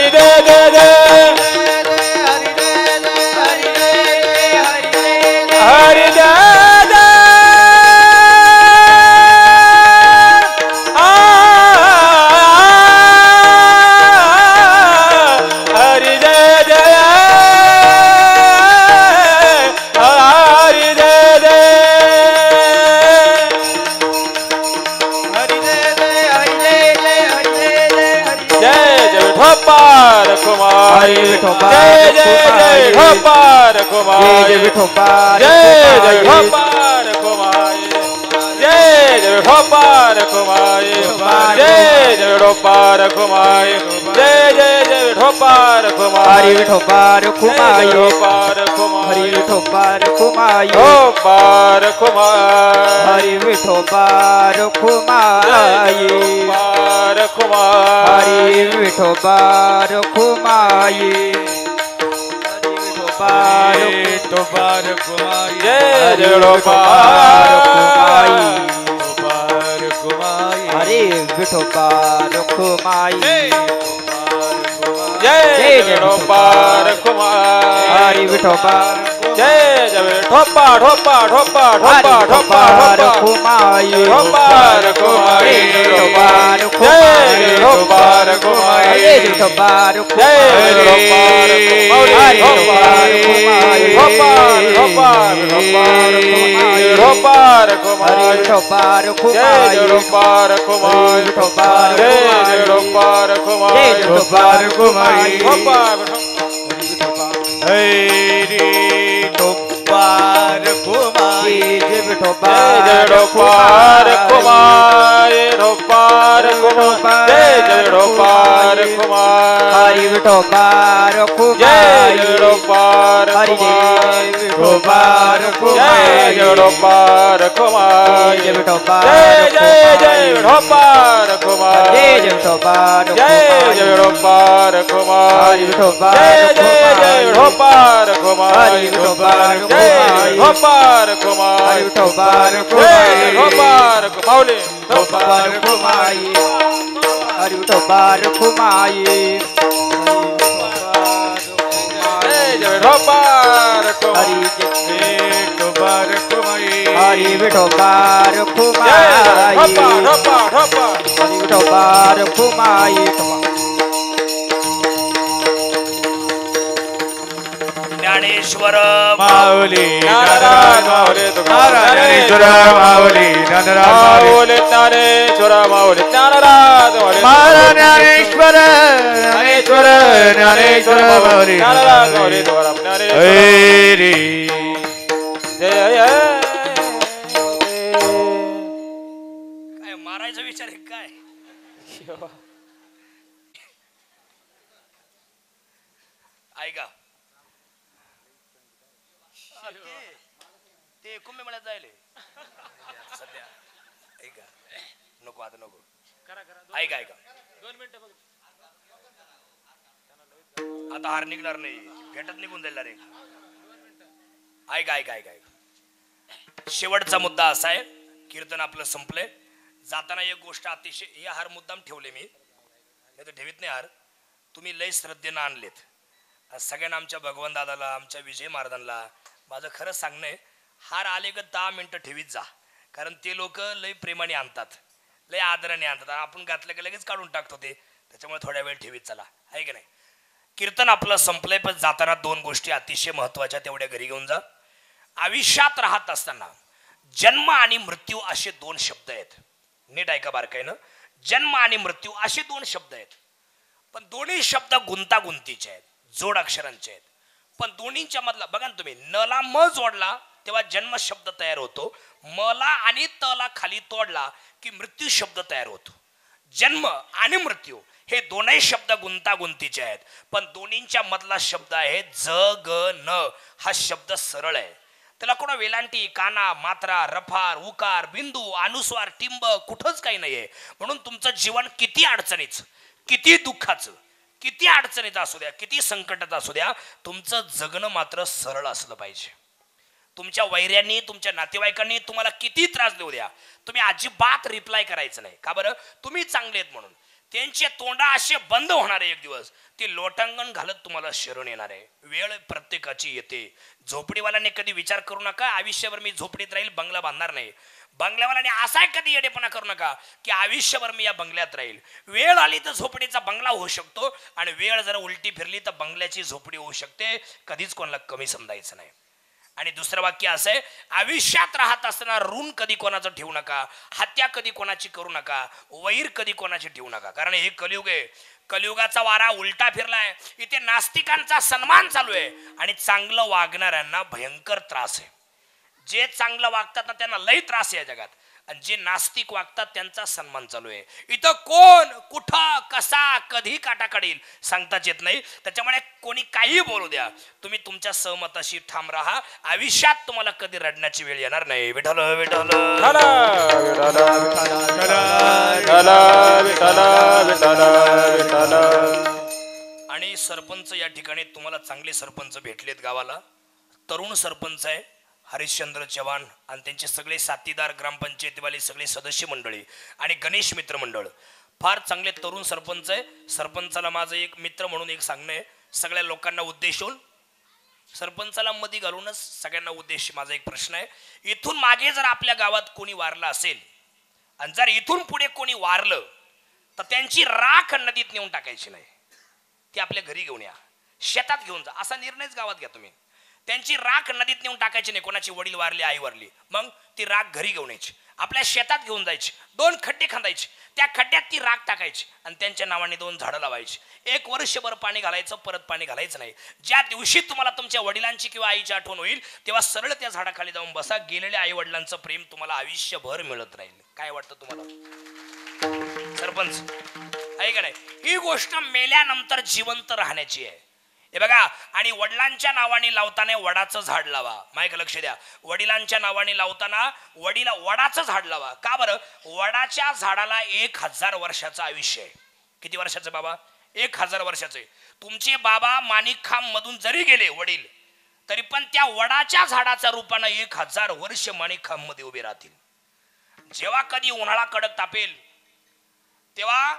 रखुमाई विठोबा जय जय जय विठोबा रखुमाई जय विठोबा जय जय विठोबा रखुमाई जय जय विठोबा रखुमाई जय जय विठोबा रखुमाई जय जय जय विठोबा रखुमाई हरी विठोबा रखुमाई विठोबा रखुमाई हरी विठोबा रखुमाई विठोबा रखुमाई हरी विठोबा रखुमाई रखुमाई हरी विठोबा रखुमाई हरी विठोबा रखुमाई जय जय विठोबा रखुमाई हरी विठोबा रखुमाई जय जय विठोबा रखुमाई हरी विठोबा जय जय विठोबा ठोपा ठोपा ठोपा ठोपा रखुमाई विठोबा रखुमाई विठोबा जय विठोबा रखुमाई जय विठोबा जय विठोबा रखुमाई विठोबा ठोपा ठोपा विठोबा रखुमाई विठोबा जय रखुमाई विठोबा रखुमाई विठोबा जय विठोबा रखुमाई विठोबा रखुमाई विठोबा हरी टोपा रखुमाई जय विठोबा जय विठोबा रखुमाई विठोबा रखुमाई जय जय विठोबा रखुमाई हरी विठोबा जय रखुमाई विठोबा हरी रखुमाई विठोबा जय रखुमाई विठोबा रखुमाई जय विठोबा जय जय जय विठोबा रखुमाई जय विठोबा जय जय विठोबा रखुमाई हरी विठोबा जय जय जय विठोबा रखुमाई हरी विठोबा जय रखुमाई विठोबा रखुमाई हरी विठोबा जय रखुमाई विठोबा रखुमाई विठोबा रखुमाई हरी विठोबा रखुमाई जय जय विठोबा रखुमाई हरी टोपा रखुमाई हरी विठोबा जय रखुमाई ठोपा ठोपा ठोपा हरी विठोबा रखुमाई ज्ञानेश्वर माऊली ज्ञानराज माऊली ज्ञानेश्वर माऊली ज्ञानराज माऊली ज्ञानेश्वर माऊली ज्ञानराज माऊली ज्ञानेश्वर ज्ञानेश्वर ज्ञानेश्वर माऊली ज्ञानराज माऊली द्वारा ज्ञानेश्वर हरी जय काय मारायचा विचार आहे काय ऐका ते कुंभमेळ्यात जाईल सध्या ऐका नको आता नको ऐका ऐका आता हार निघणार नाही भेटत निघून जाईल रे ऐका ऐका ऐका ऐका शेवटचा मुद्दा असा आहे कीर्तन आपलं संपलंय जाताना एक गोष्ट अतिशय हे हार मुद्दाम ठेवले मी नाही तर ठेवीत नाही हार तुम्ही लय श्रद्धेनं आणलेत सगळ्यांना आमच्या भगवान दादाला आमच्या विजय महाराजांना माझं खरं सांगणं आहे हार आले का 10 मिनिटं ठेवीत जा कारण ते लोक लय प्रेमाने आणतात लय आदराने आणतात आपण घातलं की लगेच काढून टाकतो ते त्याच्यामुळे थोड्या वेळ ठेवीत चला आहे की नाही कीर्तन आपलं संपलंय पण जाताना 2 गोष्टी अतिशय महत्वाच्या तेवढ्या घरी घेऊन जा आयुष्यात राहत असताना जन्म आणि मृत्यू असे 2 शब्द आहेत नीट ऐका बारकाईनं जन्म आणि मृत्यू असे 2 शब्द आहेत पण दोन्ही शब्द गुंतागुंतीचे आहेत जोड अक्षरांचे आहेत पण दोन्हींच्या मधला बघा ना तुम्ही नला म जोडला तेव्हा जन्म शब्द तयार होतो मला आणि तला खाली तोडला की मृत्यू शब्द तयार होतो जन्म आणि मृत्यू हे दोनही शब्द गुंतागुंतीचे आहेत पण दोन्हींच्या मधला शब्द आहे जगन हा शब्द सरळ आहे त्याला कोणा वेलांटी काना मात्रा रफार उकार बिंदू अनुस्वार टिंब कुठंच काही नाहीये म्हणून तुमचं जीवन किती अडचणीचं किती दुःखाचं किती अडचणीचं असू द्या किती संकटाचं असू द्या तुमचं जगणं मात्र सरळ असलं पाहिजे तुमच्या वैऱ्यांनी तुमच्या नातेवाईकांनी तुम्हाला किती त्रास देऊ द्या तुम्ही अजिबात रिप्लाय करायचं नाही का बरं तुम्ही चांगले आहेत म्हणून त्यांचे तोंडा असे बंद होणार आहे एक दिवस ते लोटांगण घालत तुम्हाला शरण येणार आहे वेळ प्रत्येकाची येते झोपडीवाल्याने कधी विचार करू नका आयुष्यभर मी झोपडीत राहील बंगला बांधणार नाही बंगल्यावाल्याने असा कधी येडेपणा करू नका की आयुष्यभर मी या बंगल्यात राहील वेळ आली तर झोपडीचा बंगला होऊ शकतो आणि वेळ जर उलटी फिरली तर बंगल्याची झोपडी होऊ शकते कधीच कोणाला कमी समजायचं नाही आणि दुसरं वाक्य असं आहे आयुष्यात राहत असताना ऋण कधी कोणाचं ठेवू नका हत्या कधी कोणाची करू नका वैर कधी कोणाची ठेवू नका कारण हे कलियुग आहे कलियुगाचा वारा उलटा फिरलाय. इथे नास्तिकांचा सन्मान चालू आहे आणि चांगलं वागणाऱ्यांना भयंकर त्रास आहे. जे चांगलं वागतात ना त्यांना लई त्रास आहे या जगात, आणि जे नास्तिक वागतात त्यांचा सन्मान चालू आहे. इथं कोण कुठं कसा कधी काटा काढील सांगताच येत नाही. त्याच्यामुळे कोणी काही बोलू द्या, तुम्ही तुमच्या सहमताशी ठाम राहा. आयुष्यात तुम्हाला कधी रडण्याची वेळ येणार नाही. विठ्ठल विठ्ठल आणि सरपंच या ठिकाणी तुम्हाला चांगले सरपंच भेटलेत गावाला. तरुण सरपंच आहे हरिश्चंद्र चव्हाण आणि त्यांचे सगळे साथीदार, ग्रामपंचायतीवाले सगळे सदस्य मंडळी आणि गणेश मित्र मंडळ फार चांगले तरुण सरपंच आहे. सरपंचाला माझं एक मित्र म्हणून एक सांगणं आहे, सगळ्या लोकांना उद्देशून, सरपंचाला मध्ये घालूनच सगळ्यांना उद्देश माझा एक प्रश्न आहे. इथून मागे जर आपल्या गावात कोणी वारलं असेल आणि जर इथून पुढे कोणी वारलं तर त्यांची राख नदीत नेऊन टाकायची नाही, ती आपल्या घरी घेऊन या, शेतात घेऊन जा, असा निर्णयच गावात घ्या तुम्ही. त्यांची राख नदीत नेऊन टाकायची नाही. कोणाची वडील वारले, आई वारली, मग ती राख घरी घेऊन यायची, आपल्या शेतात घेऊन जायची, 2 खड्डे खांदायचे, त्या खड्ड्यात ती राख टाकायची आणि त्यांच्या नावाने 2 झाडं लावायची. 1 वर्षभर पाणी घालायचं, परत पाणी घालायचं नाही. ज्या दिवशी तुम्हाला तुमच्या वडिलांची किंवा आईची आठवण होईल तेव्हा सरळ त्या झाडाखाली जाऊन बसा. गेलेल्या आई वडिलांचं प्रेम तुम्हाला आयुष्यभर मिळत राहील. काय वाटतं तुम्हाला सरपंच? आहे का नाही? ही गोष्ट मेल्यानंतर जिवंत राहण्याची आहे. हे बघा, आणि वडिलांच्या नावाने लावताना वडाचं झाड लावा. माहिक लक्ष द्या, वडिलांच्या नावाने लावताना वडाचं झाड लावा. का बरं? वडाच्या झाडाला 1000 वर्षाचं आयुष्य आहे. किती वर्षाचं बाबा? 1000 वर्षाचं. तुमचे बाबा माणिकखांब मधून जरी गेले वडील, तरी पण त्या वडाच्या झाडाच्या रूपानं 1000 वर्ष माणिकखांब मध्ये उभे राहतील. जेव्हा कधी उन्हाळा कडक तापेल तेव्हा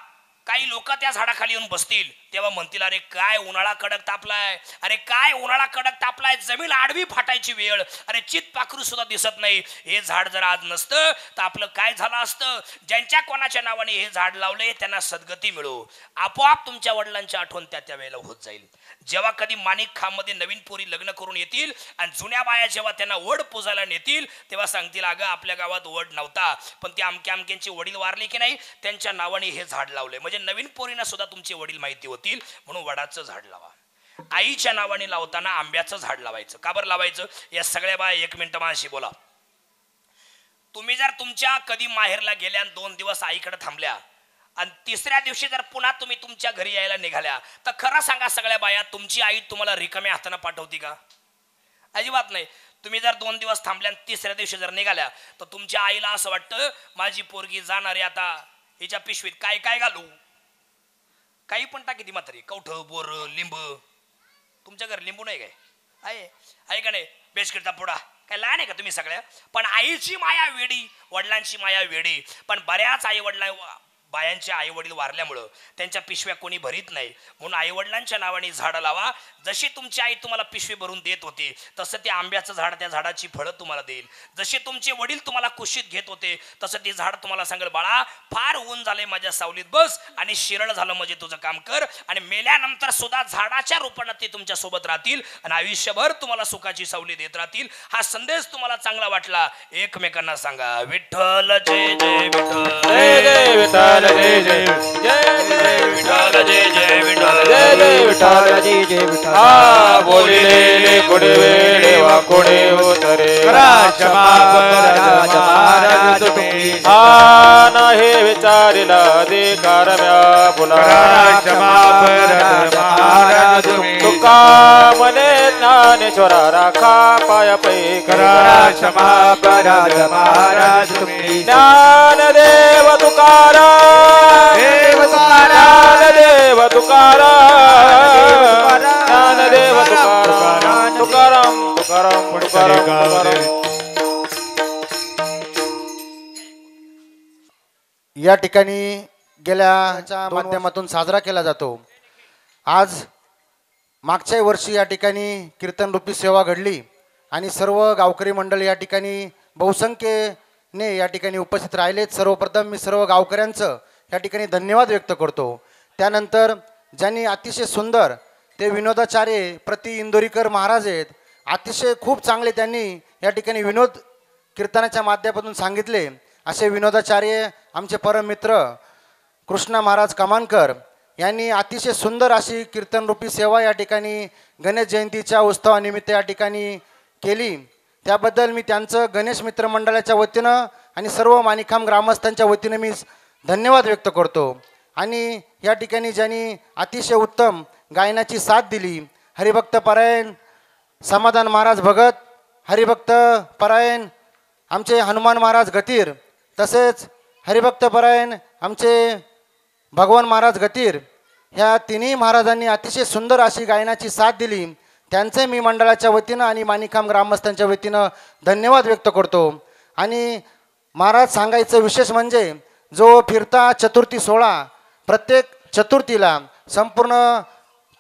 काही लोक त्या झाडाखाली येऊन बसतील, तेव्हा म्हणतील, अरे काय उन्हाळा कडक तापलाय, अरे काय उन्हाळा कडक तापलाय, जमीन आडवी फाटायची वेळ, अरे चित पाखरू सुद्धा दिसत नाही. हे झाड जर आज नसतं तर आपलं काय झालं असतं. ज्यांच्या कोणाच्या नावाने हे झाड लावले त्यांना सद्गती मिळो. आपोआप तुमच्या वडिलांची आठवण त्या वेळेला होत जाईल. जेव्हा कधी माणिकखांबमध्ये नवीन पोरी लग्न करून येतील आणि जुन्या बाया जेव्हा त्यांना वड पुजायला नेतील तेव्हा सांगतील, अगं आपल्या गावात वड नव्हता, पण ते अमक्या अमक्यांचे वडील वारले की नाही, त्यांच्या नावाने हे झाड लावले. म्हणजे नवीन पोरींना सुद्धा तुमचे वडील माहिती होतील, म्हणून वडाचं झाड लावा. आईच्या नावाने लावताना आंब्याचं झाड लावायचं. का बरं लावायचं? या सगळ्या बाया 1 मिनिट माझ्याशी बोला. तुम्ही जर तुमच्या कधी माहेरला गेल्या 2 दिवस आईकडे थांबल्या आणि 3ऱ्या दिवशी जर पुन्हा तुम्ही तुमच्या घरी यायला निघाल्या तर खरं सांगा सगळ्या बाया, तुमची आई तुम्हाला रिकाम्या हाताने पाठवती का? अजिबात नाही. तुम्ही जर 2 दिवस थांबल्या आणि 3ऱ्या दिवशी जर निघाल्या तर तुमच्या आईला असं वाटतं, माझी पोरगी जाणार आहे, आता हिच्या पिशवीत काय काय घालू, काही पण टाकी ती म्हातारी, कवठ, बोर, लिंब. तुमच्या घरी लिंबू नाही काय? आहे का नाही? बेसकीटचा पुडा काय लहान आहे का तुम्ही सगळ्या? पण आईची माया वेडी, वडिलांची माया वेडी. पण बऱ्याच आई वडिला बायांचे आई वडील वारल्यामुळं त्यांच्या पिशव्या कोणी भरीत नाही, म्हणून आई वडिलांच्या नावाने झाडं लावा. जशी तुमची आई तुम्हाला पिशवी भरून देत होती तसं ते आंब्याचं झाड त्या झाडाची फळं तुम्हाला देईल. जसे तुमचे वडील तुम्हाला कुशीत घेत होते तसं ते झाड तुम्हाला सांगेल, बाळा फार ऊन झाले, माझ्या सावलीत बस आणि शिरळ झालं म्हणजे तुझं काम कर. आणि मेल्यानंतर सुद्धा झाडाच्या रूपानं ते तुमच्या सोबत राहतील आणि आयुष्यभर तुम्हाला सुखाची सावली देत राहतील. हा संदेश तुम्हाला चांगला वाटला एकमेकांना सांगा. विठ्ठल जय जय विठ्ठल, जय जय विठ्ठल, जय जय जय विठ्ठल, जय जय विठ्ठल, जय जय विठ्ठल, जय जय विठ्ठल. हा बोलिले कोणी वेळे वा कोणी उतरे, महाराज तुम्ही हा नाही विचारिला अधिकार म्या बोला. महाराज तुम्ही तुका मने ज्ञानेश्वरा राखा पाय पै क्षमा पराज महाराज तुम्ही ज्ञानदेव तुकाराम, ज्ञानदेव तुकाराम, ज्ञानदेव तुकाराम, तुकाराम तुकाराम तुकाराम. या ठिकाणी गेल्या माध्यमातून साजरा केला जातो. आज मागच्या वर्षी या ठिकाणी कीर्तनरूपी सेवा घडली आणि सर्व गावकरी मंडळ या ठिकाणी बहुसंख्येने या ठिकाणी उपस्थित राहिलेत. सर्वप्रथम मी सर्व गावकऱ्यांचं या ठिकाणी धन्यवाद व्यक्त करतो. त्यानंतर ज्यांनी अतिशय सुंदर ते विनोदाचार्य प्रति इंदोरीकर महाराज आहेत, अतिशय खूप चांगले त्यांनी या ठिकाणी विनोद कीर्तनाच्या माध्यमातून सांगितले. असे विनोदाचार्य आमचे परम मित्र कृष्णा महाराज कमानकर, यांनी अतिशय सुंदर अशी कीर्तनरूपी सेवा या ठिकाणी गणेश जयंतीच्या उत्सवानिमित्त या ठिकाणी केली. त्याबद्दल मी त्यांचं गणेश मित्र मंडळाच्या वतीनं आणि सर्व माणिकखांब ग्रामस्थांच्या वतीनं मी धन्यवाद व्यक्त करतो. आणि या ठिकाणी ज्यांनी अतिशय उत्तम गायनाची साथ दिली, हरिभक्त परायण समाधान महाराज भगत, हरिभक्त परायण आमचे हनुमान महाराज गतीर, तसेच हरिभक्त परायण आमचे भगवान महाराज गतीर, ह्या तिन्ही महाराजांनी अतिशय सुंदर अशी गायनाची साथ दिली. त्यांचे मी मंडळाच्या वतीनं आणि माणिकखांब ग्रामस्थांच्या वतीनं धन्यवाद व्यक्त करतो. आणि महाराज सांगायचं विशेष म्हणजे जो फिरता चतुर्थी सोहळा प्रत्येक चतुर्थीला संपूर्ण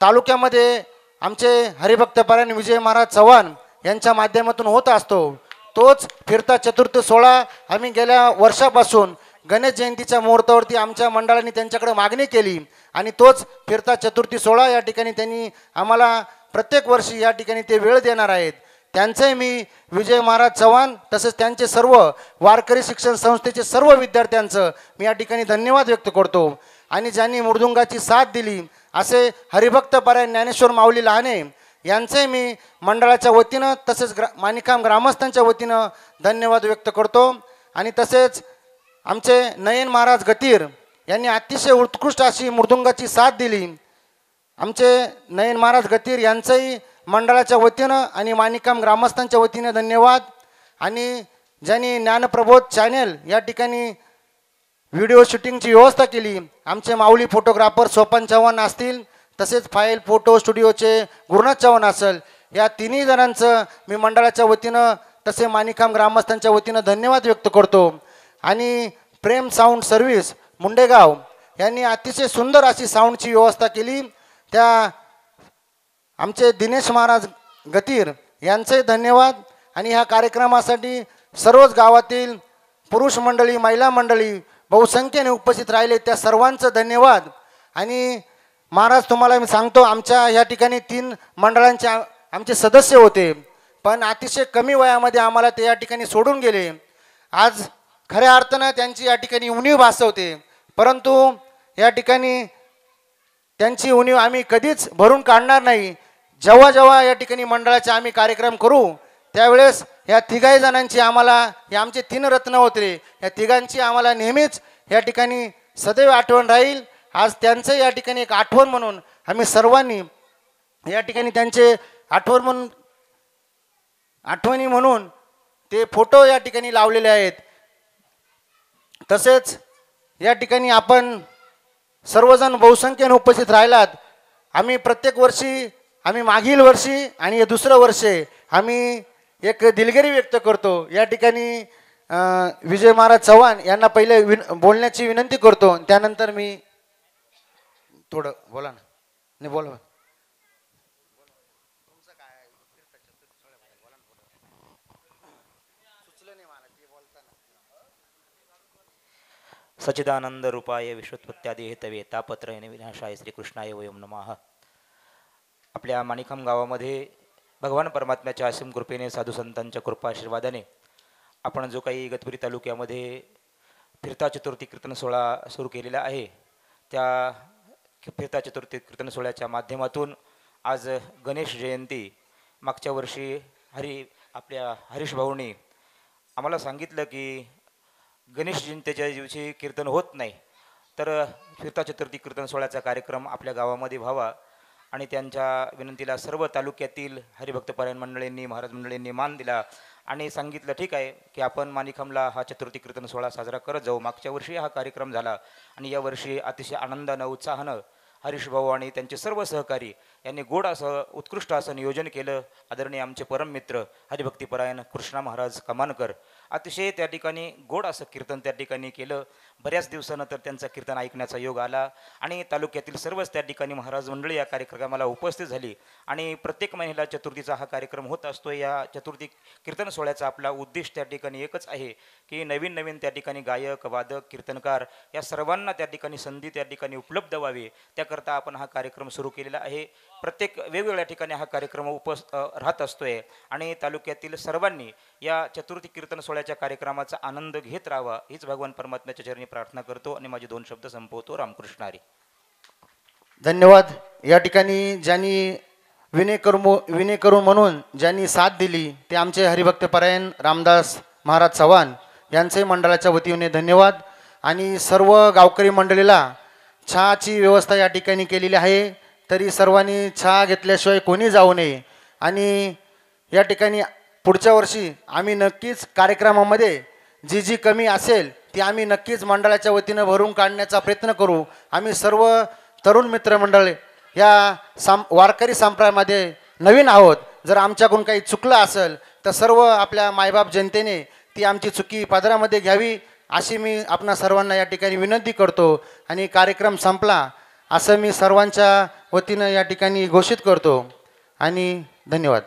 तालुक्यामध्ये आमचे हरिभक्त परायण विजय महाराज चव्हाण यांच्या माध्यमातून होत असतो, तोच फिरता चतुर्थी सोहळा आम्ही गेल्या वर्षापासून गणेश जयंतीच्या मुहूर्तावरती आमच्या मंडळाने त्यांच्याकडे मागणी केली आणि तोच फिरता चतुर्थी सोहळा या ठिकाणी त्यांनी आम्हाला प्रत्येक वर्षी या ठिकाणी ते वेळ देणार आहेत. त्यांचे मी विजय महाराज चव्हाण तसेच त्यांचे सर्व वारकरी शिक्षण संस्थेचे सर्व विद्यार्थ्यांचं मी या ठिकाणी धन्यवाद व्यक्त करतो. आणि ज्यांनी मृदुंगाची साथ दिली असे हरिभक्त परायण ज्ञानेश्वर माऊली लहाने यांचे मी मंडळाच्या वतीनं तसेच माणिकखांब ग्रामस्थांच्या वतीनं धन्यवाद व्यक्त करतो. आणि तसेच आमचे नयन महाराज गतीर यांनी अतिशय उत्कृष्ट अशी मृदुंगाची साथ दिली. आमचे नयन महाराज गतीर यांचंही मंडळाच्या वतीनं आणि माणिकखांब ग्रामस्थांच्या वतीनं धन्यवाद. आणि ज्यांनी ज्ञानप्रबोध चॅनेल या ठिकाणी व्हिडिओ शूटिंगची व्यवस्था केली, आमचे माऊली फोटोग्राफर सोपान चव्हाण असतील, तसेच फाईल फोटो स्टुडिओचे गुरुनाथ चव्हाण असेल, या तिन्ही जणांचं मी मंडळाच्या वतीनं तसे माणिकखांब ग्रामस्थांच्या वतीनं धन्यवाद व्यक्त करतो. आणि प्रेम साऊंड सर्व्हिस मुंडेगाव यांनी अतिशय सुंदर अशी साऊंडची व्यवस्था केली, त्या आमचे दिनेश महाराज गतीर यांचे धन्यवाद. आणि ह्या कार्यक्रमासाठी सर्वच गावातील पुरुष मंडळी महिला मंडळी बहुसंख्येने उपस्थित राहिले त्या सर्वांचं धन्यवाद. आणि महाराज तुम्हाला मी सांगतो, आमच्या या ठिकाणी 3 मंडळांचे आमचे सदस्य होते, पण अतिशय कमी वयामध्ये आम्हाला ते या ठिकाणी सोडून गेले. आज खऱ्या अर्थानं त्यांची या ठिकाणी उणीव भासवते, परंतु या ठिकाणी त्यांची उणीव आम्ही कधीच भरून काढणार नाही. जेव्हा जेव्हा या ठिकाणी मंडळाचे आम्ही कार्यक्रम करू त्यावेळेस या तिघाही जणांची आम्हाला, हे आमचे 3 रत्न होते, या तिघांची आम्हाला नेहमीच या ठिकाणी सदैव आठवण राहील. आज त्यांचं या ठिकाणी एक आठवण म्हणून आम्ही सर्वांनी या ठिकाणी त्यांचे आठवणी म्हणून ते फोटो या ठिकाणी लावलेले आहेत. तसेच या ठिकाणी आपण सर्वजण बहुसंख्येने उपस्थित राहिलात. आम्ही प्रत्येक वर्षी, आम्ही मागील वर्षी आणि हे दुसरं वर्ष आम्ही एक दिलगिरी व्यक्त करतो. या ठिकाणी विजय महाराज चव्हाण यांना पहिले बोलण्याची विनंती करतो, त्यानंतर मी थोडं बोला ना. नाही बोला. सच्चिदानंद रूपाय विश्वोत्पत्त्यादी हेतवे तापत्रयने विनाशाय श्रीकृष्णाय वयं नमः. आपल्या माणिकखांब गावामध्ये भगवान परमात्म्याच्या असीम कृपेने साधू संतांच्या कृपाआशीर्वादाने आपण जो काही इगतपुरी तालुक्यामध्ये फिरता चतुर्थी कीर्तन सोहळा सुरू केलेला आहे, त्या फिरता चतुर्थी कीर्तन सोहळ्याच्या माध्यमातून आज गणेश जयंती, मागच्या वर्षी आपल्या हरीश भाऊंनी आम्हाला सांगितलं की गणेश जयंतीच्या दिवशी कीर्तन होत नाही, तर फिरता चतुर्थी कीर्तन सोहळ्याचा कार्यक्रम आपल्या गावामध्ये व्हावा. आणि त्यांच्या विनंतीला सर्व तालुक्यातील हरिभक्त परायण मंडळींनी, महाराज मंडळींनी मान दिला आणि सांगितलं ठीक आहे की आपण माणिकखांबला हा चतुर्थी कीर्तन सोहळा साजरा करत जाऊ. मागच्या वर्षी हा कार्यक्रम झाला आणि यावर्षी अतिशय आनंदानं उत्साहानं हरीश भाऊ आणि त्यांचे सर्व सहकारी यांनी गोड असं उत्कृष्ट असं नियोजन केलं. आदरणीय आमचे परममित्र हरिभक्तीपरायण कृष्णा महाराज कमानकर अतिशय त्या ठिकाणी गोड असं कीर्तन त्या ठिकाणी केलं. बऱ्याच दिवसानंतर त्यांचं कीर्तन ऐकण्याचा योग आला आणि तालुक्यातील सर्वच त्या ठिकाणी महाराज मंडळी या कार्यक्रमाला उपस्थित झाली. आणि प्रत्येक महिन्याला चतुर्थीचा हा कार्यक्रम होत असतो. या चतुर्थी कीर्तन सोहळ्याचा आपला उद्देश त्या ठिकाणी एकच आहे की नवीन नवीन त्या ठिकाणी गायक, वादक, कीर्तनकार या सर्वांना त्या ठिकाणी संधी त्या ठिकाणी उपलब्ध व्हावी, त्याकरता आपण हा कार्यक्रम सुरू केलेला आहे. प्रत्येक वेगवेगळ्या ठिकाणी हा कार्यक्रम राहत असतोय आणि तालुक्यातील सर्वांनी या चतुर्थी कीर्तन सोहळ्याच्या कार्यक्रमाचा आनंद घेत राहावा हीच भगवान परमात्म्याच्या चरणी प्रार्थना करतो आणि माझे 2 शब्द संपवतो. रामकृष्ण हरी. धन्यवाद. या ठिकाणी ज्यांनी विनय करून म्हणून ज्यांनी साथ दिली ते आमचे हरिभक्तपरायण रामदास महाराज चव्हाण यांचे मंडळाच्या वतीने धन्यवाद. आणि सर्व गावकरी मंडळीला चहाची व्यवस्था या ठिकाणी केलेली आहे, तरी सर्वांनी चहा घेतल्याशिवाय कोणी जाऊ नये. आणि या ठिकाणी पुढच्या वर्षी आम्ही नक्कीच कार्यक्रमामध्ये जी कमी असेल ती आम्ही नक्कीच मंडळाच्या वतीनं भरून काढण्याचा प्रयत्न करू. आम्ही सर्व तरुण मित्रमंडळ या वारकरी संप्रदायामध्ये नवीन आहोत. जर आमच्याकडून काही चुकलं असेल तर सर्व आपल्या मायबाप जनतेने ती आमची चुकी पदरामध्ये घ्यावी अशी मी आपणा सर्वांना या ठिकाणी विनंती करतो. आणि कार्यक्रम संपला असं मी सर्वांच्या वतीनं या ठिकाणी घोषित करतो. आणि धन्यवाद.